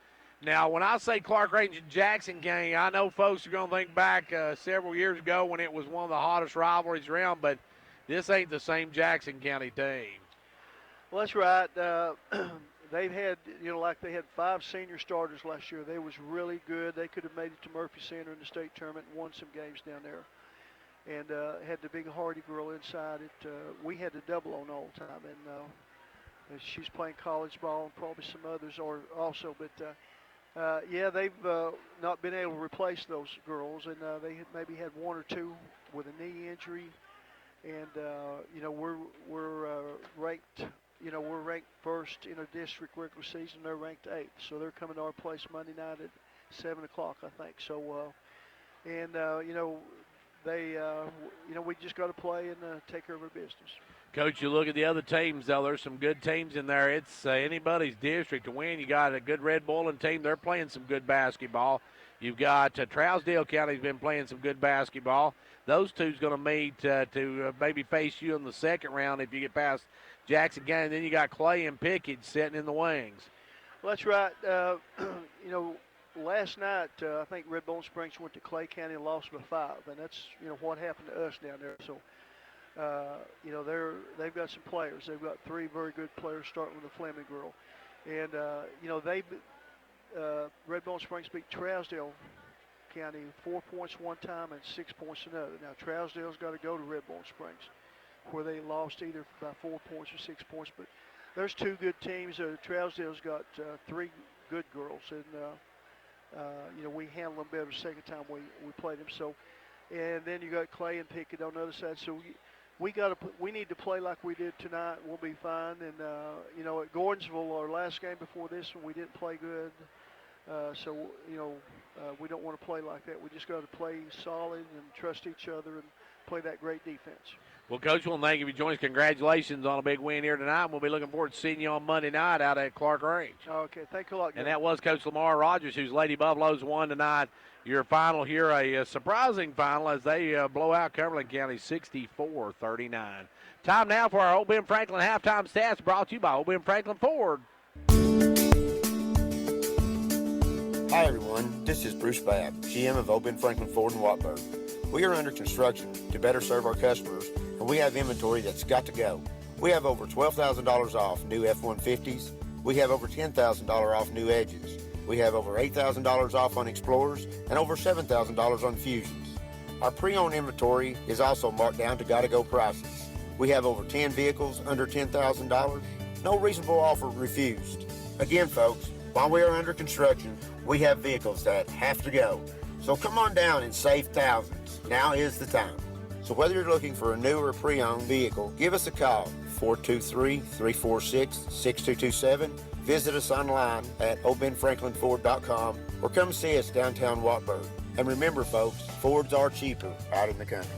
Now, when I say Clarkrange and Jackson game, I know folks are going to think back several years ago when it was one of the hottest rivalries around, but this ain't the same Jackson County team. Well, that's right. They've had, they had 5 senior starters last year. They was really good. They could have made it to Murphy Center in the state tournament and won some games down there. And had the big Hardy girl inside it. We had the double on all the time, and she's playing college ball, and probably some others are also. But they've not been able to replace those girls, and they maybe had 1 or 2 with a knee injury. And we're ranked. We're ranked first in our district regular season. They're ranked 8th, so they're coming to our place Monday night at 7 o'clock, I think. So, we just got to play and take care of our business. Coach, you look at the other teams, though. There's some good teams in there. It's anybody's district to win. You got a good Red Bullen team. They're playing some good basketball. You've got Trousdale County's been playing some good basketball. Those two's going to meet to maybe face you in the second round if you get past Jackson County. Then you got Clay and Pickett sitting in the wings. Well, that's right. Last night, I think Red Bone Springs went to Clay County and lost by 5, and that's what happened to us down there. So, they've got some players. They've got 3 very good players, starting with the Fleming girl, and Red Bone Springs beat Trousdale County 4 points one time and 6 points another. Now Trousdale's got to go to Red Bone Springs, where they lost either by 4 points or 6 points. But there's 2 good teams. Trousdale's got 3 good girls, and we handled them better the second time we played them. So, and then you got Clay and Pickett on the other side. So we need to play like we did tonight. We'll be fine. And at Gordonsville, our last game before this one, we didn't play good. We don't want to play like that. We just got to play solid and trust each other and play that great defense. Well, Coach, we'll thank you for joining us. Congratulations on a big win here tonight. We'll be looking forward to seeing you on Monday night out at Clarkrange. Okay, thank you a lot, Gary. And that was Coach Lamar Rogers, whose Lady Buffaloes won tonight. Your final here, a surprising final as they blow out Cumberland County 64-39. Time now for our Old Ben Franklin halftime stats, brought to you by Old Ben Franklin Ford. Hi everyone, this is Bruce Babb, GM of Old Ben Franklin Ford in Watburg. We are under construction to better serve our customers, and we have inventory that's got to go. We have over $12,000 off new F-150s. We have over $10,000 off new Edges. We have over $8,000 off on Explorers and over $7,000 on Fusions. Our pre-owned inventory is also marked down to gotta-go prices. We have over 10 vehicles under $10,000. No reasonable offer refused. Again, folks, while we are under construction, we have vehicles that have to go. So come on down and save thousands. Now is the time. So whether you're looking for a new or pre-owned vehicle, give us a call, 423-346-6227. Visit us online at oldbenfranklinford.com or come see us downtown Watburg. And remember, folks, Fords are cheaper out in the country.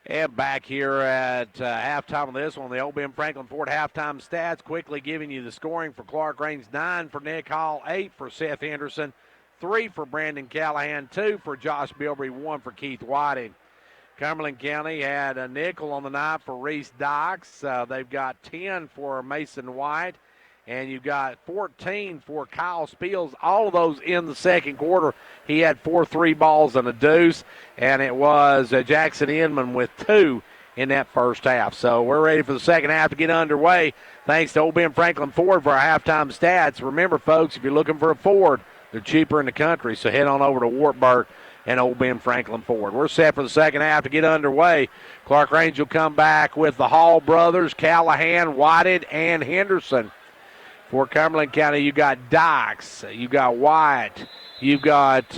And back here at halftime of this one, the Old Ben Franklin Ford halftime stats, quickly giving you the scoring for Clarkrange: 9 for Nick Hall, 8 for Seth Henderson, 3 for Brandon Callahan, 2 for Josh Bilbrey, 1 for Keith Whiting. Cumberland County had a nickel on the night for Reese Dykes. They've got 10 for Mason White, and you've got 14 for Kyle Spiels. All of those in the second quarter. He had 4 3 balls and a deuce, and it was Jackson Inman with 2 in that first half. So we're ready for the second half to get underway. Thanks to Old Ben Franklin Ford for our halftime stats. Remember, folks, if you're looking for a Ford, they're cheaper in the country, so head on over to Wartburg and Old Ben Franklin Ford. We're set for the second half to get underway. Clarkrange will come back with the Hall brothers, Callahan, Whited, and Henderson. For Cumberland County, you got Dykes, you got White, you've got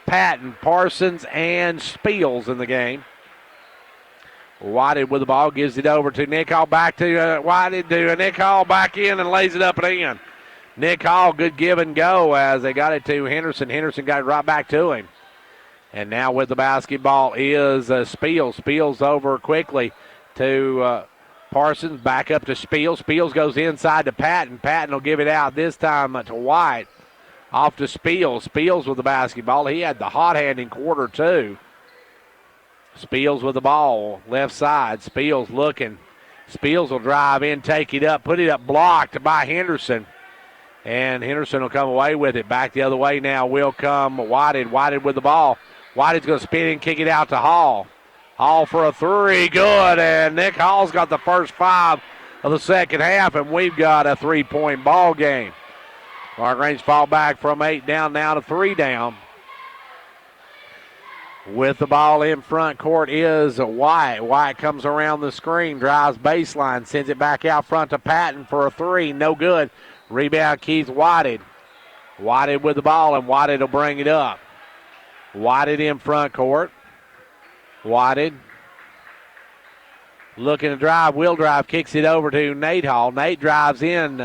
Patton, Parsons, and Spiels in the game. Whited with the ball, gives it over to Nick Hall, back to Whited, to Nick Hall, back in and lays it up and in. Nick Hall, good give and go as they got it to Henderson. Henderson got it right back to him. And now with the basketball is Spiels. Spiels over quickly to Parsons, back up to Spiels. Spiels goes inside to Patton. Patton will give it out this time to White. Off to Spiels. Spiels with the basketball. He had the hot hand in quarter two. Spiels with the ball, left side. Spiels looking. Spiels will drive in, take it up, put it up, blocked by Henderson. And Henderson will come away with it. Back the other way now will come Whited. Whited with the ball. Whited's going to spin and kick it out to Hall. Hall for a three, good, and Nick Hall's got the first 5 of the second half, and we've got a 3-point ball game. Clarkrange fall back from 8 down now to 3 down. With the ball in front court is White. White comes around the screen, drives baseline, sends it back out front to Patton for a 3, no good. Rebound Keith Whited. Whited with the ball, and Whited will bring it up. Whited in front court. Whited looking to drive, will drive, kicks it over to Nate Hall. Nate drives in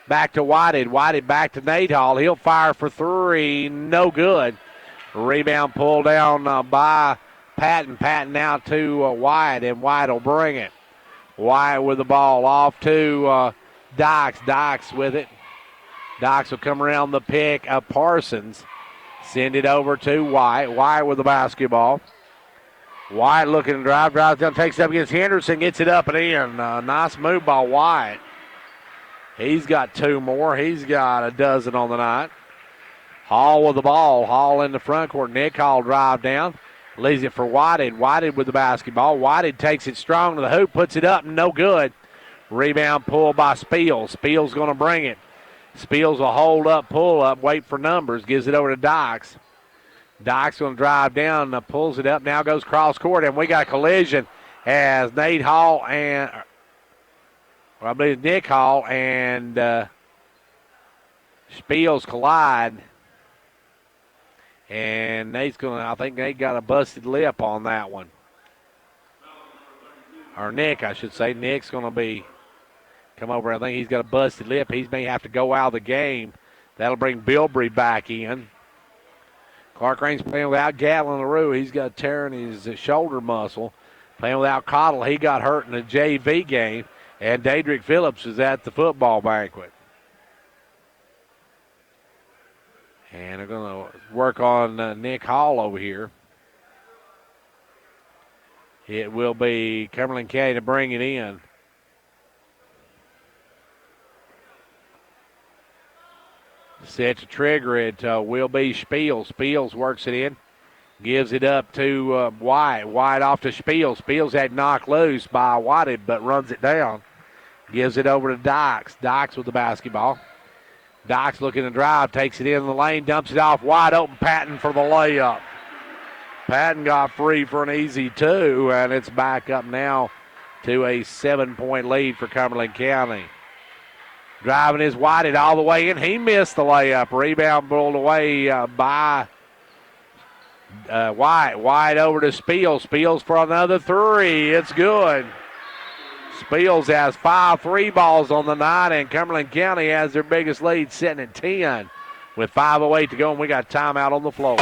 back to Whited. Whited back to Nate Hall. He'll fire for 3, no good. Rebound pulled down by Patton. Patton out to White, and White will bring it. White with the ball off to Dykes. Dykes with it. Dykes will come around the pick of Parsons. Send it over to White. White with the basketball. White looking to drive, drives down, takes it up against Henderson, gets it up and in. Nice move by White. He's got 2 more. He's got a dozen on the night. Hall with the ball. Hall in the front court. Nick Hall drive down. Leaves it for Whited. Whited with the basketball. Whited takes it strong to the hoop, puts it up, no good. Rebound pulled by Spiels. Spiels going to bring it. Spiels will hold up, pull up, wait for numbers, gives it over to Dykes. Dykes going to drive down, pulls it up, now goes cross court, and we got a collision as Nate Hall and, I believe Nick Hall and Spiels collide. And Nate's going to, I think Nate got a busted lip on that one. Or Nick, I should say. Nick's going to come over. I think he's got a busted lip. He may have to go out of the game. That'll bring Bilbrey back in. Clarkrange playing without Gatlin LaRue. He's got a tear in his shoulder muscle. Playing without Cottle. He got hurt in the JV game. And Daedric Phillips is at the football banquet. And they're going to work on Nick Hall over here. It will be Cumberland County to bring it in. Set to trigger it will be Spiels. Spiels works it in. Gives it up to White. White off to Spiels. Spiels had knocked loose by Whited, but runs it down. Gives it over to Dykes. Dykes with the basketball. Dykes looking to drive. Takes it in the lane. Dumps it off. Wide open. Patton for the layup. Patton got free for an easy 2, and it's back up now to a 7-point lead for Cumberland County. Driving is Whited all the way in. He missed the layup. Rebound pulled away by White. White over to Spiels. Spiels for another 3. It's good. Spiels has 5 3 balls on the night, and Cumberland County has their biggest lead, sitting at 10 with 5:08 to go, and we got timeout on the floor.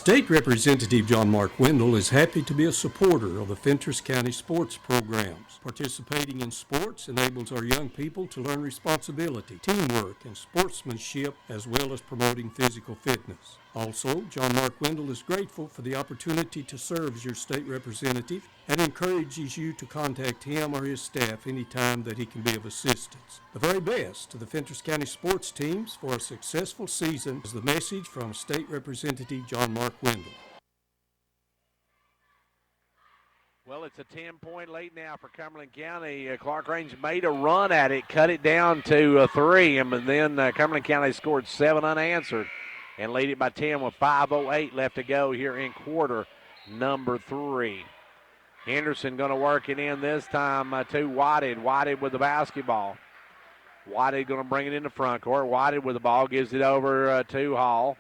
State Representative John Mark Wendell is happy to be a supporter of the Fentress County sports programs. Participating in sports enables our young people to learn responsibility, teamwork, and sportsmanship, as well as promoting physical fitness. Also, John Mark Wendell is grateful for the opportunity to serve as your state representative and encourages you to contact him or his staff anytime that he can be of assistance. The very best to the Fentress County sports teams for a successful season is the message from State Representative John Mark Wendell. Well, it's a 10-point lead now for Cumberland County. Clarkrange made a run at it, cut it down to 3, and then Cumberland County scored 7 unanswered and lead it by 10 with 5:08 left to go here in quarter number 3. Henderson going to work it in this time to Whited. Whited with the basketball. Whited going to bring it in the front court. Whited with the ball, gives it over to Hall.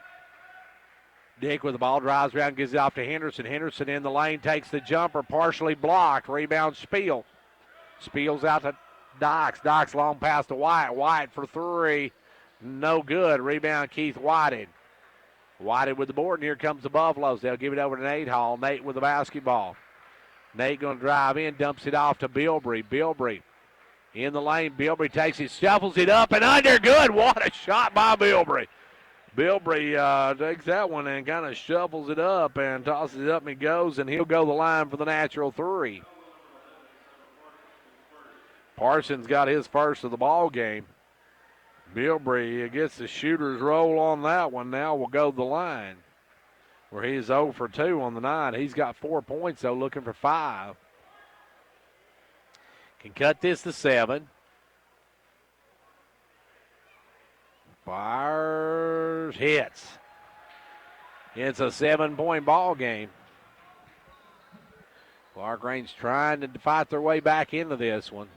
Dick with the ball, drives around, gives it off to Henderson. Henderson in the lane, takes the jumper, partially blocked. Rebound Spiel. Spiel's out to Dykes. Dykes long pass to White. White for 3. No good. Rebound Keith Whited. Whited with the board, and here comes the Buffaloes. They'll give it over to Nate Hall. Nate with the basketball. Nate going to drive in, dumps it off to Bilbrey. Bilbrey in the lane. Bilbrey takes it, shuffles it up and under. Good. What a shot by Bilbrey. Bilbrey takes that one and kind of shuffles it up and tosses it up and he goes, and he'll go the line for the natural 3. Parsons got his first of the ball game. Bilbrey gets the shooter's roll on that one. Now will go the line where he's 0 for 2 on the night. He's got 4 points, though, looking for 5. Can cut this to 7. Fires, hits. It's a 7-point ball game. Clarkrange trying to fight their way back into this one.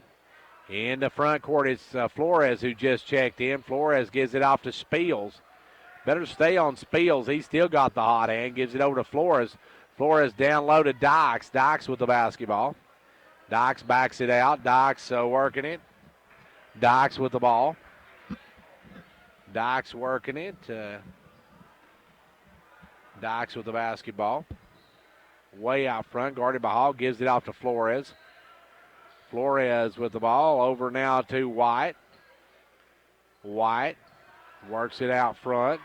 In the front court, it's Flores who just checked in. Flores gives it off to Spiels. Better stay on Spiels. He's still got the hot hand. Gives it over to Flores. Flores down low to Dykes. Dykes with the basketball. Dykes backs it out. Dykes working it. Dykes with the ball. Dykes working it. Dykes with the basketball. Way out front, guarded by Hall. Gives it off to Flores. Flores with the ball. Over now to White. White works it out front.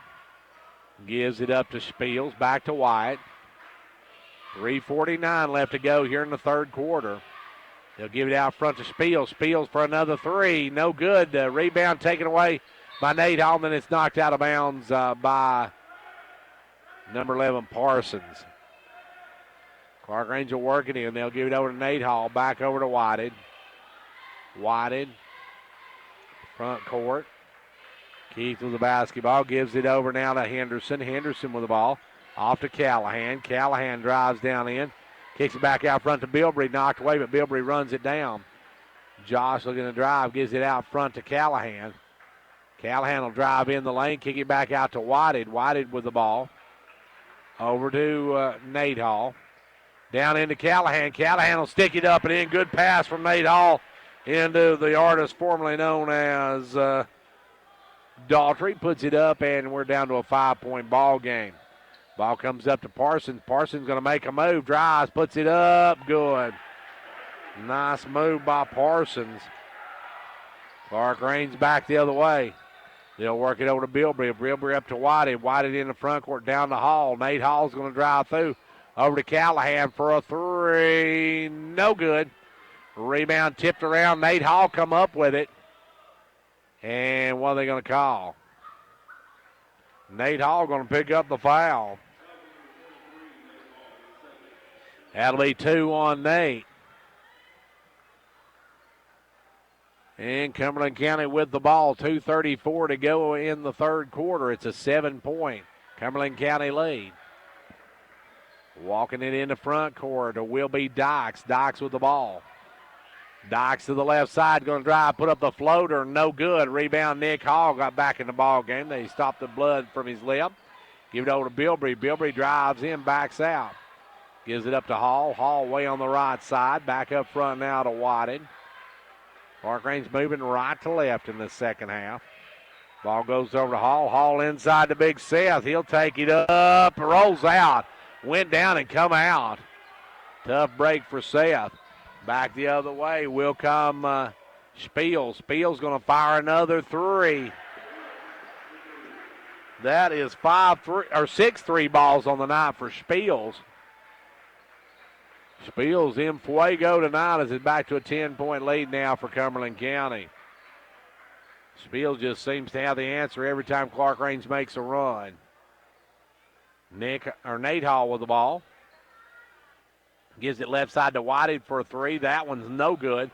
Gives it up to Spiels. Back to White. 3:49 left to go here in the third quarter. They'll give it out front to Spiels. Spiels for another 3. No good. Rebound taken away by Nate Hall. Then it's knocked out of bounds by number 11, Parsons. Clarkrange will work it in. They'll give it over to Nate Hall. Back over to Whited. Whited. Front court. Keith with the basketball. Gives it over now to Henderson. Henderson with the ball. Off to Callahan. Callahan drives down in. Kicks it back out front to Bilbrey. Knocked away, but Bilbrey runs it down. Josh looking to drive. Gives it out front to Callahan. Callahan will drive in the lane. Kick it back out to Whited. Whited with the ball. Over to Nate Hall. Down into Callahan. Callahan will stick it up and in. Good pass from Nate Hall into the artist formerly known as Daughtry. Puts it up, and we're down to a 5-point ball game. Ball comes up to Parsons. Parsons going to make a move. Drives, puts it up. Good. Nice move by Parsons. Clarkrange back the other way. They'll work it over to Bilbrey. Bilbrey up to Whited. Whited in the front court down to Hall. Nate Hall's going to drive through. Over to Callahan for a 3. No good. Rebound tipped around. Nate Hall come up with it. And what are they going to call? Nate Hall going to pick up the foul. That'll be 2 on Nate. And Cumberland County with the ball. 2:34 to go in the third quarter. It's a 7-point Cumberland County lead. Walking it in the front court will be Dykes. Dykes with the ball. Dykes to the left side, going to drive, put up the floater, no good. Rebound, Nick Hall got back in the ball game. They stopped the blood from his lip. Give it over to Bilbrey. Bilbrey drives in, backs out. Gives it up to Hall. Hall way on the right side. Back up front now to Whited. Clarkrange moving right to left in the second half. Ball goes over to Hall. Hall inside to Big Seth. He'll take it up, rolls out, went down and come out. Tough break for Seth. Back the other way will come Spiels. Spiels going to fire another three. That is 6 3 balls on the night for Spiels. Spiels in fuego tonight as it's back to a 10-point lead now for Cumberland County. Spiels just seems to have the answer every time Clarkrange makes a run. Nate Hall with the ball. Gives it left side to Whited for a three. That one's no good.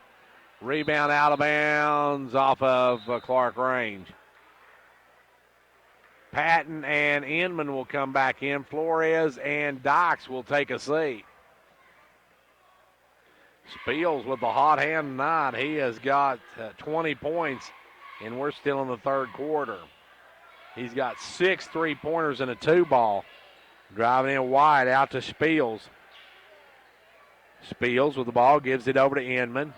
Rebound out of bounds off of Clarkrange. Patton and Inman will come back in. Flores and Dykes will take a seat. Spiels with the hot hand tonight. He has got 20 points, and we're still in the third quarter. He's got 6 3-pointers and a 2-ball. Driving in wide out to Spiels. Spiels with the ball, gives it over to Inman.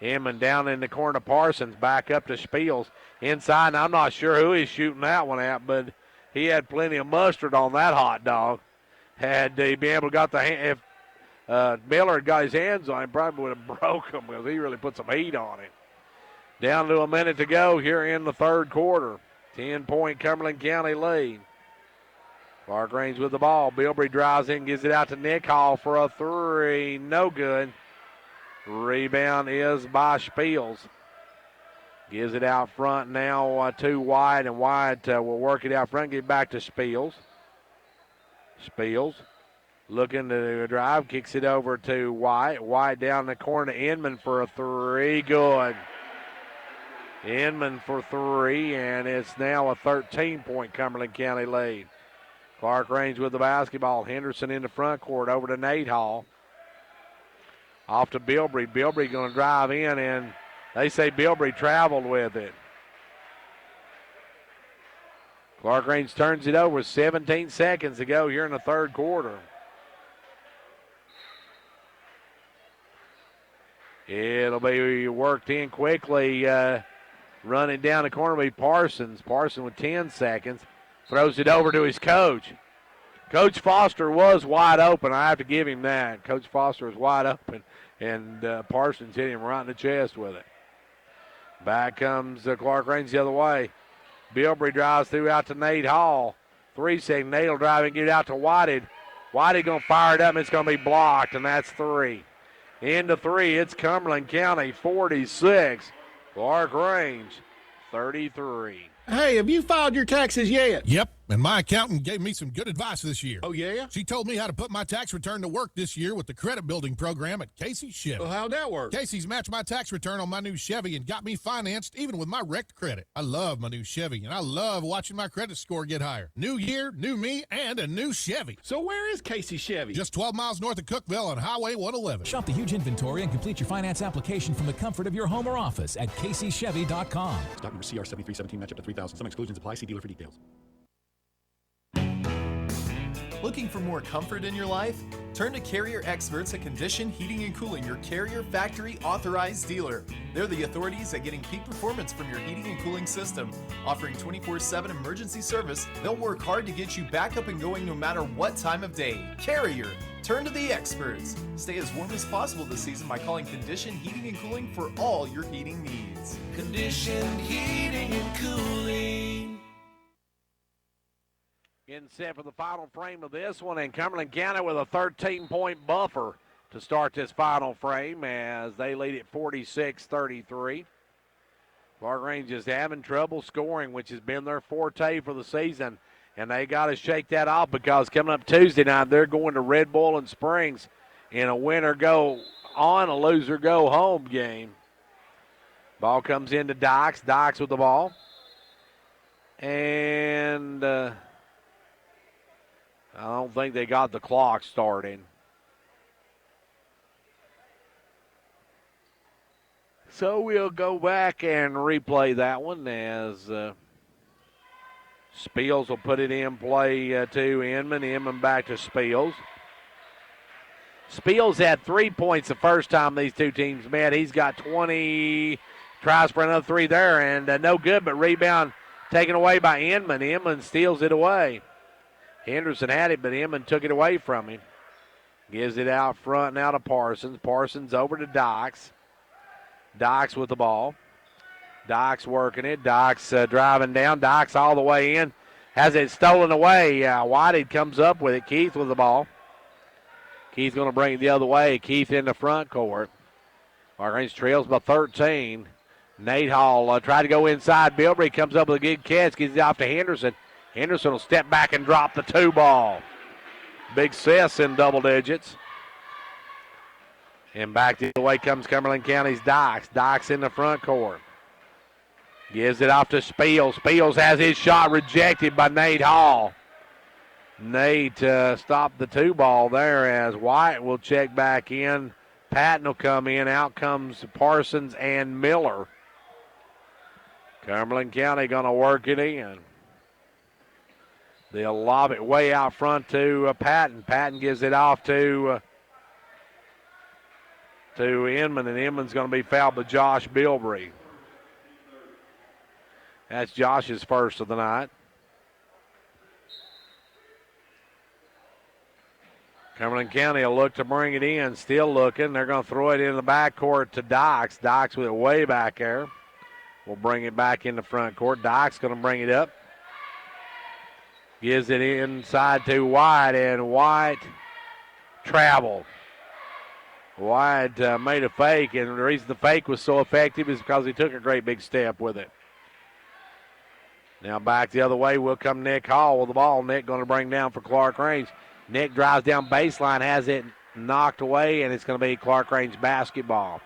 Inman down in the corner to Parsons, back up to Spiels. Inside, and I'm not sure who he's shooting that one at, but he had plenty of mustard on that hot dog. Had he been able to got the hand, if Miller had got his hands on him, probably would have broke him because he really put some heat on him. Down to a minute to go here in the third quarter. 10-point Cumberland County lead. Clarkrange with the ball. Bilbrey drives in, gives it out to Nick Hall for a three. No good. Rebound is by Spiels. Gives it out front now to White, and White will work it out front, get back to Spiels. Spiels looking to drive, kicks it over to White. White down the corner to Inman for a three. Good. Inman for three, and it's now a 13-point Cumberland County lead. Clarkrange with the basketball. Henderson in the front court over to Nate Hall. Off to Bilbrey. Bilbrey going to drive in, and they say Bilbrey traveled with it. Clarkrange turns it over. 17 seconds to go here in the third quarter. It'll be worked in quickly. Running down the corner will be Parsons. Parsons with 10 seconds. Throws it over to his coach. Coach Foster was wide open. I have to give him that. Coach Foster was wide open, and Parsons hit him right in the chest with it. Back comes Clarkrange the other way. Bilbrey drives through out to Nate Hall. 3 seconds. Nate will drive and get it out to Whited. Whited going to fire it up, and it's going to be blocked, and that's three. Into three, it's Cumberland County 46. Clarkrange 33. Hey, have you filed your taxes yet? Yep, and my accountant gave me some good advice this year. Oh, yeah? She told me how to put my tax return to work this year with the credit building program at Casey's Chevy. Well, how'd that work? Casey's matched my tax return on my new Chevy and got me financed even with my wrecked credit. I love my new Chevy, and I love watching my credit score get higher. New year, new me, and a new Chevy. So where is Casey's Chevy? Just 12 miles north of Cookville on Highway 111. Shop the huge inventory and complete your finance application from the comfort of your home or office at CaseyChevy.com. Stock number CR7317, match up to 3,000. Some exclusions apply. See dealer for details. Looking for more comfort in your life? Turn to Carrier Experts at Condition Heating and Cooling, your Carrier factory authorized dealer. They're the authorities at getting peak performance from your heating and cooling system. Offering 24/7 emergency service, they'll work hard to get you back up and going no matter what time of day. Carrier, turn to the experts. Stay as warm as possible this season by calling Condition Heating and Cooling for all your heating needs. Condition Heating and Cooling. Getting set for the final frame of this one, and Cumberland County with a 13-point buffer to start this final frame as they lead at 46-33. Clarkrange is having trouble scoring, which has been their forte for the season, and they got to shake that off because coming up Tuesday night, they're going to Red Bull and Springs in a winner go on, a loser go home game. Ball comes into Dykes. Dykes with the ball. And I don't think they got the clock starting. So we'll go back and replay that one as Spiels will put it in play to Inman. Inman back to Spiels. Spiels had 3 points the first time these two teams met. He's got 20, tries for another three there, and no good, but rebound taken away by Inman. Inman steals it away. Henderson had it, but Inman took it away from him. Gives it out front now to Parsons. Parsons over to Dykes. Dykes with the ball. Dykes working it. Dykes driving down. Dykes all the way in. Has it stolen away. Whitehead comes up with it. Keith with the ball. Keith going to bring it the other way. Keith in the front court. Clarkrange trails by 13. Nate Hall tried to go inside. Bilbrey comes up with a good catch. Gives it off to Henderson. Henderson will step back and drop the 2 ball. Big Sis in double digits. And back the other way comes Cumberland County's Dykes. Dykes in the front court. Gives it off to Spiels. Spiels has his shot rejected by Nate Hall. Nate stopped the 2 ball there as White will check back in. Patton will come in. Out comes Parsons and Miller. Cumberland County going to work it in. They'll lob it way out front to Patton. Patton gives it off to Inman, and Inman's going to be fouled by Josh Bilbrey. That's Josh's first of the night. Cumberland County will look to bring it in. Still looking. They're going to throw it in the backcourt to Dykes. Dykes with it way back there. We'll bring it back in the front court. Dykes going to bring it up. Gives it inside to White, and White traveled. White made a fake, and the reason the fake was so effective is because he took a great big step with it. Now back the other way will come Nick Hall with the ball. Nick going to bring down for Clarkrange. Nick drives down baseline, has it knocked away, and it's going to be Clarkrange basketball.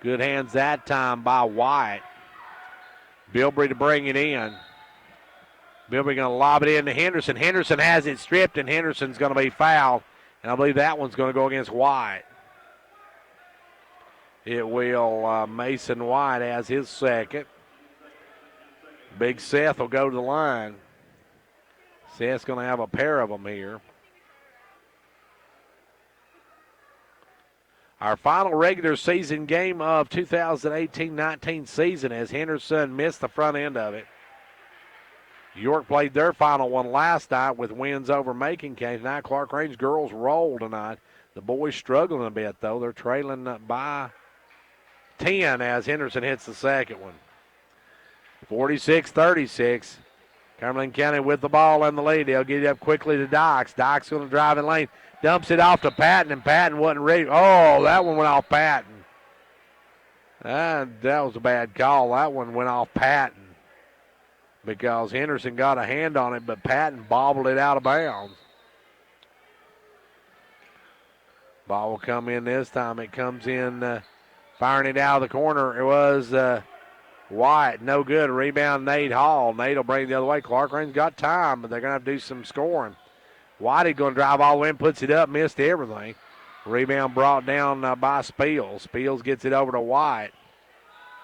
Good hands that time by White. Bilbrey to bring it in. Bilbrey going to lob it in to Henderson. Henderson has it stripped, and Henderson's going to be fouled. And I believe that one's going to go against White. It will. Mason White has his second. Big Seth will go to the line. Seth's going to have a pair of them here. Our final regular season game of 2018-19 season as Henderson missed the front end of it. York played their final one last night with wins over Macon County. Tonight, Clarkrange girls roll tonight. The boys struggling a bit, though. They're trailing by 10 as Henderson hits the second one. 46-36. Cumberland County with the ball in the lead. They'll get it up quickly to Dykes. Dykes going to drive in lane. Dumps it off to Patton, and Patton wasn't ready. Oh, that one went off Patton. That was a bad call. That one went off Patton because Henderson got a hand on it, but Patton bobbled it out of bounds. Ball will come in this time. It comes in firing it out of the corner. It was White. No good. Rebound Nate Hall. Nate will bring it the other way. Clarkrange got time, but they're going to have to do some scoring. White is going to drive all the way in, puts it up, missed everything. Rebound brought down by Spiels. Spiels gets it over to White.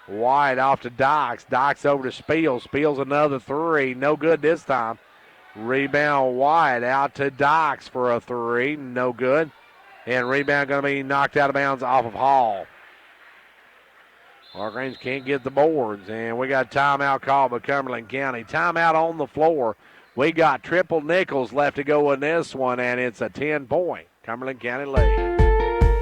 White off to Dykes. Dykes over to Spiels. Spiels another 3. No good this time. Rebound White out to Dykes for a 3. No good. And rebound going to be knocked out of bounds off of Hall. Clarkrange can't get the boards. And we got timeout called by Cumberland County. Timeout on the floor. We got triple nickels left to go in this one, and it's a 10-point Cumberland County lead.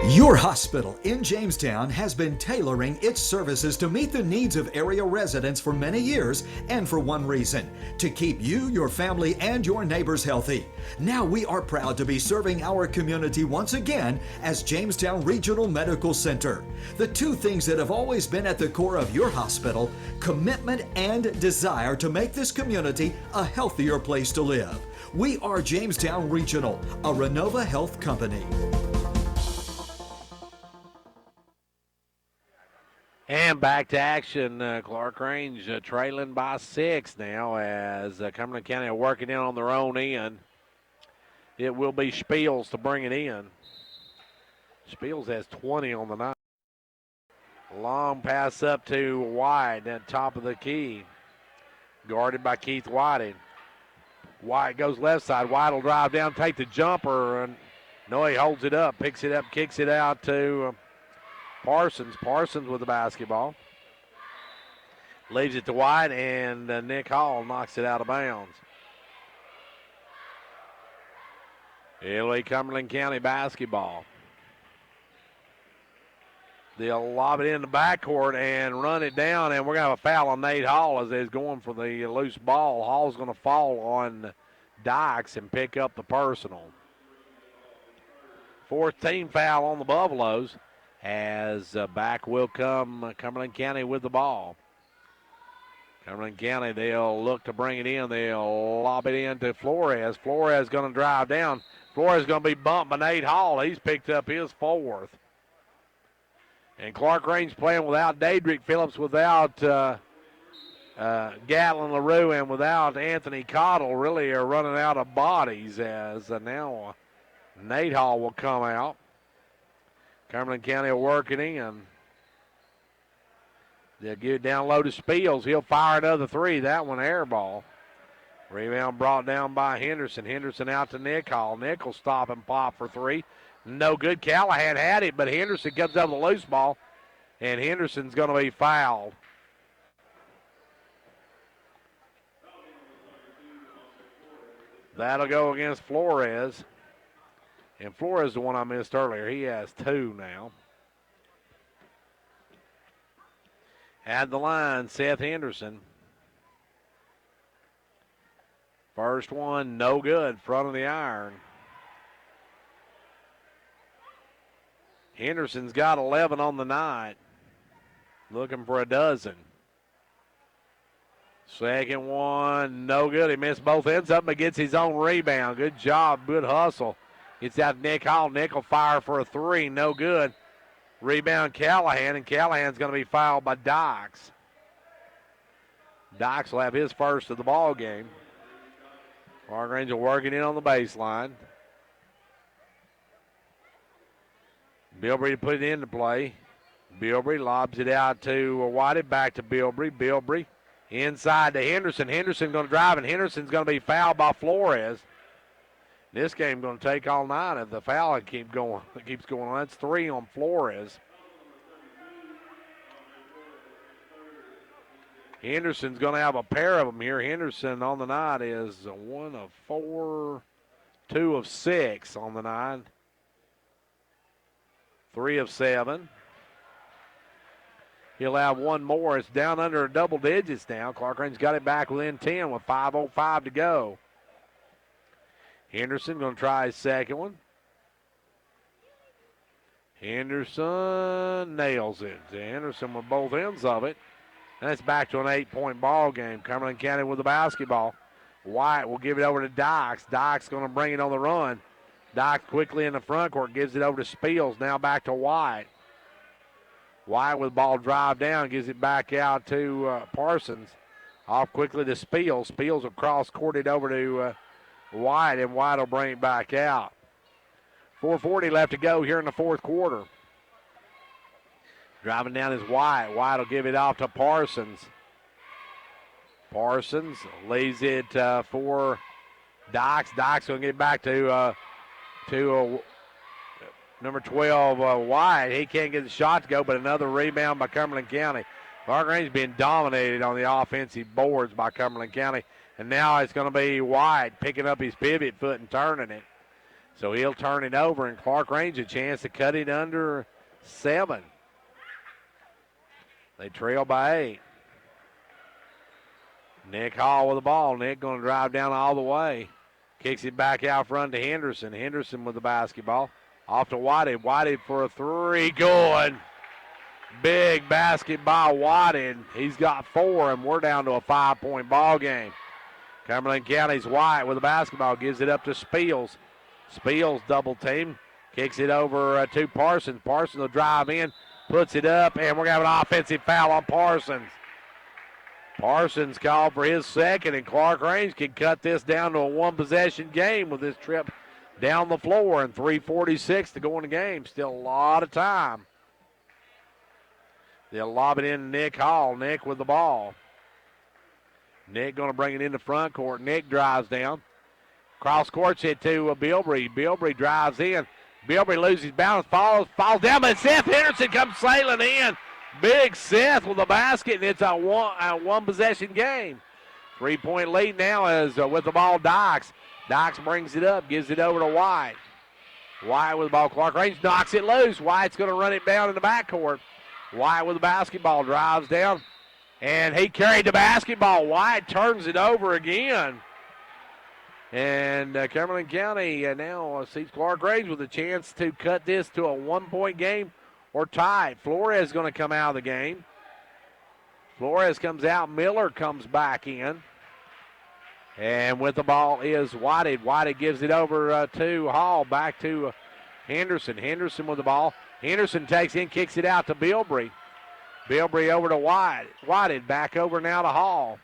Your hospital in Jamestown has been tailoring its services to meet the needs of area residents for many years, and for one reason: to keep you, your family, and your neighbors healthy. Now we are proud to be serving our community once again as Jamestown Regional Medical Center. The two things that have always been at the core of your hospital: commitment and desire to make this community a healthier place to live. We are Jamestown Regional, a Renova Health company. And back to action. Clarkrange trailing by 6 now as Cumberland County are working in on their own end. It will be Spiels to bring it in. Spiels has 20 on the night. Long pass up to White at top of the key. Guarded by Keith Whiting. White goes left side. White will drive down, take the jumper. And no, he holds it up, picks it up, kicks it out to Parsons. Parsons with the basketball. Leaves it to White, and Nick Hall knocks it out of bounds. It'll be Cumberland County basketball. They'll lob it in the backcourt and run it down, and we're going to have a foul on Nate Hall as he's going for the loose ball. Hall's going to fall on Dykes and pick up the personal. Fourth team foul on the Buffaloes as back will come Cumberland County with the ball. Cumberland County, they'll look to bring it in. They'll lob it into Flores. Flores going to drive down. Flores going to be bumped by Nate Hall. He's picked up his fourth. And Clarkrange playing without Daedric Phillips, without Gatlin LaRue, and without Anthony Cottle, really are running out of bodies as now Nate Hall will come out. Cumberland County will work it in. They'll give it down low to Spiels. He'll fire another three. That one air ball. Rebound brought down by Henderson. Henderson out to Nick Hall. Nick will stop and pop for three. No good. Callahan had it, but Henderson comes up with a loose ball, and Henderson's going to be fouled. That'll go against Flores. And Flores is the one I missed earlier. He has two now. At the line, Seth Henderson. First one, no good, front of the iron. Henderson's got 11 on the night. Looking for a dozen. Second one, no good. He missed both ends up, but gets his own rebound. Good job, good hustle. Gets out to Nick Hall. Nick will fire for a three, no good. Rebound Callahan, and Callahan's going to be fouled by Dykes. Dykes will have his first of the ball game. Clarkrange will work it in on the baseline. Bilbrey to put it into play. Bilbrey lobs it out to Whitey, back to Bilbrey. Bilbrey inside to Henderson. Henderson going to drive, and Henderson's going to be fouled by Flores. This game going to take all night if the foul keeps going on. That's three on Flores. Henderson's going to have a pair of them here. Henderson on the night is 1 of 4, 2 of 6 on the night. 3 of 7. He'll have one more. It's down under double digits now. Clarkrange got it back within 10 with 5:05 to go. Henderson going to try his second one. Henderson nails it. Henderson with both ends of it. And it's back to an 8-point ball game. Cumberland County with the basketball. White will give it over to Dykes. Dykes going to bring it on the run. Dykes quickly in the front court, gives it over to Spiels. Now back to White. White with ball drive down, gives it back out to Parsons. Off quickly to Spiels. Spiels will cross court it over to White, and White will bring it back out. 4:40 left to go here in the fourth quarter. Driving down is White. White will give it off to Parsons. Parsons leaves it for Dykes. Dykes going to get it back to number 12, White. He can't get the shot to go, but another rebound by Cumberland County. Clarkrange being dominated on the offensive boards by Cumberland County. And now it's going to be White picking up his pivot foot and turning it. So he'll turn it over, and Clarkrange a chance to cut it under 7. They trail by 8. Nick Hall with the ball. Nick going to drive down all the way. Kicks it back out front to Henderson. Henderson with the basketball. Off to Whitey. Whitey for a three. Good. Big basket by Whitey. He's got 4, and we're down to a 5-point ball game. Cumberland County's White with the basketball. Gives it up to Spiels. Spiels double team. Kicks it over to Parsons. Parsons will drive in. Puts it up, and we're going to have an offensive foul on Parsons. Parsons called for his second, and Clarkrange can cut this down to a one-possession game with this trip down the floor, and 3:46 to go in the game. Still a lot of time. They'll lob it in to Nick Hall. Nick with the ball. Nick going to bring it into front court. Nick drives down. Cross court's it to Bilbrey. Bilbrey drives in. Bilbrey loses balance, falls down, but Seth Henderson comes sailing in. Big Seth with the basket, and it's a one-possession game. 3-point lead now is with the ball, Dykes. Dykes brings it up, gives it over to White. White with the ball. Clarkrange knocks it loose. White's going to run it down in the backcourt. White with the basketball, drives down, and he carried the basketball. White turns it over again. And Cumberland County now sees Clarkrange with a chance to cut this to a one-point game or tie. Flores is going to come out of the game. Flores comes out. Miller comes back in. And with the ball is Whited. Whited gives it over to Hall. Back to Henderson. Henderson with the ball. Henderson takes in, kicks it out to Bilbrey. Bilbrey over to Whited. Back over now to Hall.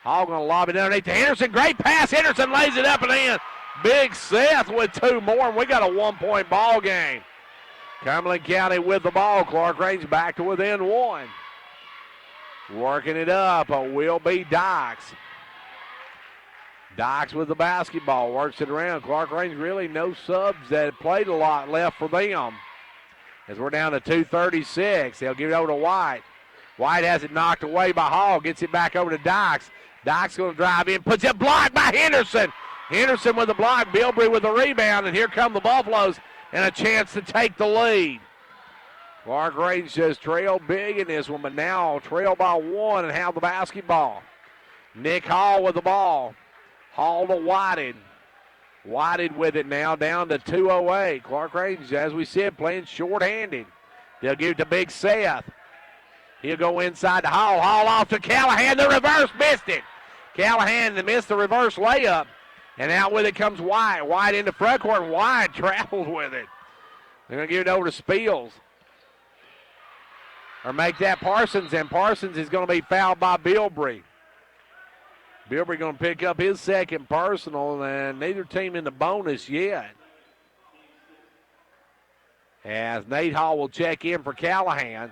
Hall going to lob it underneath to Henderson. Great pass. Henderson lays it up and in. Big Seth with two more, and we got a one-point ball game. Cumberland County with the ball. Clarkrange back to within one. Working it up will be Dykes. Dykes with the basketball. Works it around. Clarkrange really no subs that played a lot left for them. As we're down to 2:36. They'll give it over to White. White has it knocked away by Hall. Gets it back over to Dykes. Dykes going to drive in. Puts it blocked by Henderson. Henderson with the block. Bilbrey with the rebound. And here come the Buffaloes and a chance to take the lead. Clarkrange just trailed big in this one, but now trail by one and have the basketball. Nick Hall with the ball. Hall to Whited. Whited with it now down to 2:08. Clarkrange, as we said, playing short-handed. They'll give it to Big Seth. He'll go inside to Hall. Hall off to Callahan. The reverse missed it. Callahan missed the reverse layup. And out with it comes White. White into front court, and White traveled with it. They're going to give it over to Spiels. Or make that Parsons, and Parsons is going to be fouled by Bilbrey. Bilbrey going to pick up his second personal, and neither team in the bonus yet. As Nate Hall will check in for Callahan.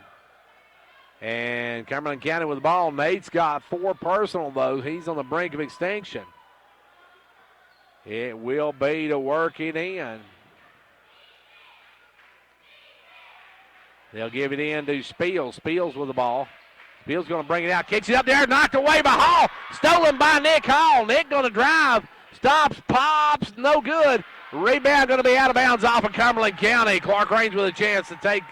And Cumberland County with the ball. Nate's got 4 personal, though. He's on the brink of extinction. It will be to work it in. They'll give it in to Spiels. Spiels with the ball. Spiels going to bring it out. Kicks it up there. Knocked away by Hall. Stolen by Nick Hall. Nick going to drive. Stops. Pops. No good. Rebound going to be out of bounds off of Cumberland County. Clarkrange with a chance to take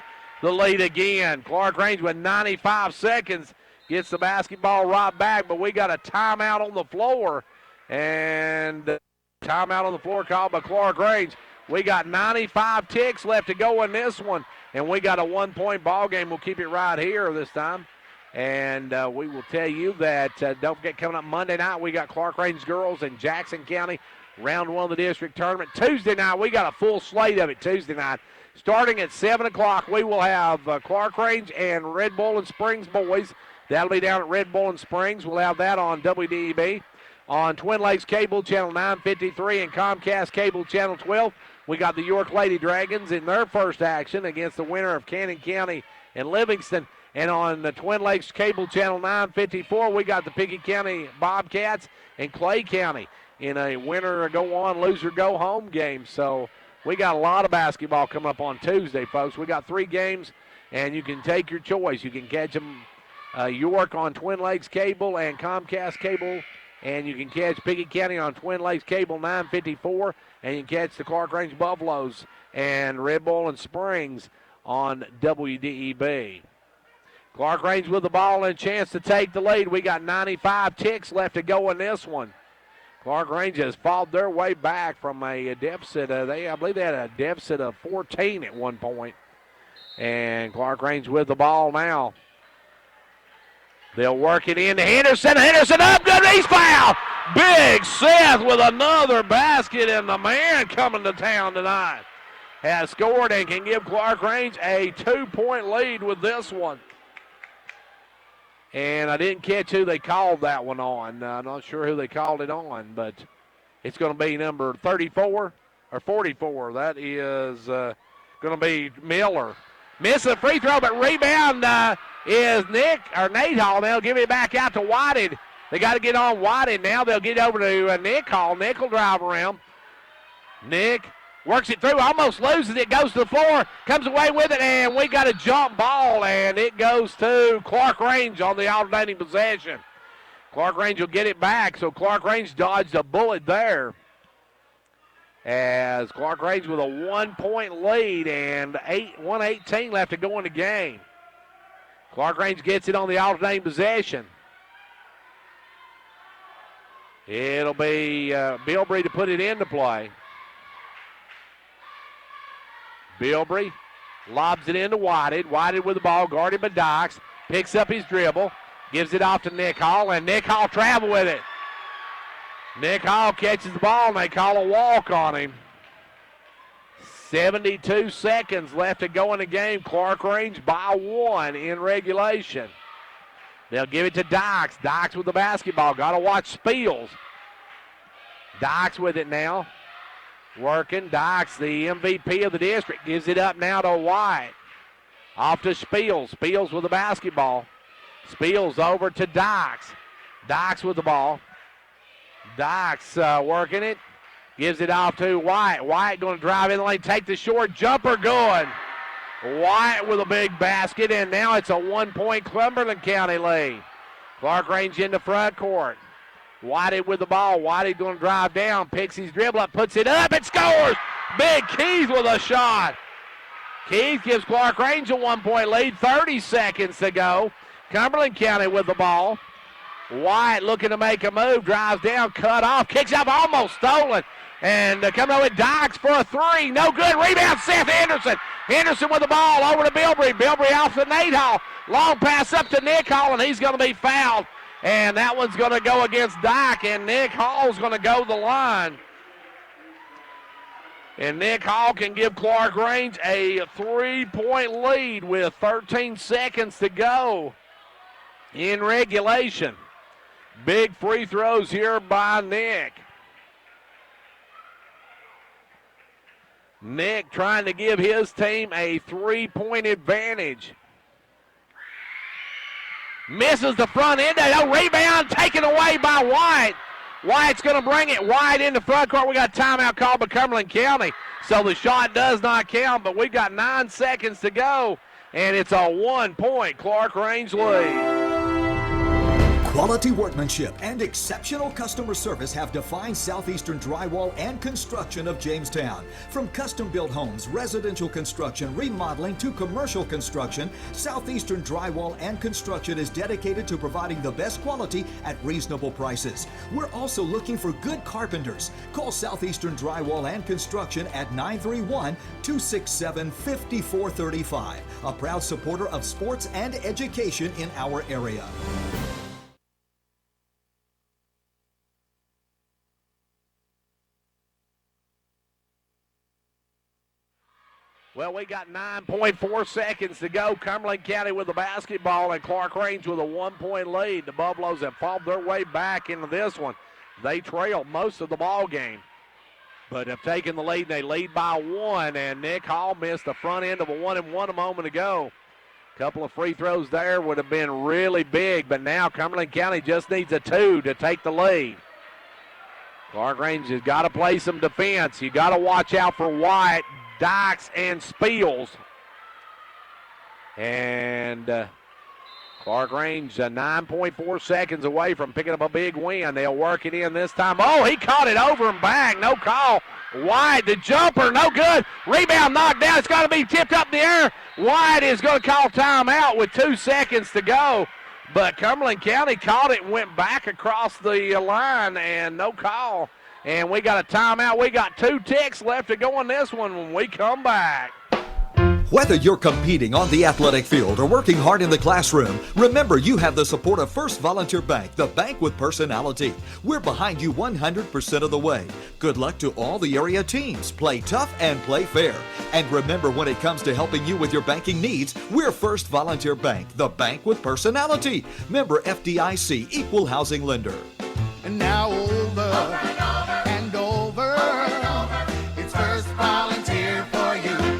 the lead again. Clarkrange with 95 seconds gets the basketball right back, but we got a timeout on the floor. And timeout on the floor called by Clarkrange. We got 95 ticks left to go in this one, and we got a one-point ball game. We'll keep it right here this time. And we will tell you that, don't forget, coming up Monday night, we got Clarkrange girls in Jackson County, round 1 of the district tournament. Tuesday night, we got a full slate of it Tuesday night. Starting at 7 o'clock, we will have Clarkrange and Red Bull and Springs boys. That'll be down at Red Bull and Springs. We'll have that on WDEB. On Twin Lakes Cable, Channel 953, and Comcast Cable, Channel 12. We got the York Lady Dragons in their first action against the winner of Cannon County and Livingston. And on the Twin Lakes Cable, Channel 954, we got the Pickett County Bobcats and Clay County in a winner go on, loser go home game. So we got a lot of basketball coming up on Tuesday, folks. We got 3 games, and you can take your choice. You can catch them York on Twin Lakes Cable and Comcast Cable, and you can catch Pickett County on Twin Lakes Cable 954, and you can catch the Clarkrange Buffaloes and Red Bull and Springs on WDEB. Clarkrange with the ball and a chance to take the lead. We got 95 ticks left to go in this one. Clarkrange has fought their way back from a deficit. I believe they had a deficit of 14 at one point. And Clarkrange with the ball now. They'll work it into Henderson. Henderson up, good, he's fouled. Big Seth with another basket, and the man coming to town tonight has scored and can give Clarkrange a 2-point lead with this one. And I didn't catch who they called that one on. I'm not sure who they called it on, but it's going to be number 34 or 44. That is going to be Miller. Missed the free throw, but rebound is Nate Hall. They'll give it back out to Whited. They got to get on Whited now. They'll get over to Nick Hall. Nick will drive around. Nick Works it through, almost loses it, goes to the floor, comes away with it, and we got a jump ball, and it goes to Clarkrange on the alternating possession. Clarkrange will get it back, so Clarkrange dodged a bullet there. As Clarkrange with a 1-point lead and 1:18 left to go in the game. Clarkrange gets it on the alternating possession. It'll be Bilbrey to put it into play. Bilbrey lobs it into Whited. Whited with the ball, guarded by Dykes. Picks up his dribble, gives it off to Nick Hall, and Nick Hall travel with it. Nick Hall catches the ball, and they call a walk on him. 72 seconds left to go in the game. Clarkrange by 1 in regulation. They'll give it to Dykes. Dykes with the basketball. Got to watch Spiels. Dykes with it now. Working. Dykes, the MVP of the district, gives it up now to White. Off to Spiels. Spiels with the basketball. Spiels over to Dykes. Dykes with the ball. Dykes working it. Gives it off to White. White going to drive in the lane, take the short jumper going. White with a big basket, and now it's a 1-point Cumberland County lead. Clarkrange in the front court. Whitey with the ball. Whitey going to drive down, picks his dribble up, puts it up, and scores! Big Keys with a shot. Keys gives Clarkrange a 1-point lead, 30 seconds to go. Cumberland County with the ball. White looking to make a move, drives down, cut off, kicks up, almost stolen. And coming over with Dykes for a 3. No good. Rebound, Seth Henderson. Henderson with the ball over to Bilbrey. Bilbrey off to Nate Hall. Long pass up to Nick Hall, and he's going to be fouled. And that one's going to go against Dyke, and Nick Hall's going to go to the line. And Nick Hall can give Clarkrange a 3-point lead with 13 seconds to go in regulation. Big free throws here by Nick. Nick trying to give his team a 3-point advantage. Misses the front end. No rebound taken away by White. White's going to bring it. White in the front court. We got a timeout called by Cumberland County. So the shot does not count, but we got 9 seconds to go. And it's a 1-point Clarkrange lead. Quality workmanship and exceptional customer service have defined Southeastern Drywall and Construction of Jamestown. From custom-built homes, residential construction, remodeling to commercial construction, Southeastern Drywall and Construction is dedicated to providing the best quality at reasonable prices. We're also looking for good carpenters. Call Southeastern Drywall and Construction at 931-267-5435, a proud supporter of sports and education in our area. Well, we got 9.4 seconds to go. Cumberland County with the basketball and Clarkrange with a 1-point lead. The Buffaloes have fought their way back into this one. They trailed most of the ball game, but have taken the lead. They lead by 1, and Nick Hall missed the front end of a 1-and-1 a moment ago. A couple of free throws there would have been really big, but now Cumberland County just needs a 2 to take the lead. Clarkrange has got to play some defense. You got to watch out for White, Dykes, and Spiels. And Clarkrange 9.4 seconds away from picking up a big win. They'll work it in this time. Oh, he caught it over and back. No call. White, the jumper, no good. Rebound knocked down. It's got to be tipped up in the air. White is going to call timeout with 2 seconds to go. But Cumberland County caught it and went back across the line, and no call. And we got a timeout. We got 2 ticks left to go on this one when we come back. Whether you're competing on the athletic field or working hard in the classroom, remember you have the support of First Volunteer Bank, the bank with personality. We're behind you 100% of the way. Good luck to all the area teams. Play tough and play fair. And remember, when it comes to helping you with your banking needs, we're First Volunteer Bank, the bank with personality. Member FDIC, Equal Housing Lender. And now over and over, it's First Volunteer for you.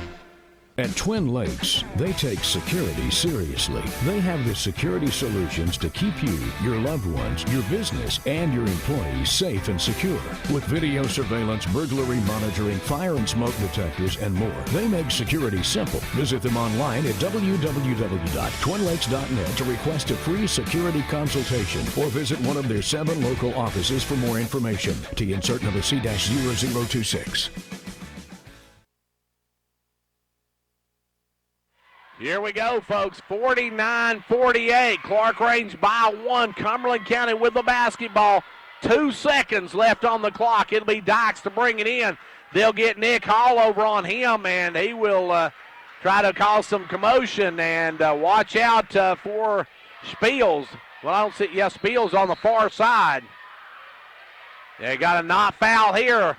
At Twin Lakes, they take security seriously. They have the security solutions to keep you, your loved ones, your business, and your employees safe and secure. With video surveillance, burglary monitoring, fire and smoke detectors, and more, they make security simple. Visit them online at www.twinlakes.net to request a free security consultation or visit one of their 7 local offices for more information. T insert number C-0026. Here we go, folks. 49-48. Clarkrange by 1. Cumberland County with the basketball. 2 seconds left on the clock. It'll be Dykes to bring it in. They'll get Nick Hall over on him, and he will try to cause some commotion. And watch out for Spiels. Well, I don't see. Yeah, Spiels on the far side. They got a not foul here.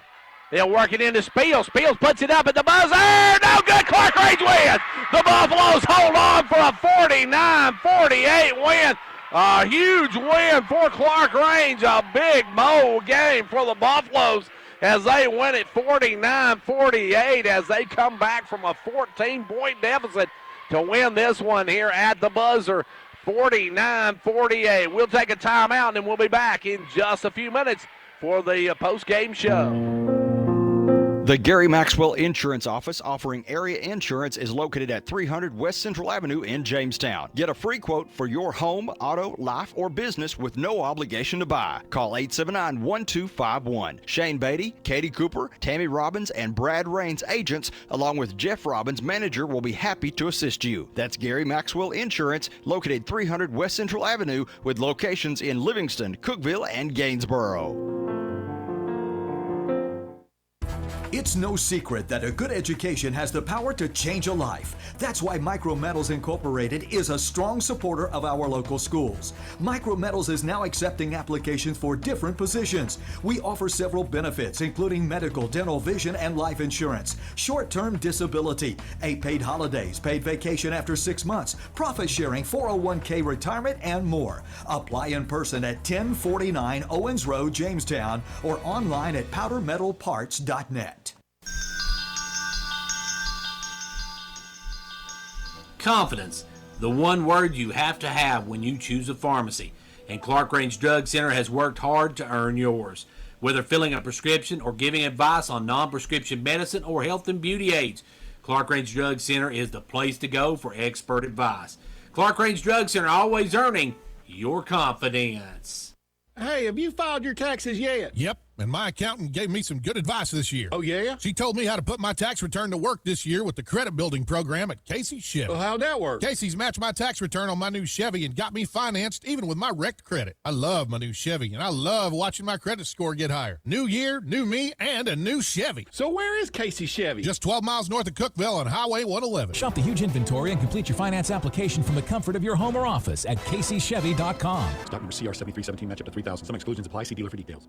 They'll work it into Spiels. Spiels puts it up at the buzzer. No good. Clarkrange wins. The Buffaloes hold on for a 49-48 win. A huge win for Clarkrange. A big bowl game for the Buffaloes as they win it 49-48 as they come back from a 14-point deficit to win this one here at the buzzer. 49-48. We'll take a timeout and then we'll be back in just a few minutes for the post-game show. The Gary Maxwell Insurance Office offering area insurance is located at 300 West Central Avenue in Jamestown. Get a free quote for your home, auto, life, or business with no obligation to buy. Call 879-1251. Shane Beatty, Katie Cooper, Tammy Robbins, and Brad Rains agents, along with Jeff Robbins, manager, will be happy to assist you. That's Gary Maxwell Insurance, located 300 West Central Avenue with locations in Livingston, Cookeville, and Gainsboro. It's no secret that a good education has the power to change a life. That's why Micrometals Incorporated is a strong supporter of our local schools. Micrometals is now accepting applications for different positions. We offer several benefits, including medical, dental, vision, and life insurance, short-term disability, 8 paid holidays, paid vacation after 6 months, profit sharing, 401k retirement, and more. Apply in person at 1049 Owens Road, Jamestown, or online at powdermetalparts.net. Confidence, the one word you have to have when you choose a pharmacy. And Clarkrange Drug Center has worked hard to earn yours. Whether filling a prescription or giving advice on non-prescription medicine or health and beauty aids, Clarkrange Drug Center is the place to go for expert advice. Clarkrange Drug Center, always earning your confidence. Hey, have you filed your taxes yet? Yep, and my accountant gave me some good advice this year. Oh, yeah? She told me how to put my tax return to work this year with the credit building program at Casey's Chevy. Well, how'd that work? Casey's matched my tax return on my new Chevy and got me financed even with my wrecked credit. I love my new Chevy, and I love watching my credit score get higher. New year, new me, and a new Chevy. So where is Casey's Chevy? Just 12 miles north of Cookeville on Highway 111. Shop the huge inventory and complete your finance application from the comfort of your home or office at CaseyChevy.com. Stock number CR7317, match up to 3,000. Some exclusions apply. See dealer for details.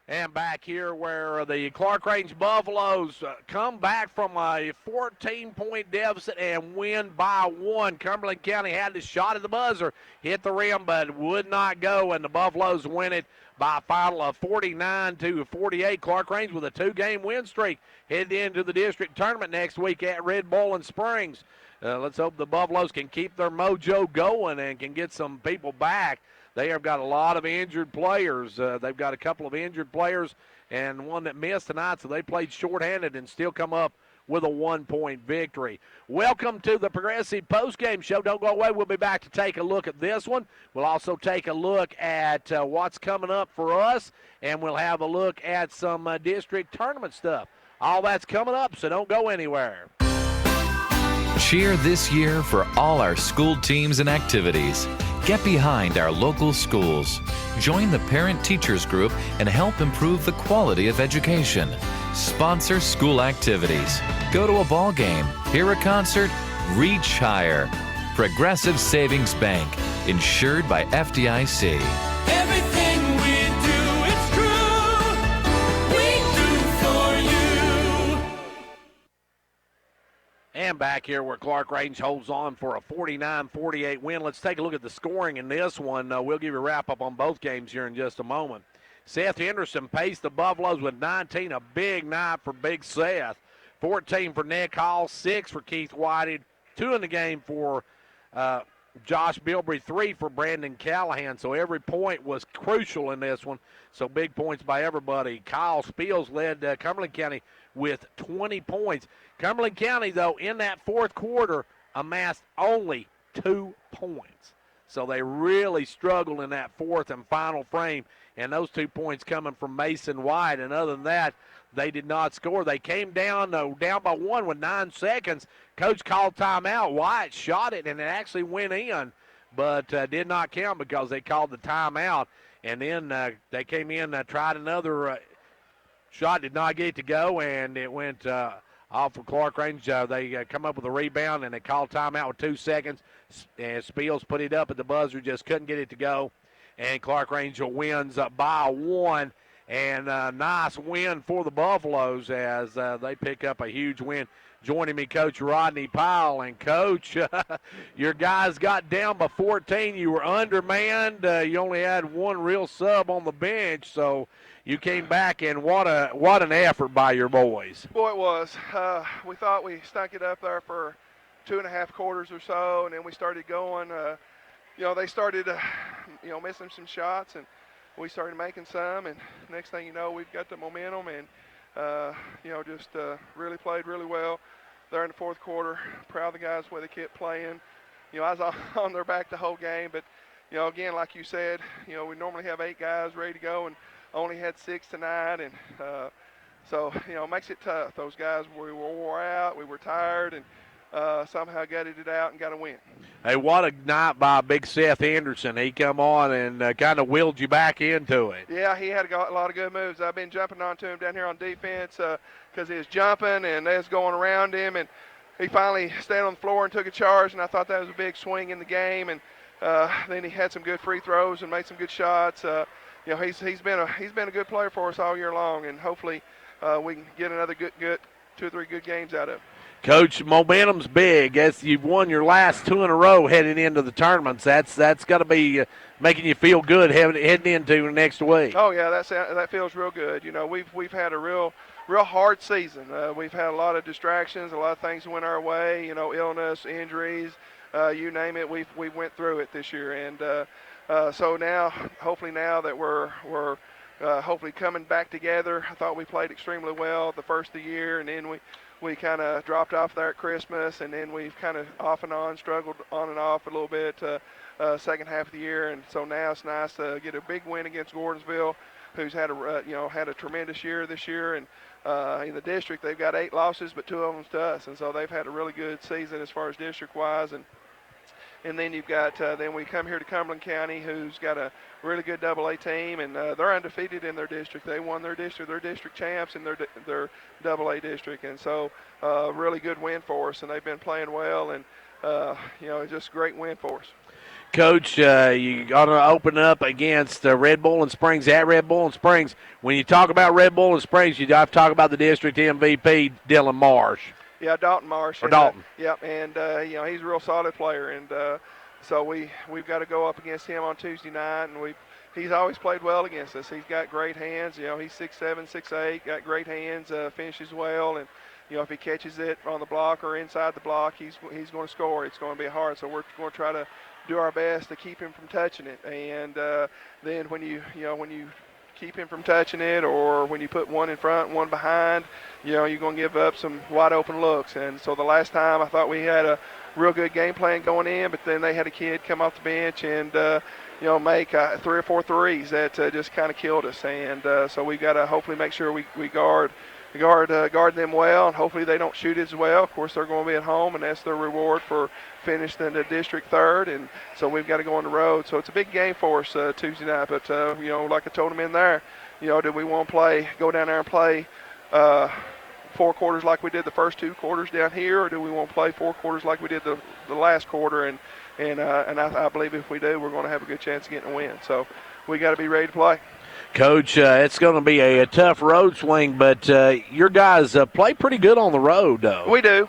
And back here where the Clarkrange Buffaloes come back from a 14-point deficit and win by 1. Cumberland County had the shot at the buzzer, hit the rim, but would not go, and the Buffaloes win it by a final of 49-48. Clarkrange with a 2-game win streak headed into the district tournament next week at Red Bull and Springs. Let's hope the Buffaloes can keep their mojo going and can get some people back. They have got a lot of injured players. They've got a couple of injured players and one that missed tonight, so they played shorthanded and still come up with a 1-point victory. Welcome to the Progressive Postgame Show. Don't go away. We'll be back to take a look at this one. We'll also take a look at what's coming up for us, and we'll have a look at some district tournament stuff. All that's coming up, so don't go anywhere. Cheer this year for all our school teams and activities. Get behind our local schools. Join the parent-teachers group and help improve the quality of education. Sponsor school activities. Go to a ball game, hear a concert, reach higher. Progressive Savings Bank, insured by FDIC. Everything we do, it's true. We do for you. And back here where Clarkrange holds on for a 49-48 win. Let's take a look at the scoring in this one. We'll give you a wrap-up on both games here in just a moment. Seth Henderson paced the Buffaloes with 19, a big night for Big Seth. 14 for Nick Hall, 6 for Keith Whited, 2 in the game for Josh Bilbrey, 3 for Brandon Callahan. So every point was crucial in this one. So big points by everybody. Kyle Spiels led Cumberland County with 20 points. Cumberland County, though, in that fourth quarter, amassed only 2 points. So they really struggled in that fourth and final frame, and those 2 points coming from Mason White. And other than that, they did not score. They came down by 1 with 9 seconds. Coach called timeout. White shot it, and it actually went in, but did not count because they called the timeout. And then they came in, tried another shot, did not get it to go, and it went off of Clarkrange. They come up with a rebound, and they called timeout with 2 seconds. And Spiels put it up at the buzzer, just couldn't get it to go. And Clarkrange wins by 1. And a nice win for the Buffaloes as they pick up a huge win. Joining me, Coach Rodney Powell. And, Coach, your guys got down by 14. You were undermanned. You only had one real sub on the bench, so you came back, and what an effort by your boys. Boy, it was. We thought we stuck it up there for 2.5 quarters or so, and then we started going. They started, missing some shots, and we started making some, and next thing you know, we've got the momentum, and just really played really well there in the fourth quarter. Proud of the guys the way they kept playing. I was on their back the whole game, but again, like you said, we normally have 8 guys ready to go, and only had 6 tonight, and so it makes it tough. Those guys, we were wore out, we were tired, and somehow gutted it out and got a win. Hey, what a night by Big Seth Anderson. He come on and kind of willed you back into it. Yeah, he had a lot of good moves. I've been jumping onto him down here on defense because he was jumping and they was going around him, and he finally stayed on the floor and took a charge, and I thought that was a big swing in the game. And then he had some good free throws and made some good shots. He's been a good player for us all year long, and hopefully we can get another good 2 or 3 good games out of it. Coach, momentum's big. As you've won your last 2 in a row heading into the tournaments, that's got to be making you feel good heading into next week. Oh yeah, that feels real good. We've had a real hard season. We've had a lot of distractions, a lot of things went our way. Illness, injuries, you name it. We went through it this year, and so now, hopefully, now that we're hopefully coming back together. I thought we played extremely well the first of the year, and then we kind of dropped off there at Christmas, and then we've kind of off and on struggled on and off a little bit second half of the year. And so now it's nice to get a big win against Gordonsville, who's had a tremendous year this year. And in the district, they've got 8 losses, but 2 of them to us, and so they've had a really good season as far as district-wise. And then you've got then we come here to Cumberland County, who's got a really good AA team, and they're undefeated in their district. They won their district. They're district champs in their AA district, and so really good win for us. And they've been playing well, and just a great win for us. Coach, you're going to open up against Red Bull and Springs at Red Bull and Springs. When you talk about Red Bull and Springs, you have to talk about the district MVP, Dylan Marsh. Yeah, Dalton Marsh. Or Dalton. Yep, and he's a real solid player, and so we've got to go up against him on Tuesday night, and he's always played well against us. He's got great hands. He's 6'7", 6'8", got great hands, finishes well, and if he catches it on the block or inside the block, he's going to score. It's going to be hard, so we're going to try to do our best to keep him from touching it. And then when you keep him from touching it, or when you put one in front, one behind, you're going to give up some wide open looks. And so the last time I thought we had a real good game plan going in, but then they had a kid come off the bench and make 3 or 4 threes that just kind of killed us. And so we got to hopefully make sure we guard them well, and hopefully they don't shoot as well. Of course, they're going to be at home, and that's their reward for finishing in the district third, and so we've got to go on the road. So it's a big game for us Tuesday night, but like I told them in there, do we want to go down there and play 4 quarters like we did the first 2 quarters down here, or do we want to play 4 quarters like we did the last quarter? And I believe if we do, we're going to have a good chance of getting a win. So we got to be ready to play. Coach, it's going to be a tough road swing, but your guys play pretty good on the road, though. We do,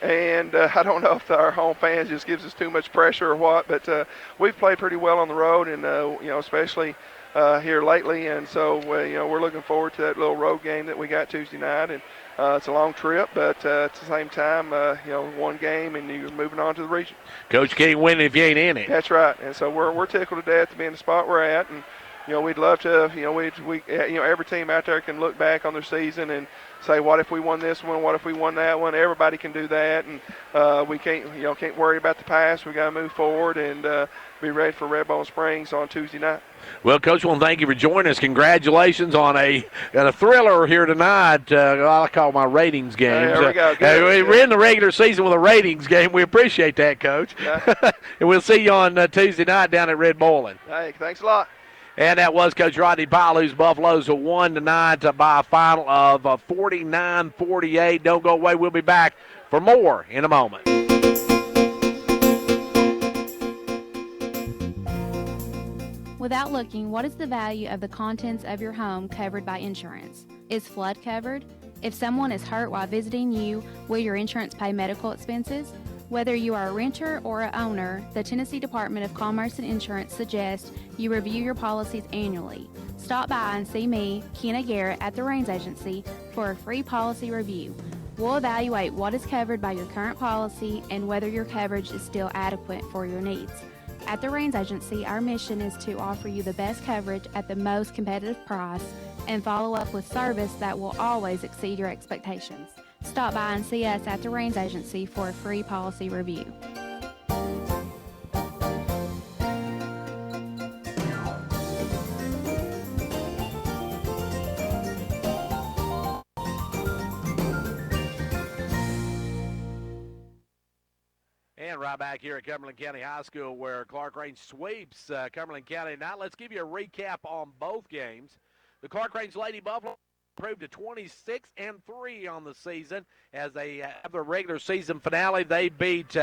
and I don't know if our home fans just gives us too much pressure or what, but we've played pretty well on the road, and especially here lately, and so we're looking forward to that little road game that we got Tuesday night. And it's a long trip, but at the same time, one game and you're moving on to the region. Coach can't win if you ain't in it. That's right, and so we're tickled to death to be in the spot we're at, and we'd love to. Every team out there can look back on their season and say, what if we won this one? What if we won that one? Everybody can do that, and we can't worry about the past. We got to move forward and be ready for Red Bone Springs on Tuesday night. Well, Coach, I want to thank you for joining us. Congratulations on a thriller here tonight. I call my ratings games. There we go. We're in the regular season with a ratings game. We appreciate that, Coach. Yeah. And we'll see you on Tuesday night down at Red Bowling. Hey, thanks a lot. And that was Coach Rodney Powell, whose Buffaloes won tonight by a final of 49-48. Don't go away. We'll be back for more in a moment. Without looking, what is the value of the contents of your home covered by insurance? Is flood covered? If someone is hurt while visiting you, will your insurance pay medical expenses? Whether you are a renter or an owner, the Tennessee Department of Commerce and Insurance suggests you review your policies annually. Stop by and see me, Kenna Garrett, at the Rains Agency for a free policy review. We'll evaluate what is covered by your current policy and whether your coverage is still adequate for your needs. At the Rains Agency, our mission is to offer you the best coverage at the most competitive price and follow up with service that will always exceed your expectations. Stop by and see us at the Rains Agency for a free policy review. And right back here at Cumberland County High School where Clarkrange sweeps Cumberland County tonight. Let's give you a recap on both games. The Clarkrange Lady Buffalo improved to 26-3 on the season as they have their regular season finale. They beat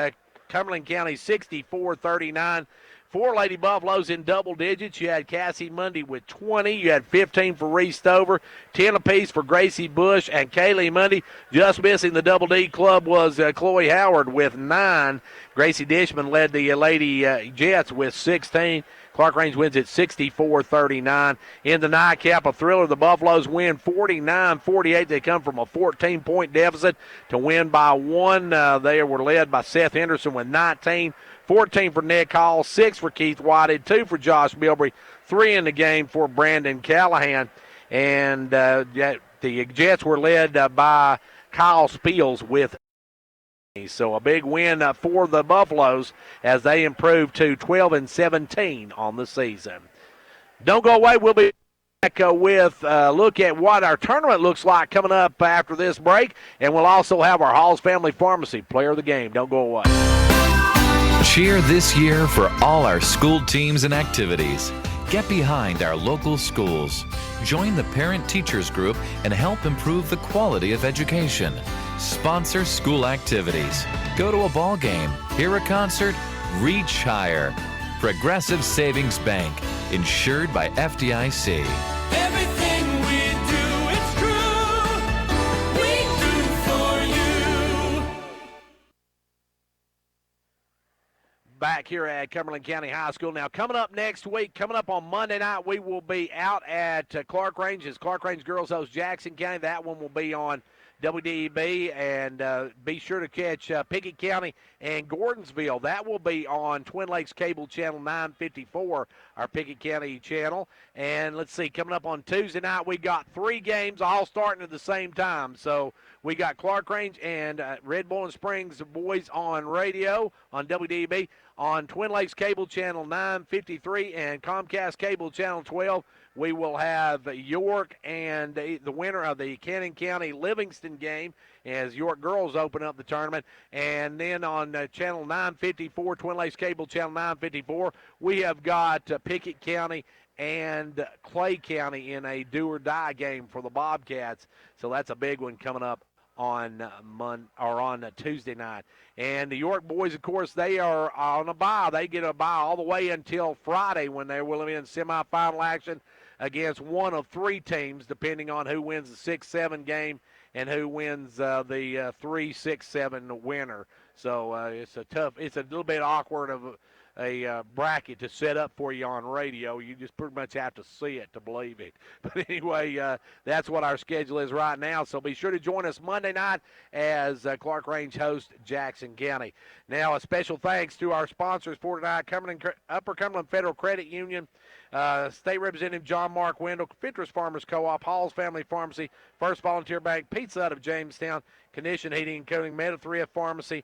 Cumberland County 64-39. 4 Lady Buffaloes in double digits. You had Cassie Mundy with 20. You had 15 for Reese Stover, 10 apiece for Gracie Bush and Kaylee Mundy. Just missing the Double D club was Chloe Howard with 9. Gracie Dishman led the Lady Jets with 16. Clarkrange wins at 64-39. In the nightcap, a thriller. The Buffaloes win 49-48. They come from a 14-point deficit to win by 1. They were led by Seth Henderson with 19. 14 for Nick Hall, 6 for Keith Whited, 2 for Josh Bilbrey, 3 in the game for Brandon Callahan. And the Jets were led by Kyle Spiels with. So a big win for the Buffaloes as they improve to 12-17 on the season. Don't go away. We'll be back with a look at what our tournament looks like coming up after this break. And we'll also have our Halls Family Pharmacy Player of the Game. Don't go away. Cheer this year for all our school teams and activities. Get behind our local schools. Join the Parent Teachers Group and help improve the quality of education. Sponsor school activities. Go to a ball game, hear a concert, reach higher. Progressive Savings Bank, insured by FDIC. Everything we do, it's true. We do for you. Back here at Cumberland County High School. Now, coming up next week, coming up on Monday night, we will be out at Clarkrange as Clarkrange girls host Jackson County. That one will be on WDEB, and be sure to catch Pickett County and Gordonsville. That will be on Twin Lakes Cable Channel 954, our Pickett County channel. And let's see, coming up on Tuesday night, we got 3 games all starting at the same time. So we got Clarkrange and Red Bowling Springs boys on radio on WDEB, on Twin Lakes Cable Channel 953 and Comcast Cable Channel 12. We will have York and the winner of the Cannon County Livingston game as York girls open up the tournament. And then on Channel 954, Twin Lakes Cable Channel 954, we have got Pickett County and Clay County in a do-or-die game for the Bobcats. So that's a big one coming up on Tuesday night. And the York boys, of course, they are on a bye. They get a bye all the way until Friday when they will be in semifinal action against one of 3 teams, depending on who wins the 6-7 game and who wins the 3-6-7 winner. So it's a little bit awkward of bracket to set up for you on radio. You just pretty much have to see it to believe it. But anyway, that's what our schedule is right now. So be sure to join us Monday night as Clarkrange hosts Jackson County. Now, a special thanks to our sponsors for tonight, Upper Cumberland Federal Credit Union, State Representative John Mark Wendell, Fentress Farmers Co-op, Hall's Family Pharmacy, First Volunteer Bank, Pizza Hut of Jamestown, Condition Heating and Cooling, Meta 3F Pharmacy,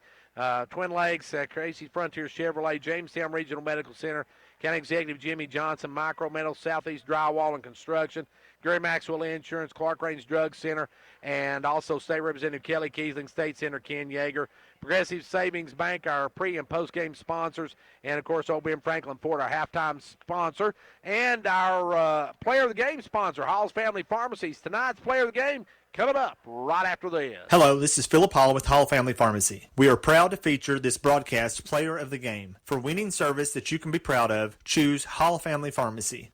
Twin Lakes, Casey's Frontier Chevrolet, Jamestown Regional Medical Center, County Executive Jimmy Johnson, Micro Metal, Southeast Drywall and Construction, Gary Maxwell Insurance, Clarkrange Drug Center, and also State Representative Kelly Kiesling, State Senator Ken Yeager, Progressive Savings Bank, our pre- and post-game sponsors, and, of course, O.B.M. Franklin Ford, our halftime sponsor, and our player of the game sponsor, Hall's Family Pharmacies. Tonight's player of the game coming up right after this. Hello, this is Philip Hall with Hall Family Pharmacy. We are proud to feature this broadcast player of the game. For winning service that you can be proud of, choose Hall Family Pharmacy.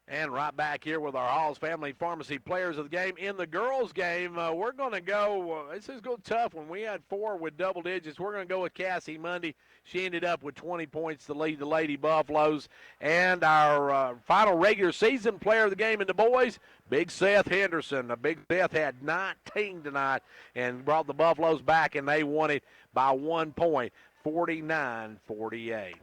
And right back here with our Hall's Family Pharmacy players of the game. In the girls' game, we're going to go, this is going tough. When we had 4 with double digits, we're going to go with Cassie Mundy. She ended up with 20 points to lead the Lady Buffaloes. And our final regular season player of the game in the boys, Big Seth Henderson. Big Seth had 19 tonight and brought the Buffaloes back, and they won it by 1 point, 49-48.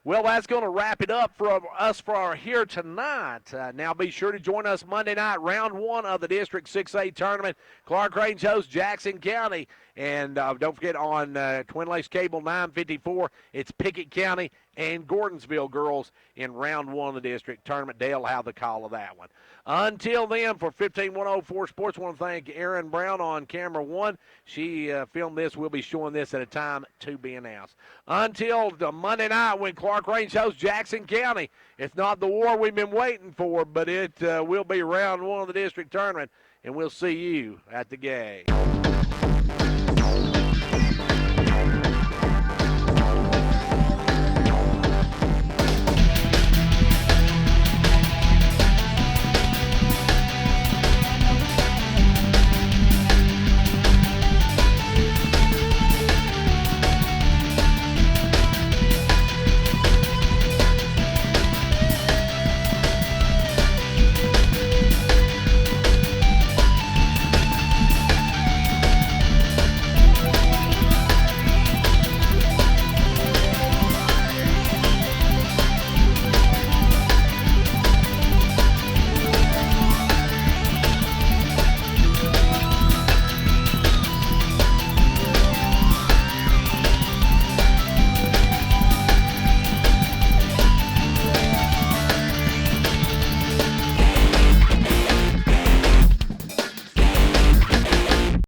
Well, that's going to wrap it up for us for our here tonight. Now be sure to join us Monday night, round 1 of the District 6A tournament. Clarkrange hosts Jackson County. And don't forget on Twin Lakes Cable 954, it's Pickett County and Gordonsville girls in round 1 of the district tournament. They'll have the call of that one. Until then, for 15104 Sports, I want to thank Erin Brown on camera 1. She filmed this. We'll be showing this at a time to be announced. Until the Monday night when Clarkrange hosts Jackson County. It's not the war we've been waiting for, but it will be round 1 of the district tournament, and we'll see you at the game.